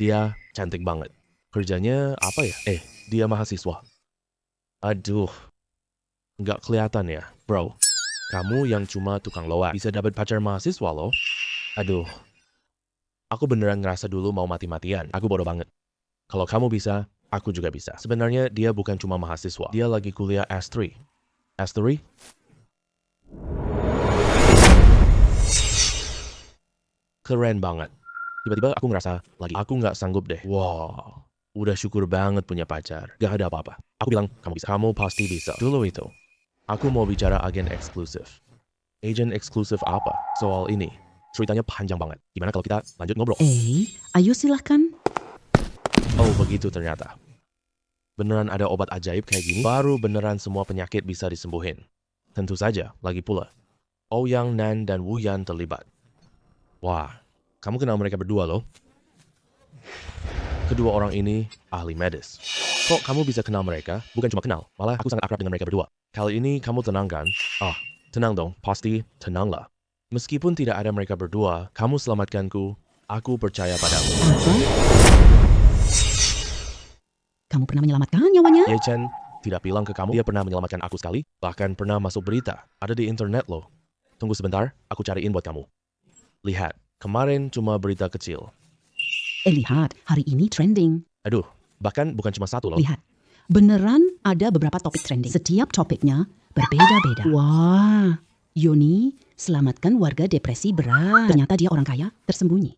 Dia cantik banget. Kerjanya apa ya? Dia mahasiswa. Aduh, nggak kelihatan ya, bro. Kamu yang cuma tukang loak bisa dapat pacar mahasiswa loh. Aduh, aku beneran ngerasa dulu mau mati-matian. Aku bodoh banget. Kalau kamu bisa, aku juga bisa. Sebenarnya dia bukan cuma mahasiswa. Dia lagi kuliah S3. S3? Keren banget. Tiba-tiba aku ngerasa lagi, aku nggak sanggup deh. Wow, udah syukur banget punya pacar. Gak ada apa-apa. Aku bilang, kamu bisa. Kamu pasti bisa. Dulu itu, aku mau bicara agen eksklusif. Agen eksklusif apa? Soal ini. Ceritanya panjang banget. Gimana kalau kita lanjut ngobrol? Ayo silahkan. Oh, begitu ternyata. Beneran ada obat ajaib kayak gini? Baru beneran semua penyakit bisa disembuhin. Tentu saja, lagi pula. Ouyang Nan dan Wu Yan terlibat. Wah, kamu kenal mereka berdua loh. Kedua orang ini ahli medis. Kok kamu bisa kenal mereka? Bukan cuma kenal, malah aku sangat akrab dengan mereka berdua. Kali ini kamu tenang kan? Tenang dong, pasti tenanglah. Meskipun tidak ada mereka berdua, kamu selamatkanku, aku percaya padamu. Apa? Kamu pernah menyelamatkan nyawanya? Ye Chen tidak bilang ke kamu dia pernah menyelamatkan aku sekali, bahkan pernah masuk berita, ada di internet loh. Tunggu sebentar, aku cariin buat kamu. Lihat, kemarin cuma berita kecil. Lihat, hari ini trending. Aduh, bahkan bukan cuma satu loh. Lihat, beneran ada beberapa topik trending. Setiap topiknya berbeda-beda. Wah, Yoni, selamatkan warga depresi berat. Ternyata dia orang kaya tersembunyi.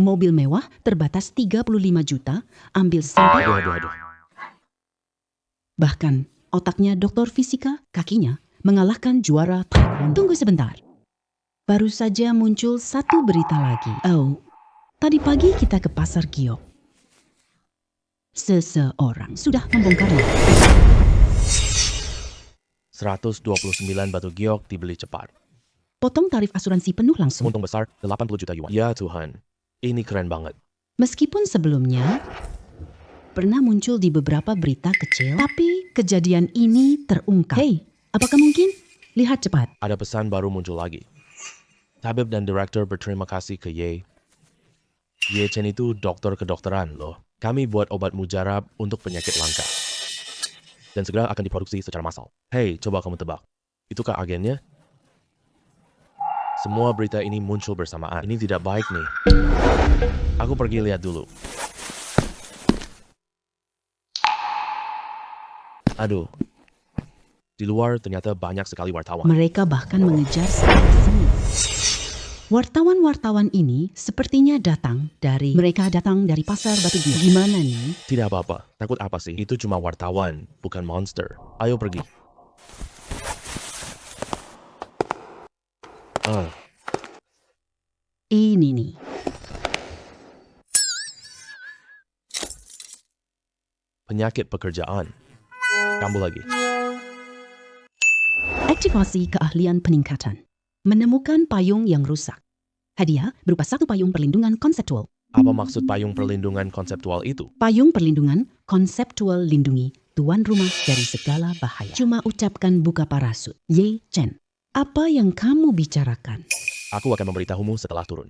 Mobil mewah terbatas 35 juta, ambil sampai... Aduh. Bahkan otaknya doktor fisika, kakinya mengalahkan juara taekwondo. Tunggu sebentar. Baru saja muncul satu berita lagi. Oh, tadi pagi kita ke pasar giok. Seseorang sudah membongkarnya. 129 batu giok dibeli cepat. Potong tarif asuransi penuh langsung. Untung besar 80 juta yuan. Ya Tuhan, ini keren banget. Meskipun sebelumnya pernah muncul di beberapa berita kecil, tapi kejadian ini terungkap. Hei, apakah mungkin? Lihat cepat. Ada pesan baru muncul lagi. Tabib dan direktur berterima kasih ke Ye. Ye Chen itu dokter kedokteran loh. Kami buat obat mujarab untuk penyakit langka. Dan segera akan diproduksi secara massal. Hei, coba kamu tebak. Itukah agennya? Semua berita ini muncul bersamaan. Ini tidak baik nih. Aku pergi lihat dulu. Aduh, di luar ternyata banyak sekali wartawan. Mereka bahkan mengejar seni. Wartawan-wartawan ini sepertinya mereka datang dari pasar Batu Giok. Gimana nih? Tidak apa-apa, takut apa sih? Itu cuma wartawan, bukan monster. Ayo pergi. Ini nih. Penyakit pekerjaan. Kambuh lagi. Aktivasi keahlian peningkatan. Menemukan payung yang rusak. Hadiah berupa satu payung perlindungan konseptual. Apa maksud payung perlindungan konseptual itu? Payung perlindungan konseptual lindungi tuan rumah dari segala bahaya. Cuma ucapkan buka parasut. Ye Chen, apa yang kamu bicarakan? Aku akan memberitahumu setelah turun.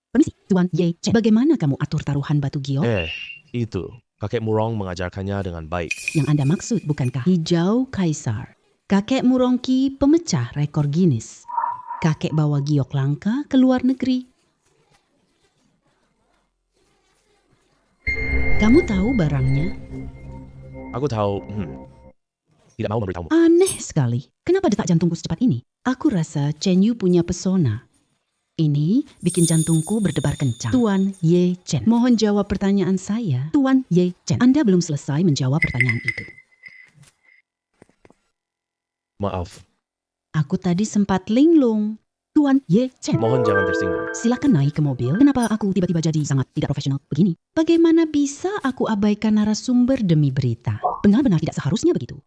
Permisi, Tuan Ye Chen. Bagaimana kamu atur taruhan batu giok? Itu. Kakek Murong mengajarkannya dengan baik. Yang Anda maksud bukankah hijau kaisar? Kakek Murongki pemecah rekor Guinness. Kakek bawa giok langka ke luar negeri. Kamu tahu barangnya? Aku tahu, tidak mau memberitahumu. Aneh sekali. Kenapa detak jantungku secepat ini? Aku rasa Chen Yu punya pesona. Ini bikin jantungku berdebar kencang. Tuan Ye Chen, mohon jawab pertanyaan saya. Tuan Ye Chen, Anda belum selesai menjawab pertanyaan itu. Maaf, Aku tadi sempat linglung. Tuan Ye Chen, mohon jangan tersinggung. silakan naik ke mobil. Kenapa aku tiba-tiba jadi sangat tidak profesional begini? Bagaimana bisa aku abaikan narasumber demi berita? Benar-benar tidak seharusnya begitu.